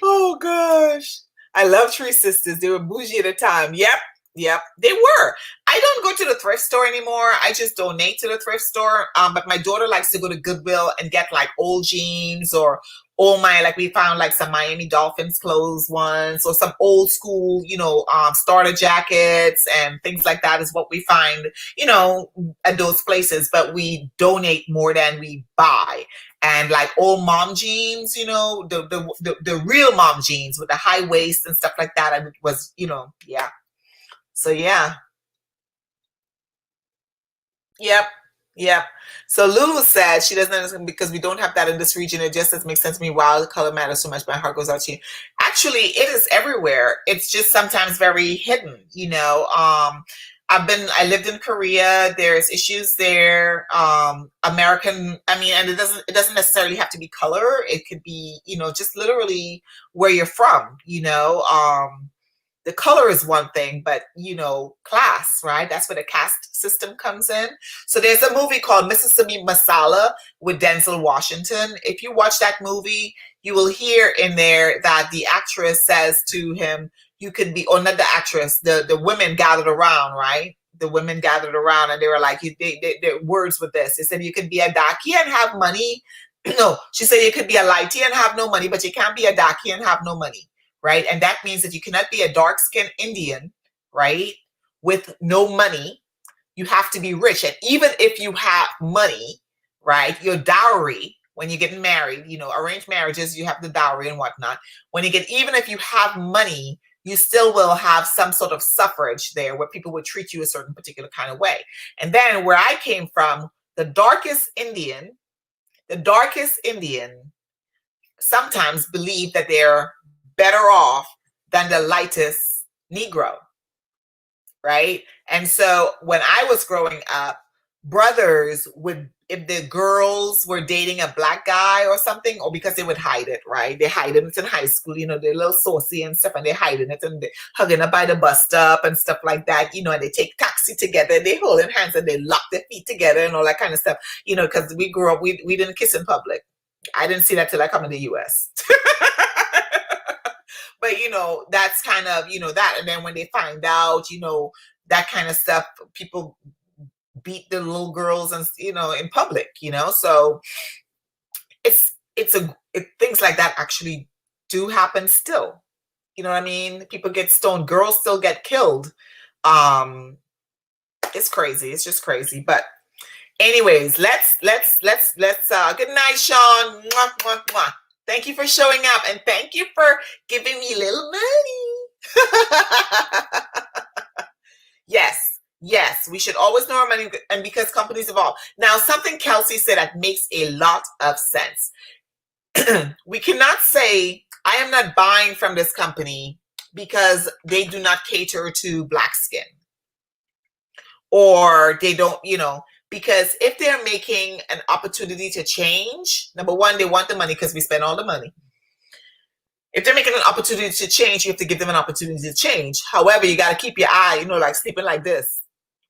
Oh gosh. I love Three Sisters. They were bougie at the time. Yep. They were. I don't go to the thrift store anymore. I just donate to the thrift store. But my daughter likes to go to Goodwill and get like old jeans or like we found like some Miami Dolphins clothes ones or some old school, starter jackets and things like that is what we find, at those places. But we donate more than we buy. And like old mom jeans, the real mom jeans with the high waist and stuff like that. And it was, yeah. So yeah. Yep. So Lulu said she doesn't understand because we don't have that in this region. It just doesn't make sense to me. Wow, the color matters so much. My heart goes out to you. Actually, it is everywhere. It's just sometimes very hidden. I lived in Korea. There's issues there. American, I mean, and it doesn't necessarily have to be color. It could be, just literally where you're from. The color is one thing, but class, right? That's where the caste system comes in. So there's a movie called Mississippi Masala with Denzel Washington. If you watch that movie, you will hear in there that the actress says to him, you could be, or not the actress, the women gathered around, right? The women gathered around and they were like, their words with this. They said, you could be a darkie and have money. No, she said you could be a lighty and have no money, but you can't be a darkie and have no money. Right. And that means that you cannot be a dark skinned Indian, right, with no money. You have to be rich. And even if you have money, right, your dowry, when you're getting married, arranged marriages, you have the dowry and whatnot. Even if you have money, you still will have some sort of suffrage there where people would treat you a certain particular kind of way. And then where I came from, the darkest Indian sometimes believe that they're better off than the lightest Negro, right? And so when I was growing up, brothers would, if the girls were dating a black guy or something, or because they would hide it, right? They hide it in high school, they're a little saucy and stuff, and they're hiding it and they're hugging up by the bus stop and stuff like that, and they take taxi together, they holding hands and they lock their feet together and all that kind of stuff, because we grew up, we didn't kiss in public. I didn't see that till I come in the US. But, that's kind of, that. And then when they find out, that kind of stuff, people beat the little girls and, in public, so it's things like that actually do happen still. You know what I mean? People get stoned, girls still get killed. It's crazy. It's just crazy. But anyways, let's good night, Sean. Mwah, mwah, mwah. Thank you for showing up, and thank you for giving me little money. Yes, we should always know our money, and because companies evolve. Now, something Kelsey said that makes a lot of sense. We cannot say, I am not buying from this company because they do not cater to black skin. Or they don't, because if they're making an opportunity to change, number one, they want the money because we spend all the money. If they're making an opportunity to change, you have to give them an opportunity to change. However, you got to keep your eye, like sleeping like this,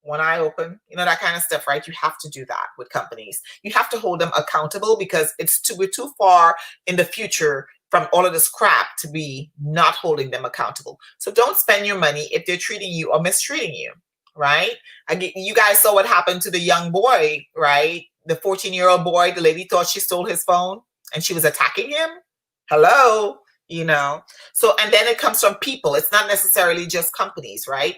one eye open, that kind of stuff, right? You have to do that with companies. You have to hold them accountable because we're too far in the future from all of this crap to be not holding them accountable. So don't spend your money if they're treating you or mistreating you, right? You guys saw what happened to the young boy, right? The 14-year-old boy, the lady thought she stole his phone and she was attacking him. Hello, So, and then it comes from people. It's not necessarily just companies, right?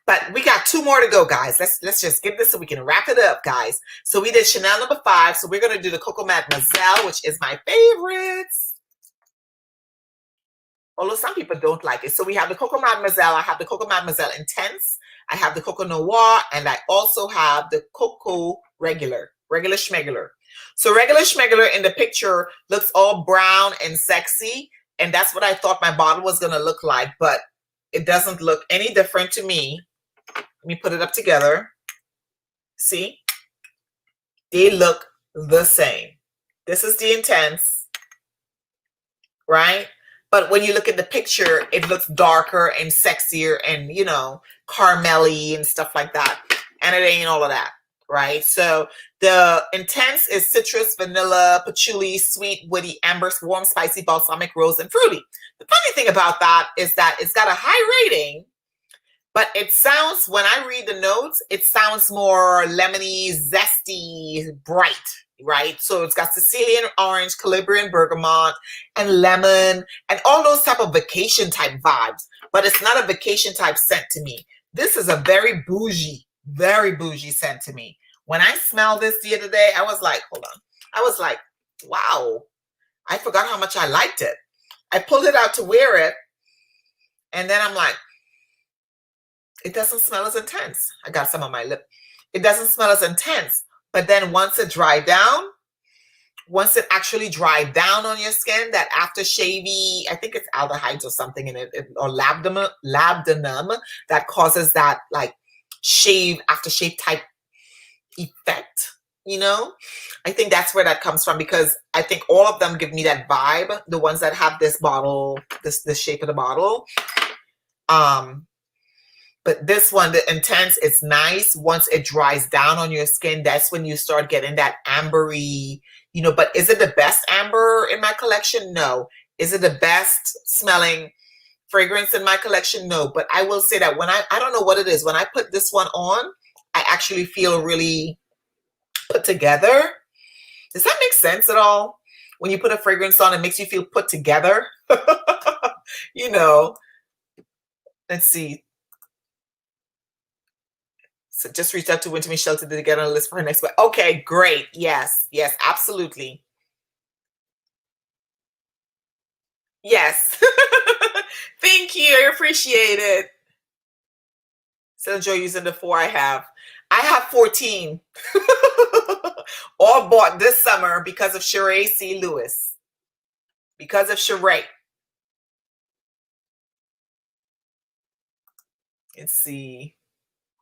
But we got 2 more to go, guys. Let's just give this so we can wrap it up, guys. So we did Chanel number 5. So we're going to do the Coco Mademoiselle, which is my favorites. Although some people don't like it. So we have the Coco Mademoiselle. I have the Coco Mademoiselle Intense. I have the Coco Noir. And I also have the Coco Regular Schmegular. So Regular Schmegular in the picture looks all brown and sexy. And that's what I thought my bottle was going to look like. But it doesn't look any different to me. Let me put it up together. See? They look the same. This is the Intense, right? But when you look at the picture, it looks darker and sexier and, caramel-y and stuff like that. And it ain't all of that, right? So the Intense is citrus, vanilla, patchouli, sweet, woody, amber, warm, spicy, balsamic, rose, and fruity. The funny thing about that is that it's got a high rating, but it sounds, when I read the notes, it sounds more lemony, zesty, bright, right? So it's got Sicilian orange, Calabrian bergamot, and lemon, and all those type of vacation type vibes. But it's not a vacation type scent to me. This is a very bougie scent to me. When I smelled this the other day, I was like, hold on. I was like, wow, I forgot how much I liked it. I pulled it out to wear it, and then I'm like, it doesn't smell as intense. I got some on my lip. It doesn't smell as intense. But then once it dried down, once it actually dried down on your skin, that aftershavey, I think it's aldehydes or something in it, or labdanum, that causes that like aftershave type effect. I think that's where that comes from, because I think all of them give me that vibe. The ones that have this bottle, this shape of the bottle. But this one, the Intense, it's nice. Once it dries down on your skin, that's when you start getting that ambery, but is it the best amber in my collection? No. Is it the best smelling fragrance in my collection? No. But I will say that when I don't know what it is, when I put this one on, I actually feel really put together. Does that make sense at all? When you put a fragrance on, it makes you feel put together. Let's see. So just reached out to Winter Michelle to get on a list for her next one. Okay, great. Yes, absolutely. Yes. Thank you. I appreciate it. So enjoy using the 4 I have. I have 14. All bought this summer because of Sheree C. Lewis. Because of Sheree. Let's see.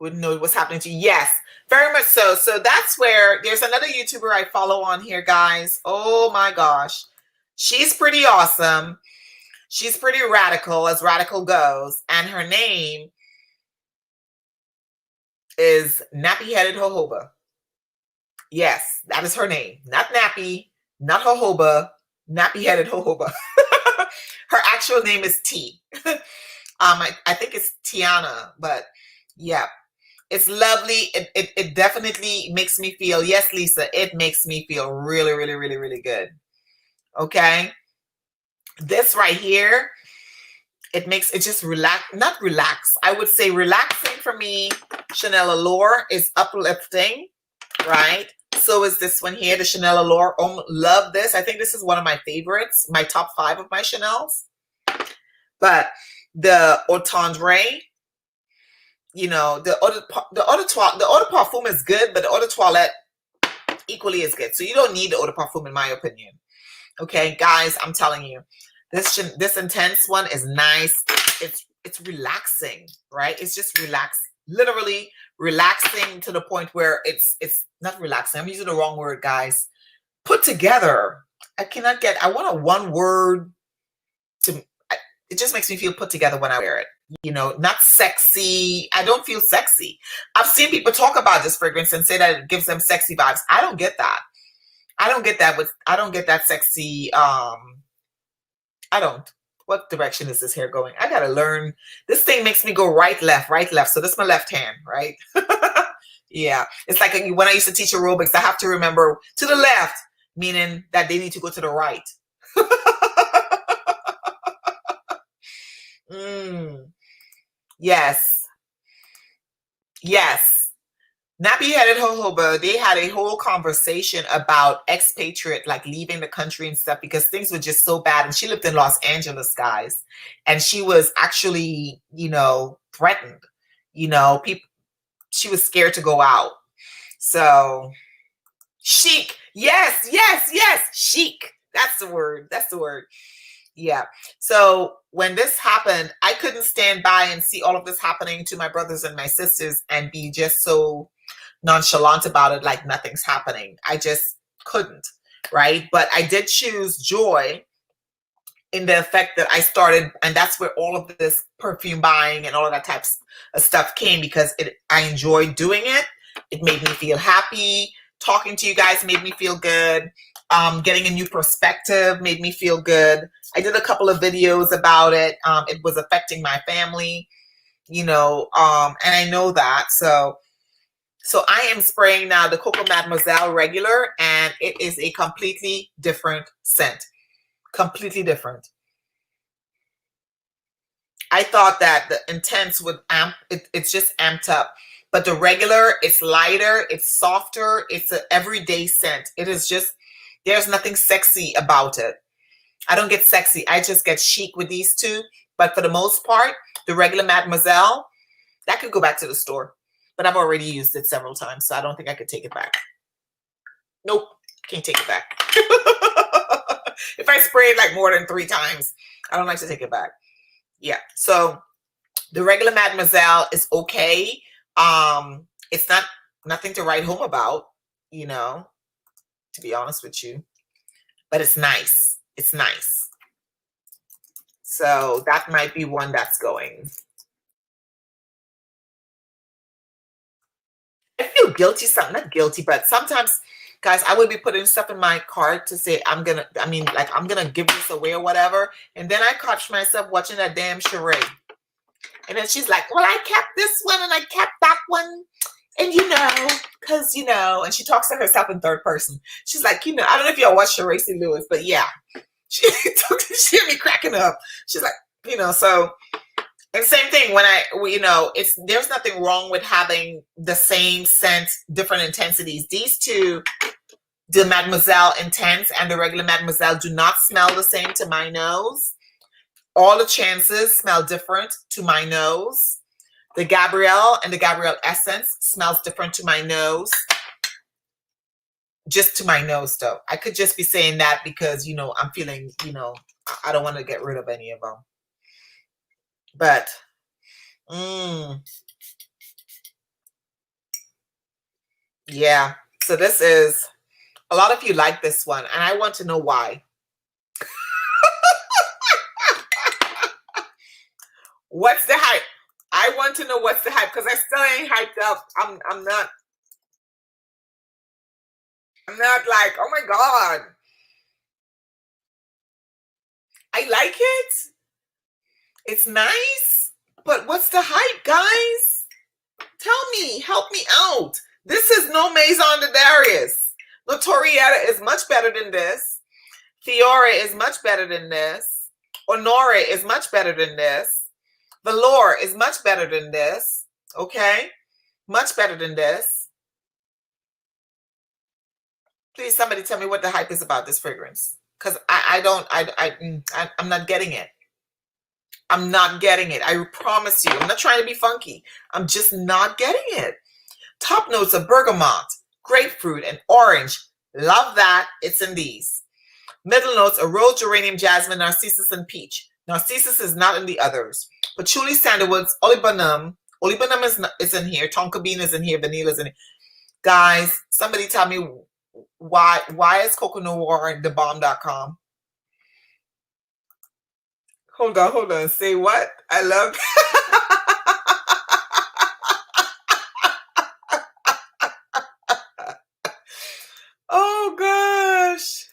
Wouldn't know what's happening to you. Yes, very much so. So that's where there's another YouTuber I follow on here, guys. Oh my gosh. She's pretty awesome. She's pretty radical, as radical goes. And her name is Nappy Headed Jojoba. Yes, that is her name. Not Nappy, not Jojoba, Nappy Headed Jojoba. Her actual name is T. I think it's Tiana, but yeah. It's lovely. It definitely makes me feel, yes, Lisa, it makes me feel really, really, really, really good. Okay. This right here, it makes it just relax, not relax. I would say relaxing for me. Chanel Allure is uplifting, right? So is this one here, the Chanel Allure. Oh, love this. I think this is one of my favorites, my top 5 of my Chanels. But the Eau Tendre, you know, the eau de parfum is good, but the eau de toilette equally is good. So you don't need the eau de parfum, in my opinion. Okay, guys, I'm telling you, this intense one is nice. It's relaxing, right? It's just relaxed, literally relaxing to the point where it's not relaxing. I'm using the wrong word, guys. Put together. I want a one word to. It just makes me feel put together when I wear it. You know, not sexy. I don't feel sexy. I've seen people talk about this fragrance and say that it gives them sexy vibes. I don't get that. I don't get that sexy. I don't. What direction is this hair going? I gotta learn. This thing makes me go right, left, right, left. So this is my left hand, right? Yeah. It's like when I used to teach aerobics, I have to remember to the left, meaning that they need to go to the right. Yes. Yes. Nappy-headed jojoba, they had a whole conversation about expatriate, like leaving the country and stuff, because things were just so bad. And she lived in Los Angeles, guys. And she was actually, you know, threatened. You know, she was scared to go out. So, chic. Yes, yes, yes. Chic. That's the word. That's the word. Yeah. So when this happened, I couldn't stand by and see all of this happening to my brothers and my sisters and be just so nonchalant about it, like nothing's happening. I just couldn't, right? But I did choose joy in the effect that I started, and that's where all of this perfume buying and all of that types of stuff came, because I enjoyed doing it. It made me feel happy. Talking to you guys made me feel good. Getting a new perspective made me feel good. I did a couple of videos about it. It was affecting my family, you know, and I know that. So I am spraying now the Coco Mademoiselle regular, and it is a completely different scent. Completely different. I thought that the intense would it's just amped up. But the regular, it's lighter, it's softer, it's an everyday scent. It is just, there's nothing sexy about it. I don't get sexy. I just get chic with these two. But for the most part, the regular Mademoiselle, that could go back to the store. But I've already used it several times, so I don't think I could take it back. Nope, can't take it back. If I spray it like more than 3 times, I don't like to take it back. Yeah, so the regular Mademoiselle is okay. It's nothing to write home about, you know, to be honest with you. But it's nice. It's nice. So that might be one that's going. I feel guilty, not guilty, but sometimes, guys, I would be putting stuff in my cart to say I'm gonna give this away or whatever, and then I catch myself watching that damn charade, and then she's like, well, I kept this one and I kept that one, and you know, because you know, and she talks to herself in third person. She's like, you know, I don't know if y'all watch Tracy Lewis, but yeah, she had me cracking up. She's like, you know, so. And same thing when you know, there's nothing wrong with having the same scent, different intensities. These two, the Mademoiselle Intense and the regular Mademoiselle, do not smell the same to my nose. All the chances smell different to my nose. The Gabrielle and the Gabrielle Essence smells different to my nose. Just to my nose, though. I could just be saying that because, you know, I'm feeling, you know, I don't want to get rid of any of them. But, yeah. So this is, a lot of you like this one, and I want to know why. What's the hype? I want to know what's the hype, because I still ain't hyped up. I'm not like, oh my God. I like it. It's nice. But what's the hype, guys? Tell me. Help me out. This is no Maison de Darius. Notorietta is much better than this. Fiore is much better than this. Honore is much better than this. Velour is much better than this. Okay? Much better than this. Please, somebody tell me what the hype is about this fragrance. Because I'm not getting it. I'm not getting it. I promise you. I'm not trying to be funky. I'm just not getting it. Top notes of bergamot, grapefruit, and orange. Love that. It's in these. Middle notes are rose, geranium, jasmine, narcissus, and peach. Narcissus is not in the others. Patchouli, sandalwoods, olibanum. Olibanum is in here. Tonka bean is in here. Vanilla is in here. Guys, somebody tell me why is Coco Noir the bomb.com? Hold on. Say what? I love Oh gosh.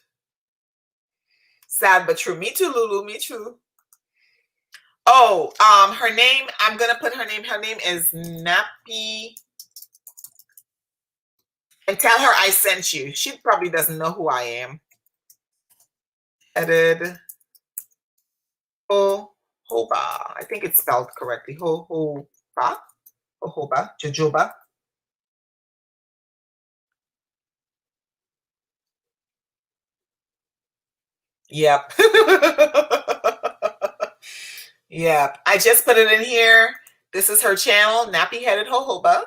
Sad but true. Me too, Lulu. Me too. Oh, her name, I'm gonna put her name. Her name is Nappy. And tell her I sent you. She probably doesn't know who I am. Edit. Hoba. I think it's spelled correctly. Hoba. Jojoba. Yep. Yep. I just put it in here. This is her channel, Nappy Headed Jojoba.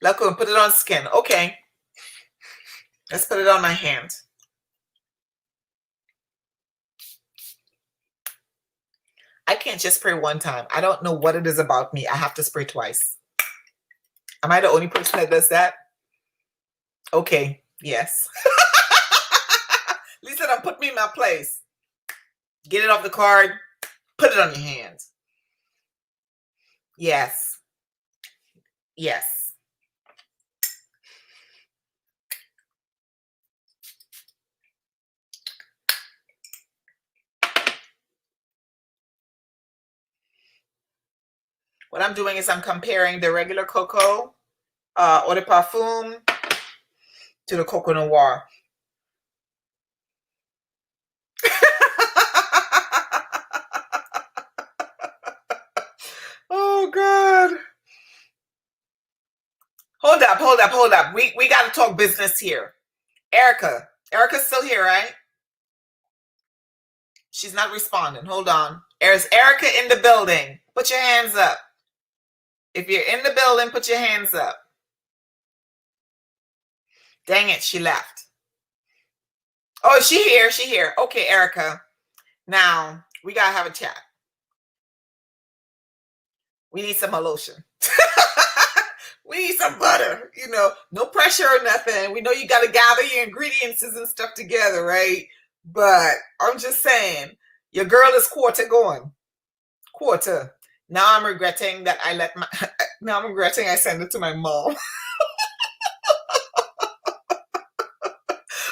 Let's go and put it on skin. Okay. Let's put it on my hand. I can't just spray one time. I don't know what it is about me. I have to spray twice. Am I the only person that does that? Okay. Yes. Lisa, don't put me in my place. Get it off the card. Put it on your hand. Yes. Yes. What I'm doing is I'm comparing the regular Coco Eau de Parfum to the Coco Noir. Oh God. Hold up. We got to talk business here. Erica's still here, right? She's not responding. Hold on. Is Erica in the building? Put your hands up. If you're in the building, put your hands up. Dang it, she left. Oh, is she here? She here. Okay, Erica. Now, we got to have a chat. We need some lotion. We need some butter. You know, no pressure or nothing. We know you got to gather your ingredients and stuff together, right? But I'm just saying, your girl is quarter going. Quarter. Now I'm regretting that now I'm regretting I sent it to my mom.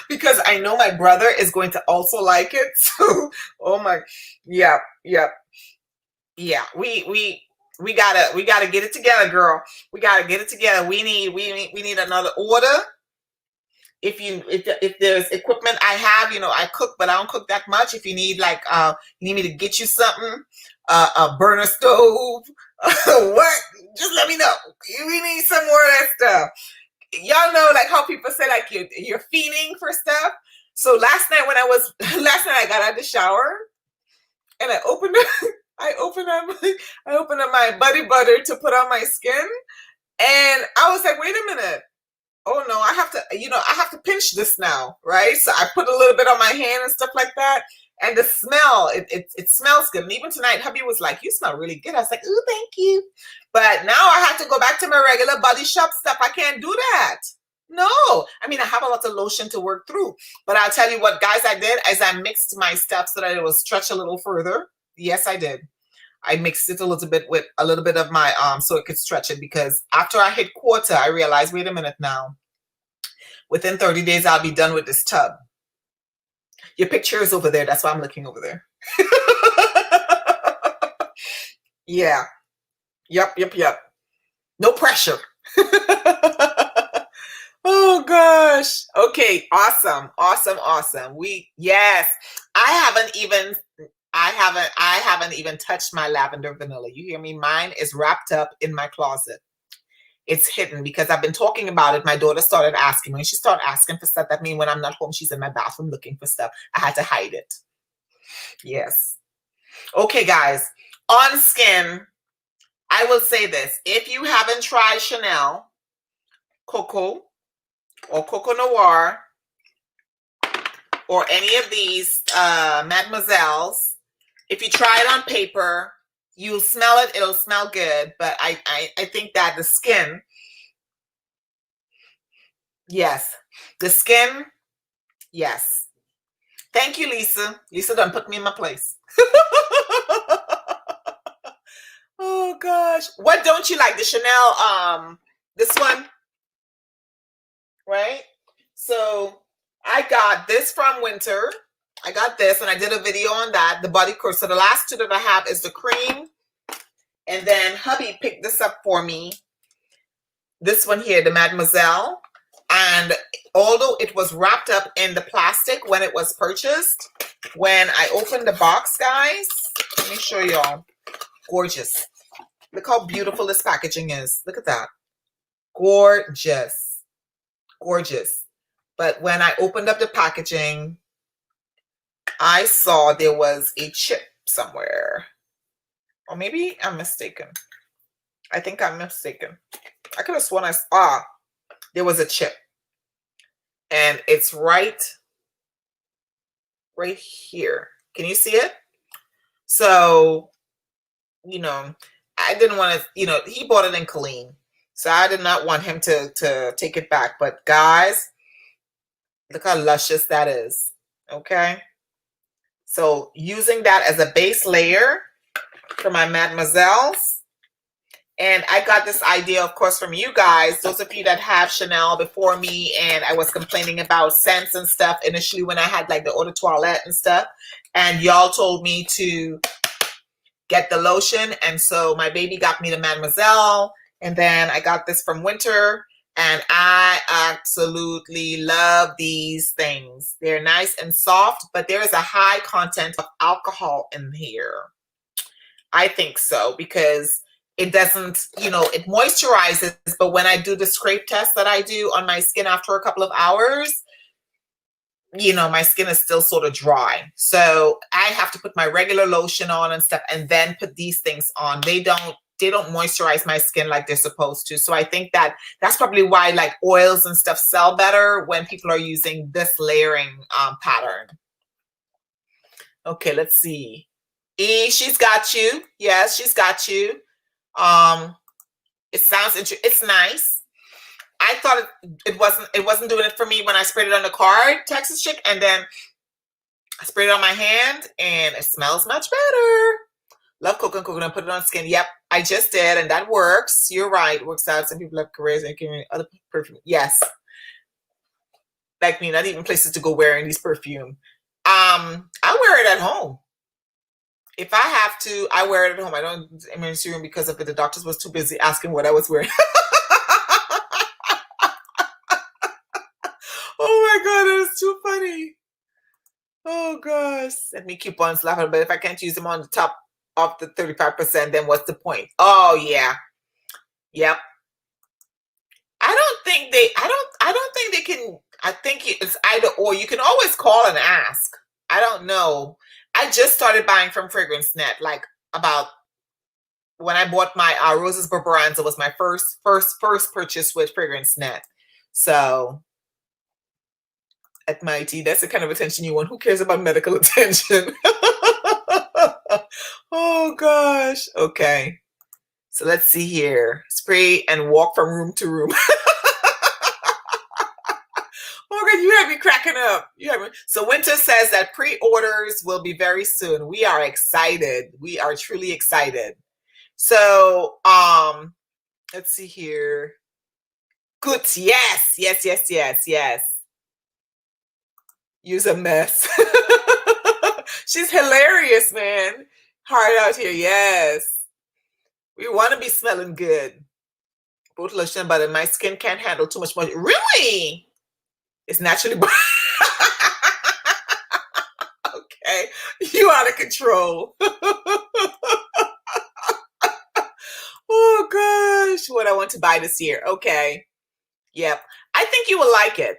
Because I know my brother is going to also like it. So, oh my, yeah. We gotta get it together, girl. We gotta get it together. We need another order. If there's equipment I have, you know, I cook, but I don't cook that much. If you need you need me to get you something, a burner stove, what? Just let me know. We need some more of that stuff. Y'all know, like how people say, like you're fiending for stuff. So last night I got out of the shower and I opened up my body butter to put on my skin, and I was like, wait a minute. Oh no, I have to pinch this now, right? So I put a little bit on my hand and stuff like that. And the smell, it smells good. And even tonight, hubby was like, you smell really good. I was like, ooh, thank you. But now I have to go back to my regular body shop stuff. I can't do that. No. I mean, I have a lot of lotion to work through. But I'll tell you what, guys, I did is I mixed my stuff so that it will stretch a little further. Yes, I did. I mixed it a little bit with a little bit of my so it could stretch it, because after I hit quarter, I realized, wait a minute now. Within 30 days, I'll be done with this tub. Your picture is over there. That's why I'm looking over there. Yeah. Yep. No pressure. Oh gosh. Okay, awesome. Awesome, awesome. Yes. I haven't even I haven't even touched my lavender vanilla. You hear me? Mine is wrapped up in my closet. It's hidden because I've been talking about it. My daughter started asking me. She started asking for stuff. That means when I'm not home, she's in my bathroom looking for stuff. I had to hide it. Yes. Okay, guys. On skin, I will say this. If you haven't tried Chanel Coco or Coco Noir or any of these Mademoiselles, if you try it on paper, you'll smell it. It'll smell good. But I think that the skin, yes. The skin, yes. Thank you, Lisa. Lisa done put me in my place. Oh gosh. What don't you like? The Chanel, this one, right? So I got this from Winter. I got this and I did a video on that, the body course. So the last two that I have is the cream. And then hubby picked this up for me. This one here, the Mademoiselle. And although it was wrapped up in the plastic when it was purchased, when I opened the box, guys, let me show y'all. Gorgeous. Look how beautiful this packaging is. Look at that. Gorgeous. Gorgeous. But when I opened up the packaging, I saw there was a chip somewhere. Or maybe I'm mistaken. I think I'm mistaken. I could have sworn there was a chip. And it's right here. Can you see it? So, you know, I didn't want to, he bought it in Cologne. So I did not want him to take it back. But guys, look how luscious that is. Okay. So using that as a base layer for my Mademoiselles. And I got this idea, of course, from you guys, those of you that have Chanel before me, and I was complaining about scents and stuff initially when I had like the eau de toilette and stuff. And y'all told me to get the lotion. And so my baby got me the Mademoiselle. And then I got this from Winter. And I absolutely love these things. They're nice and soft, but there is a high content of alcohol in here. I think so, because it doesn't, it moisturizes, but when I do the scrape test that I do on my skin after a couple of hours, my skin is still sort of dry. So I have to put my regular lotion on and stuff and then put these things on. They don't moisturize my skin like they're supposed to. So I think that's probably why like oils and stuff sell better when people are using this layering pattern. Okay, let's see. E, she's got you. Yes, she's got you. It sounds interesting. It's nice. I thought it wasn't doing it for me when I sprayed it on the card, Texas Chick, and then I sprayed it on my hand and it smells much better. Love coconut, coconut, put it on skin. Yep, I just did, and that works. You're right. It works out. Some people have careers and carrying other perfume. Yes. Like me, not even places to go wearing these perfume. I wear it at home. If I have to, I wear it at home. I don't in the emergency room because of it. The doctors was too busy asking what I was wearing. Oh my God, that is too funny. Oh gosh. Let me keep on laughing, but if I can't use them on the top of the 35%, then what's the point? Oh yeah. Yep. I don't think they can. I think it's either or. You can always call and ask. I don't know. I just started buying from Fragrance Net, like about when I bought my Roses Barbaranza was my first purchase with Fragrance Net. So at Mighty, that's the kind of attention you want. Who cares about medical attention? Oh gosh. Okay. So let's see here. Spray and walk from room to room. Oh God, you have me cracking up. So Winter says that pre-orders will be very soon. We are excited. We are truly excited. So let's see here. Good. Yes. Use a mess. She's hilarious, man. Hard out here. Yes. We want to be smelling good. Both lotion and butter. My skin can't handle too much moisture. Really? It's naturally. Okay, you out of control. Oh gosh, what I want to buy this year. Okay, yep. I think you will like it.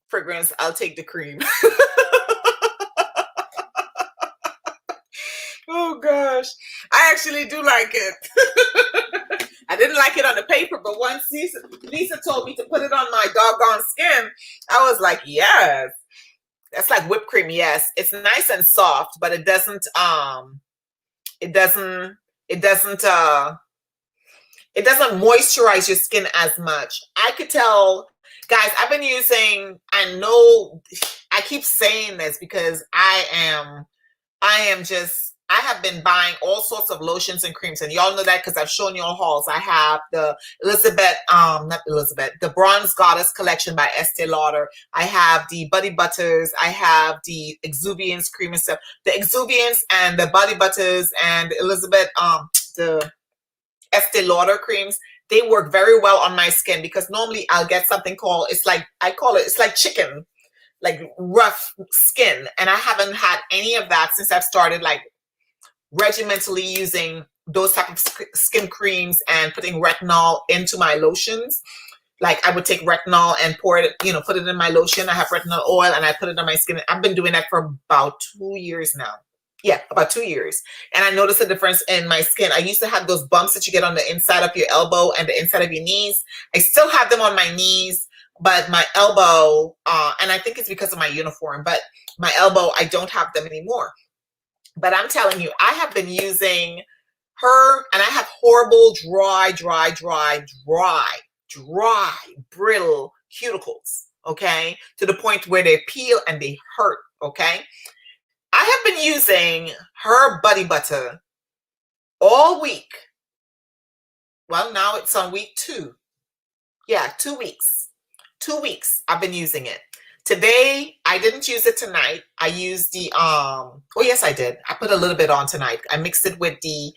Fragrance. I'll take the cream. Oh gosh, I actually do like it. I didn't like it on the paper, but once Lisa told me to put it on my doggone skin, I was like, yes. That's like whipped cream. Yes, it's nice and soft, but it doesn't it doesn't it doesn't it doesn't moisturize your skin as much. I could tell, guys, I've been using, I know I keep saying this because I have been buying all sorts of lotions and creams, and y'all know that because I've shown you all hauls. I have the the Bronze Goddess collection by Estee Lauder. I have the Body Butters. I have the Exuviance cream and stuff. The Exuviance and the Body Butters and the Estee Lauder creams, they work very well on my skin because normally I'll get something called, it's like chicken, like rough skin. And I haven't had any of that since I've started like regimentally using those type of skin creams and putting retinol into my lotions. Like I would take retinol and pour it, put it in my lotion. I have retinol oil and I put it on my skin. I've been doing that for about 2 years now. Yeah, about 2 years. And I noticed a difference in my skin. I used to have those bumps that you get on the inside of your elbow and the inside of your knees. I still have them on my knees, but my elbow, and I think it's because of my uniform, but my elbow, I don't have them anymore. But I'm telling you, I have been using her, and I have horrible, dry, brittle cuticles, okay? To the point where they peel and they hurt, okay? I have been using her Body Butter all week. Well, now it's on week 2. Yeah, 2 weeks. 2 weeks I've been using it. Today, I didn't use it tonight. I used the, oh yes, I did. I put a little bit on tonight. I mixed it with the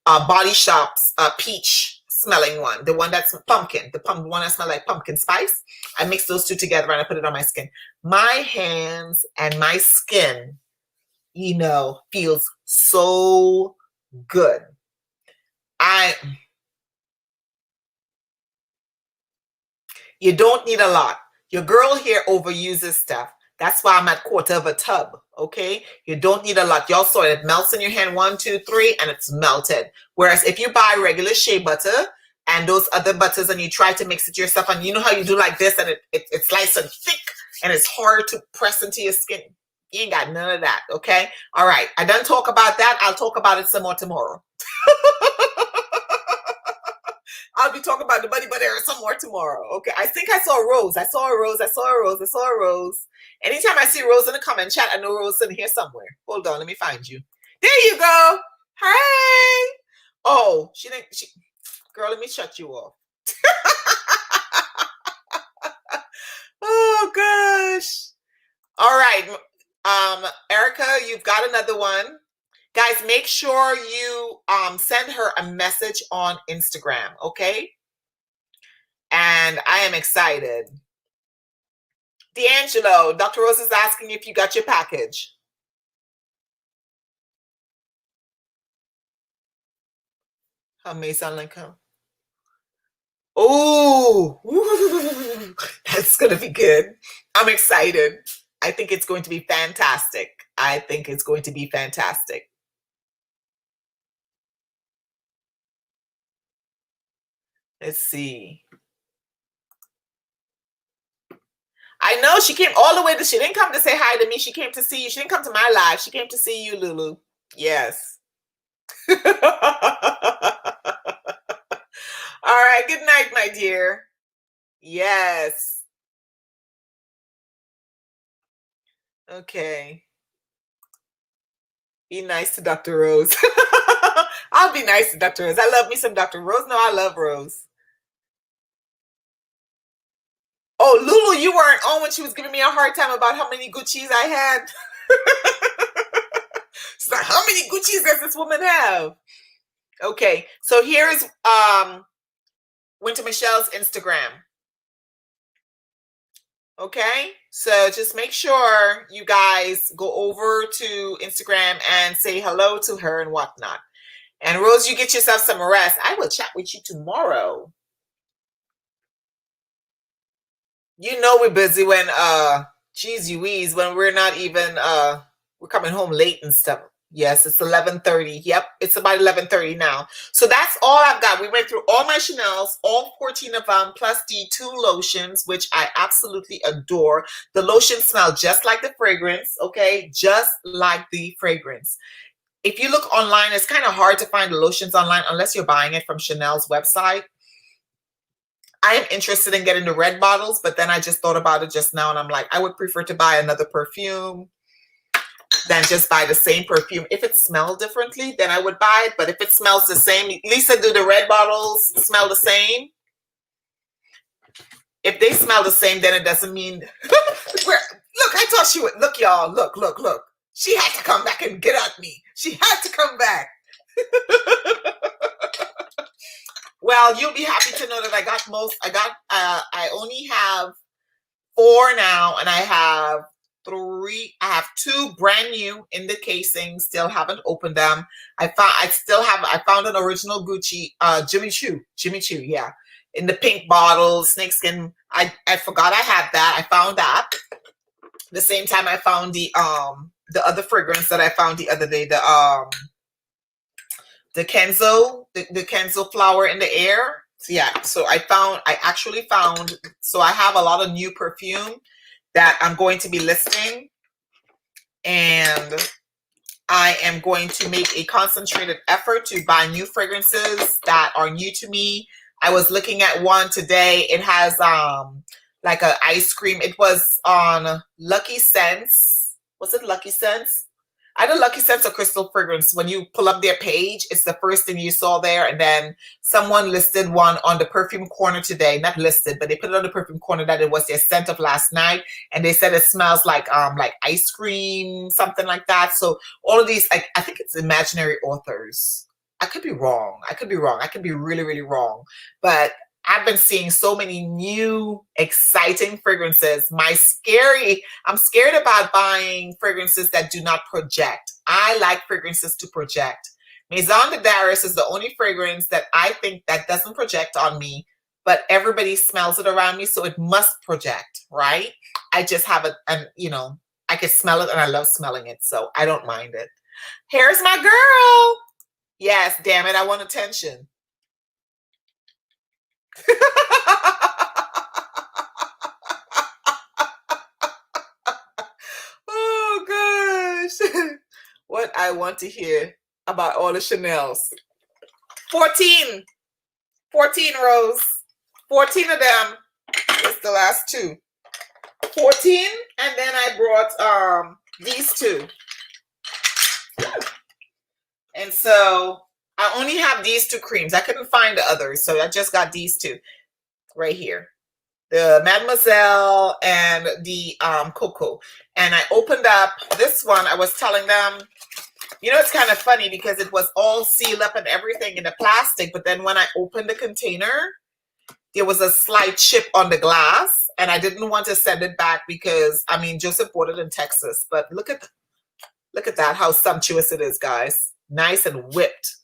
Body Shop's peach smelling one. The one that's pumpkin. The one that smells like pumpkin spice. I mixed those two together and I put it on my skin. My hands and my skin, feels so good. You don't need a lot. Your girl here overuses stuff. That's why I'm at 1/4 of a tub, okay? You don't need a lot. Y'all saw it. It melts in your hand, 1, 2, 3, and it's melted. Whereas if you buy regular shea butter and those other butters and you try to mix it yourself, and you know how you do like this and it's nice and thick and it's hard to press into your skin. You ain't got none of that, okay? All right, I done talk about that. I'll talk about it some more tomorrow. I'll be talking about the Body Butter some more tomorrow. Okay, I think I saw a rose. I saw a rose. I saw a rose. I saw a rose. Anytime I see Rose in the comment chat, I know Rose is in here somewhere. Hold on, let me find you. There you go. Hey. Oh, she didn't. Girl, let me shut you off. Oh gosh. All right. Erica, you've got another one. Guys, make sure you send her a message on Instagram, okay? And I am excited. D'Angelo, Dr. Rose is asking if you got your package. How may sound like her? Oh, that's going to be good. I'm excited. I think it's going to be fantastic. I think it's going to be fantastic. Let's see. I know she came all the way she didn't come to say hi to me. She came to see you. She didn't come to my live. She came to see you, Lulu. Yes. All right. Good night, my dear. Yes. Okay. Be nice to Dr. Rose. I'll be nice to Dr. Rose. I love me some Dr. Rose. No, I love Rose. Oh, Lulu, you weren't on when she was giving me a hard time about how many Gucci's I had. She's like, how many Gucci's does this woman have? Okay, so here's went to Michelle's Instagram. Okay, so just make sure you guys go over to Instagram and say hello to her and whatnot. And Rose, you get yourself some rest. I will chat with you tomorrow. You know we're busy when geez Louise, when we're not even we're coming home late and stuff. Yes, it's 11:30. Yep, it's about 11:30 now. So that's all I've got. We went through all my Chanel's, all 14 of them, plus the 2 lotions, which I absolutely adore. The lotions smell just like the fragrance, okay? Just like the fragrance. If you look online, it's kind of hard to find the lotions online unless you're buying it from Chanel's website. I am interested in getting the red bottles, but then I just thought about it just now, and I'm like, I would prefer to buy another perfume than just buy the same perfume. If it smells differently, then I would buy it. But if it smells the same, Lisa, do the red bottles smell the same? If they smell the same, then it doesn't mean. Look, I thought she would. Look, y'all. Look. She had to come back and get at me. She had to come back. Well, you'll be happy to know that I got most. I only have 4 now, and I have 3. I have 2 brand new in the casing. Still haven't opened them. I found an original Gucci, Jimmy Choo, yeah, in the pink bottle, snakeskin. I forgot I had that. I found that. The same time I found the other fragrance that I found the other day, the Kenzo, the Kenzo flower in the air. So yeah, so I actually found, so I have a lot of new perfume that I'm going to be listing, and I am going to make a concentrated effort to buy new fragrances that are new to me. I was looking at one today. It has like an ice cream. It was on Lucky Scents. Was it Lucky Scents? Either Lucky Scents or Crystal Fragrance. When you pull up their page, it's the first thing you saw there. And then someone listed one on the Perfume Corner today. Not listed, but they put it on the Perfume Corner that it was their scent of last night. And they said it smells like ice cream, something like that. So all of these, I think it's imaginary authors. I could be wrong. I could be really, really wrong. But I've been seeing so many new, exciting fragrances. I'm scared about buying fragrances that do not project. I like fragrances to project. Maison de Daris is the only fragrance that I think that doesn't project on me, but everybody smells it around me, so it must project, right? I just have it, and I can smell it, and I love smelling it, so I don't mind it. Here's my girl. Yes, damn it, I want attention. Oh gosh, what I want to hear about all the Chanel's. 14 Rose, 14 of them. It's the last 2. 14, and then I brought these 2, and so I only have these 2 creams. I couldn't find the others, so I just got these 2 right here. The Mademoiselle and the Coco. And I opened up this one. I was telling them, it's kind of funny because it was all sealed up and everything in the plastic, but then when I opened the container, there was a slight chip on the glass, and I didn't want to send it back because, Joseph bought it in Texas, but look at that, how sumptuous it is, guys. Nice and whipped.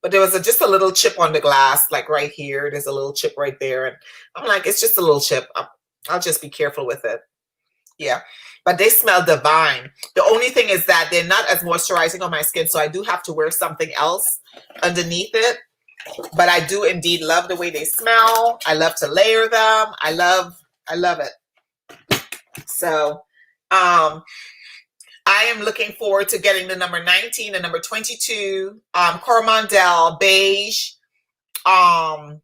But there was just a little chip on the glass, like right here. There's a little chip right there. And I'm like, it's just a little chip. I'll just be careful with it. Yeah. But they smell divine. The only thing is that they're not as moisturizing on my skin, so I do have to wear something else underneath it. But I do indeed love the way they smell. I love to layer them. I love it. So, I am looking forward to getting the number 19 and number 22, Coromandel beige. I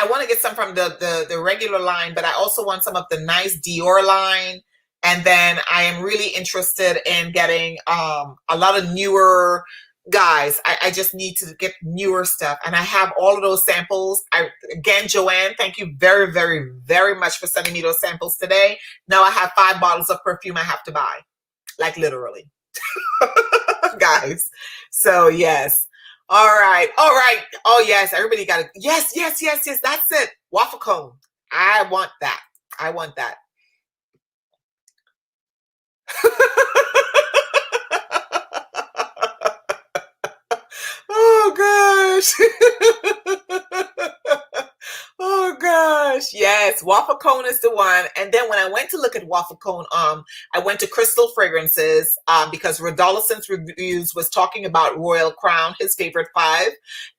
want to get some from the regular line, but I also want some of the nice Dior line. And then I am really interested in getting a lot of newer guys. I just need to get newer stuff. And I have all of those samples. Again, Joanne, thank you very, very, very much for sending me those samples today. Now I have 5 bottles of perfume I have to buy. Like literally. Guys. So yes. All right. All right. Oh, yes. Everybody got it. Yes, yes, yes, yes. That's it. Waffle cone. I want that. I want that. Oh gosh. Oh gosh. Yes, waffle cone is the one. And then when I went to look at waffle cone, I went to Crystal Fragrances because Rodolphus's reviews was talking about Royal Crown, his favorite five,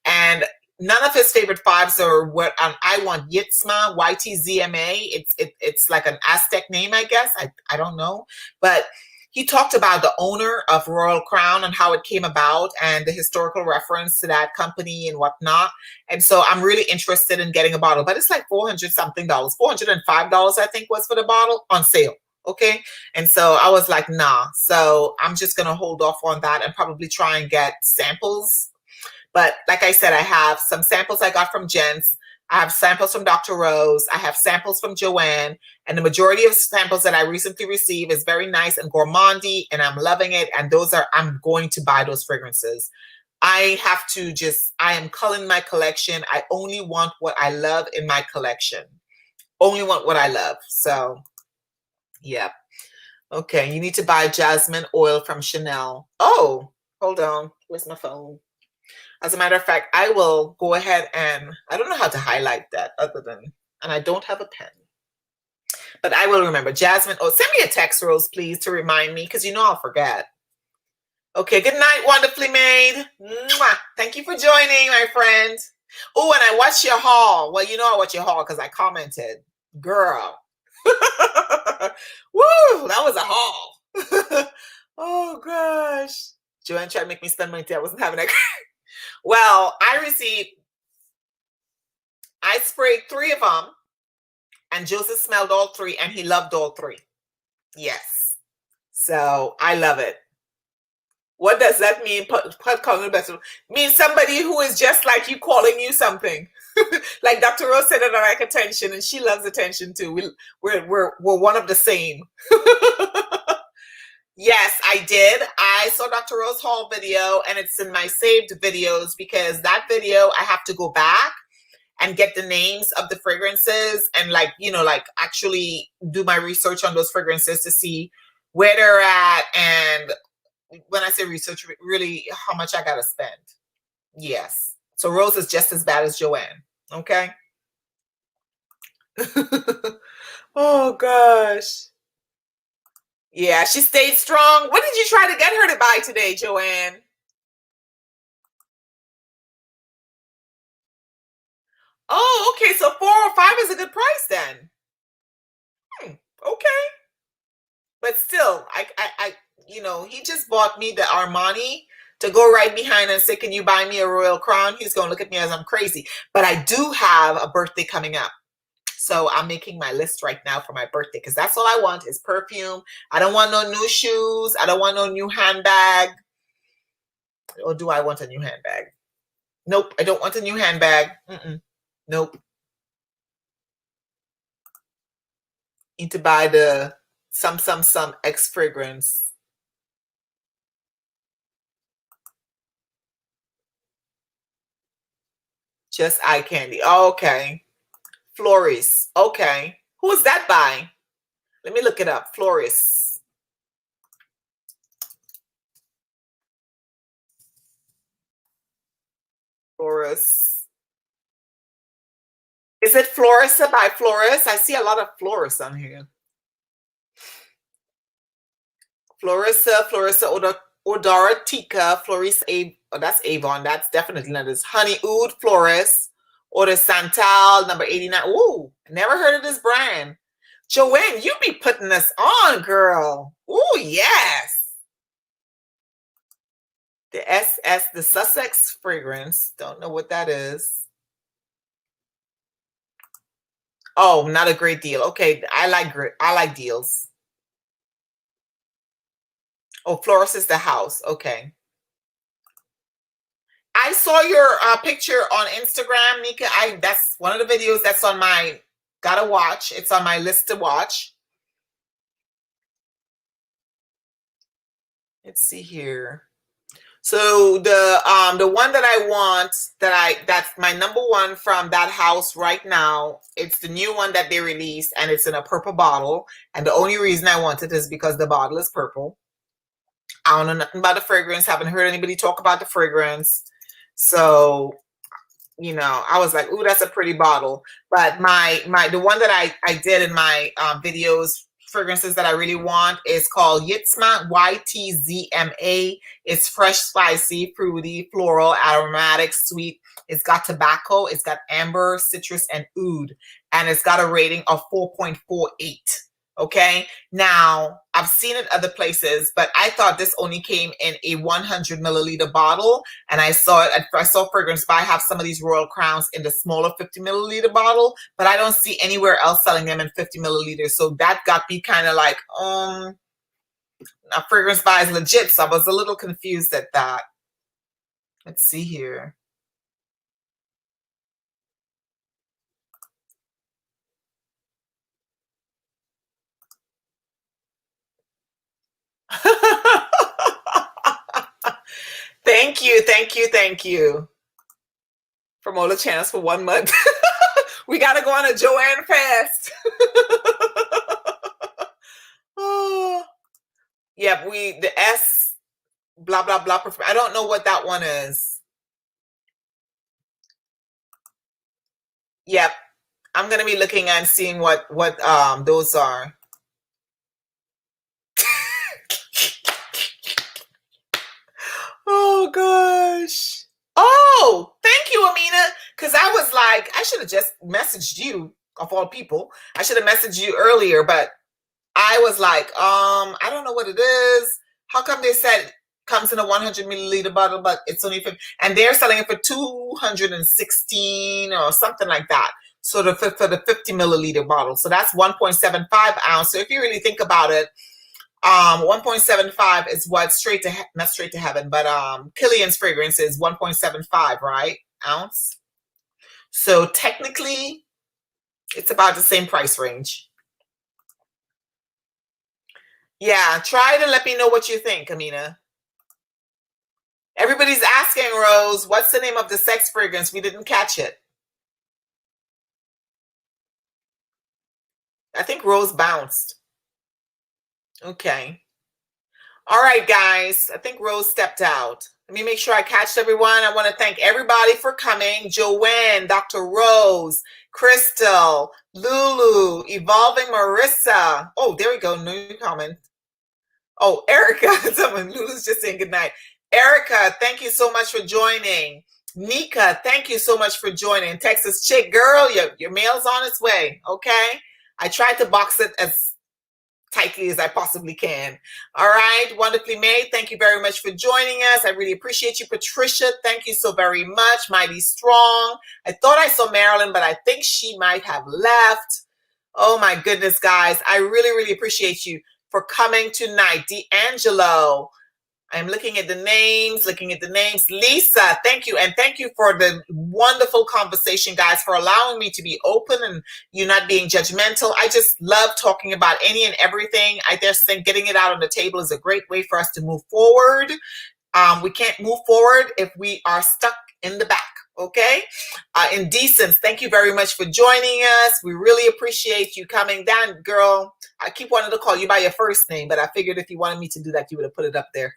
and none of his favorite fives are what I want. Yitzma, YTZMA. It's like an Aztec name, I guess. I don't know, but he talked about the owner of Royal Crown and how it came about and the historical reference to that company and whatnot. And so I'm really interested in getting a bottle, but it's like 400 something dollars, $405, I think was for the bottle on sale. Okay. And so I was like, nah. So I'm just going to hold off on that and probably try and get samples. But like I said, I have some samples I got from Jens. I have samples from Dr. Rose. I have samples from Joanne. And the majority of samples that I recently received is very nice and gourmandy, and I'm loving it. And those are, I'm going to buy those fragrances. I have to just, I am culling my collection. I only want what I love in my collection. Only want what I love. So, yeah. Okay, you need to buy jasmine oil from Chanel. Oh, hold on. Where's my phone? As a matter of fact, I will go ahead and, I don't know how to highlight that other than, and I don't have a pen. But I will remember. Jasmine, oh, send me a text, Rose, please, to remind me, because you know I'll forget. Okay, good night, wonderfully made. Mwah. Thank you for joining, my friend. Oh, and I watched your haul. Well, you know I watched your haul because I commented. Girl. Woo, that was a haul. Oh, gosh. Joanne tried to make me spend money. I wasn't having that. Well, I sprayed 3 of them, and Joseph smelled all 3, and he loved all 3. Yes. So I love it. What does that mean? Means somebody who is just like you calling you something. Like Dr. Rose said, I like attention, and she loves attention too. We're one of the same. Yes, I did. I saw Dr. Rose Hall video, and it's in my saved videos because that video I have to go back and get the names of the fragrances and like, you know, like actually do my research on those fragrances to see where they're at. And when I say research, really how much I got to spend. Yes. So Rose is just as bad as Joanne. Okay. Oh gosh. Yeah, she stayed strong. What did you try to get her to buy today, Joanne? Oh, okay. So 405 is a good price then. Okay. But still, you know, he just bought me the Armani to go right behind and say, can you buy me a Royal Crown? He's going to look at me as I'm crazy. But I do have a birthday coming up. So I'm making my list right now for my birthday because that's all I want is perfume. I don't want no new shoes. I don't want no new handbag. Or do I want a new handbag? Nope, I don't want a new handbag. Nope. Need to buy the some X fragrance. Just eye candy. Oh, okay. Floris. Okay. Who is that by? Let me look it up. Floris. Floris. Is it Florissa by Floris? I see a lot of Floris on here. Florissa Odoratica, Floris, oh, that's Avon. That's definitely not this. Honey Oud Floris, or the Santal number 89. Ooh, never heard of this brand. Joanne, you be putting this on, girl. Ooh, yes. The SS, the Sussex fragrance. Don't know what that is. Oh, not a great deal. Okay, I like deals. Oh, Floris is the house. Okay. I saw your picture on Instagram, Nika. That's one of the videos that's on my gotta watch. It's on my list to watch. Let's see here. So the one that I want that's my number one from that house right now. It's the new one that they released and it's in a purple bottle. And the only reason I want it is because the bottle is purple. I don't know nothing about the fragrance. Haven't heard anybody talk about the fragrance. So, you know, I was like, ooh, that's a pretty bottle. But the one that I did in my videos, fragrances that I really want is called Yitzma, YTZMA. It's fresh, spicy, fruity, floral, aromatic, sweet. It's got tobacco, it's got amber, citrus, and oud. And it's got a rating of 4.48. Okay, now I've seen it other places, but I thought this only came in a 100 milliliter bottle. And I saw Fragrance Buy have some of these Royal Crowns in the smaller 50 milliliter bottle, but I don't see anywhere else selling them in 50 milliliters. So that got me kind of like, Fragrance Buy is legit. So I was a little confused at that. Let's see here. Thank you, thank you, thank you. From all the channels for 1 month. We got to go on a Joanne fast. Oh, yeah, the S blah blah blah. I don't know what that one is. Yep, I'm gonna be looking and seeing what those are. Oh gosh. Oh, thank you, Amina. Because I was like, I should have just messaged you of all people. I should have messaged you earlier, but I was like, I don't know what it is. How come they said comes in a 100 milliliter bottle, but it's only 50, and they're selling it for 216 or something like that. So for the 50 milliliter bottle. So that's 1.75 ounce. So if you really think about it, 1.75 is what not straight to heaven, but Killian's fragrance is 1.75, right? Ounce. So technically it's about the same price range. Yeah, try to let me know what you think, Amina. Everybody's asking, Rose, what's the name of the sex fragrance? We didn't catch it. I think Rose bounced. Okay. All right, guys. I think Rose stepped out. Let me make sure I catch everyone. I want to thank everybody for coming. Joanne, Dr. Rose, Crystal, Lulu, Evolving Marissa. Oh, there we go. New comment. Oh, Erica. Someone, Lulu's just saying goodnight. Erica, thank you so much for joining. Nika, thank you so much for joining. Texas Chick, girl, your mail's on its way, okay? I tried to box it as tightly as I possibly can. All right, wonderfully made. Thank you very much for joining us. I really appreciate you. Patricia, thank you so very much. Mighty Strong. I thought I saw Marilyn, but I think she might have left. Oh my goodness, guys. I really, really appreciate you for coming tonight. D'Angelo. I'm looking at the names, Lisa, thank you. And thank you for the wonderful conversation, guys, for allowing me to be open and you not being judgmental. I just love talking about any and everything. I just think getting it out on the table is a great way for us to move forward. We can't move forward if we are stuck in the back. Okay. Indecence, thank you very much for joining us. We really appreciate you coming down, girl. I keep wanting to call you by your first name, but I figured if you wanted me to do that, you would have put it up there.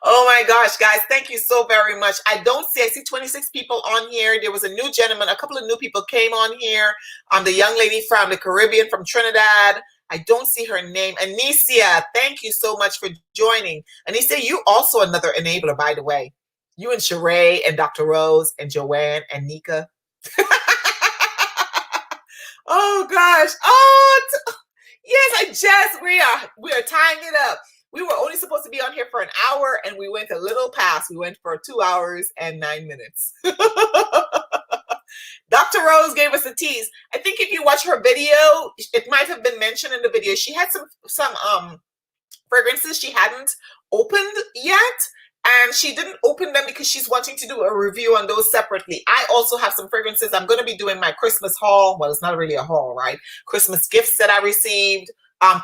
Oh my gosh, guys, thank you so very much. I see 26 people on here. There was a new gentleman, a couple of new people came on here. The young lady from the Caribbean, from Trinidad. I don't see her name. Anicia, thank you so much for joining. Anicia, you also another enabler, by the way. You and Sheree and Dr. Rose and Joanne and Nika. Oh gosh. Oh yes, we are tying it up. We were only supposed to be on here for an hour and we went a little past. We went for 2 hours and 9 minutes. Dr. Rose gave us a tease. I think if you watch her video, it might have been mentioned in the video. She had some fragrances she hadn't opened yet. And she didn't open them because she's wanting to do a review on those separately. I also have some fragrances. I'm going to be doing my Christmas haul. Well, it's not really a haul, right? Christmas gifts that I received.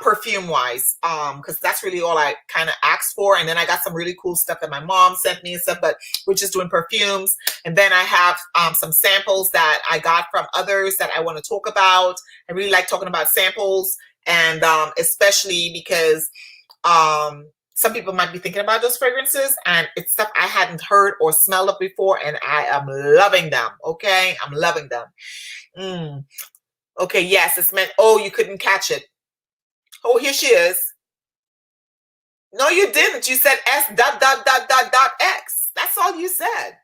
perfume wise, because that's really all I kind of asked for. And then I got some really cool stuff that my mom sent me and stuff, but we're just doing perfumes. And then I have some samples that I got from others that I want to talk about. I really like talking about samples, and especially because some people might be thinking about those fragrances, and it's stuff I hadn't heard or smelled of before, and I am loving them. Okay, I'm loving them. Okay, yes, it's meant. Oh, you couldn't catch it. Oh, here she is. No, you didn't. You said S dot dot dot dot dot X. That's all you said.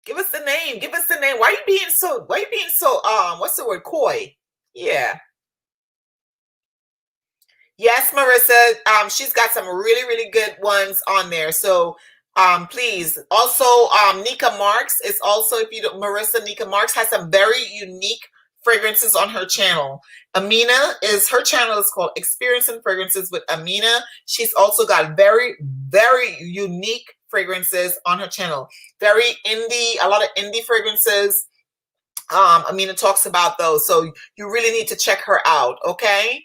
Give us the name. Give us the name. Why are you being so? What's the word? Coy. Yeah. Yes, Marissa. She's got some really, really good ones on there. So please. Also, Nika Marks is also, if you don't, Marissa, Nika Marks has some very unique fragrances on her channel. Amina her channel is called Experiencing Fragrances with Amina. She's also got very, very unique fragrances on her channel. Very indie, a lot of indie fragrances. Amina talks about those. So you really need to check her out, okay?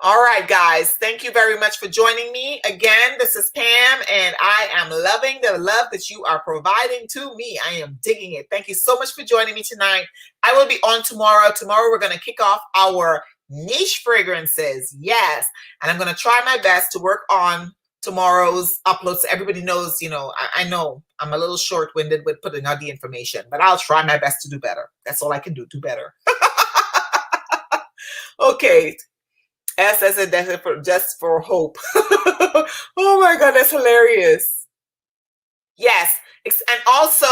All right, guys. Thank you very much for joining me. Again, this is Pam, and I am loving the love that you are providing to me. I am digging it. Thank you so much for joining me tonight. I will be on tomorrow. Tomorrow, we're going to kick off our niche fragrances. Yes. And I'm going to try my best to work on tomorrow's upload so everybody knows, you know, I know I'm a little short-winded with putting out the information, but I'll try my best to do better. That's all I can do better. Okay. S as a just for hope. Oh my God, that's hilarious. Yes. And also,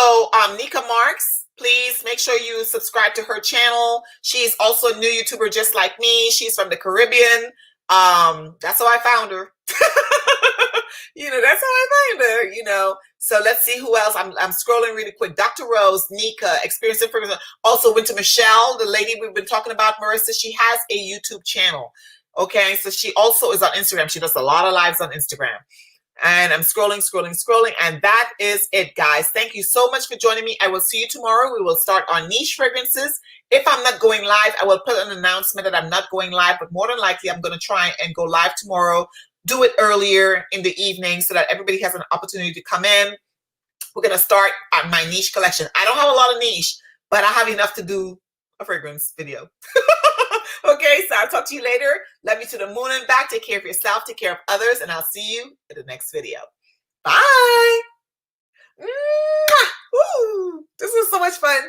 Nika Marks, please make sure you subscribe to her channel. She's also a new YouTuber just like me. She's from the Caribbean. That's how I found her. You know, that's how I found her, you know. So let's see who else. I'm scrolling really quick. Dr. Rose, Nika, Experiencing Fragrances. Also went to Michelle, the lady we've been talking about, Marissa. She has a YouTube channel. Okay, so she also is on Instagram. She does a lot of lives on Instagram. And I'm scrolling, and that is it, guys. Thank you so much for joining me. I will see you tomorrow. We will start on niche fragrances. If I'm not going live, I will put an announcement that I'm not going live, but more than likely, I'm going to try and go live tomorrow. Do it earlier in the evening so that everybody has an opportunity to come in. We're going to start on my niche collection. I don't have a lot of niche, but I have enough to do a fragrance video. Okay, so I'll talk to you later. Love you to the moon and back. Take care of yourself. Take care of others. And I'll see you in the next video. Bye. Mwah! Woo! This was so much fun.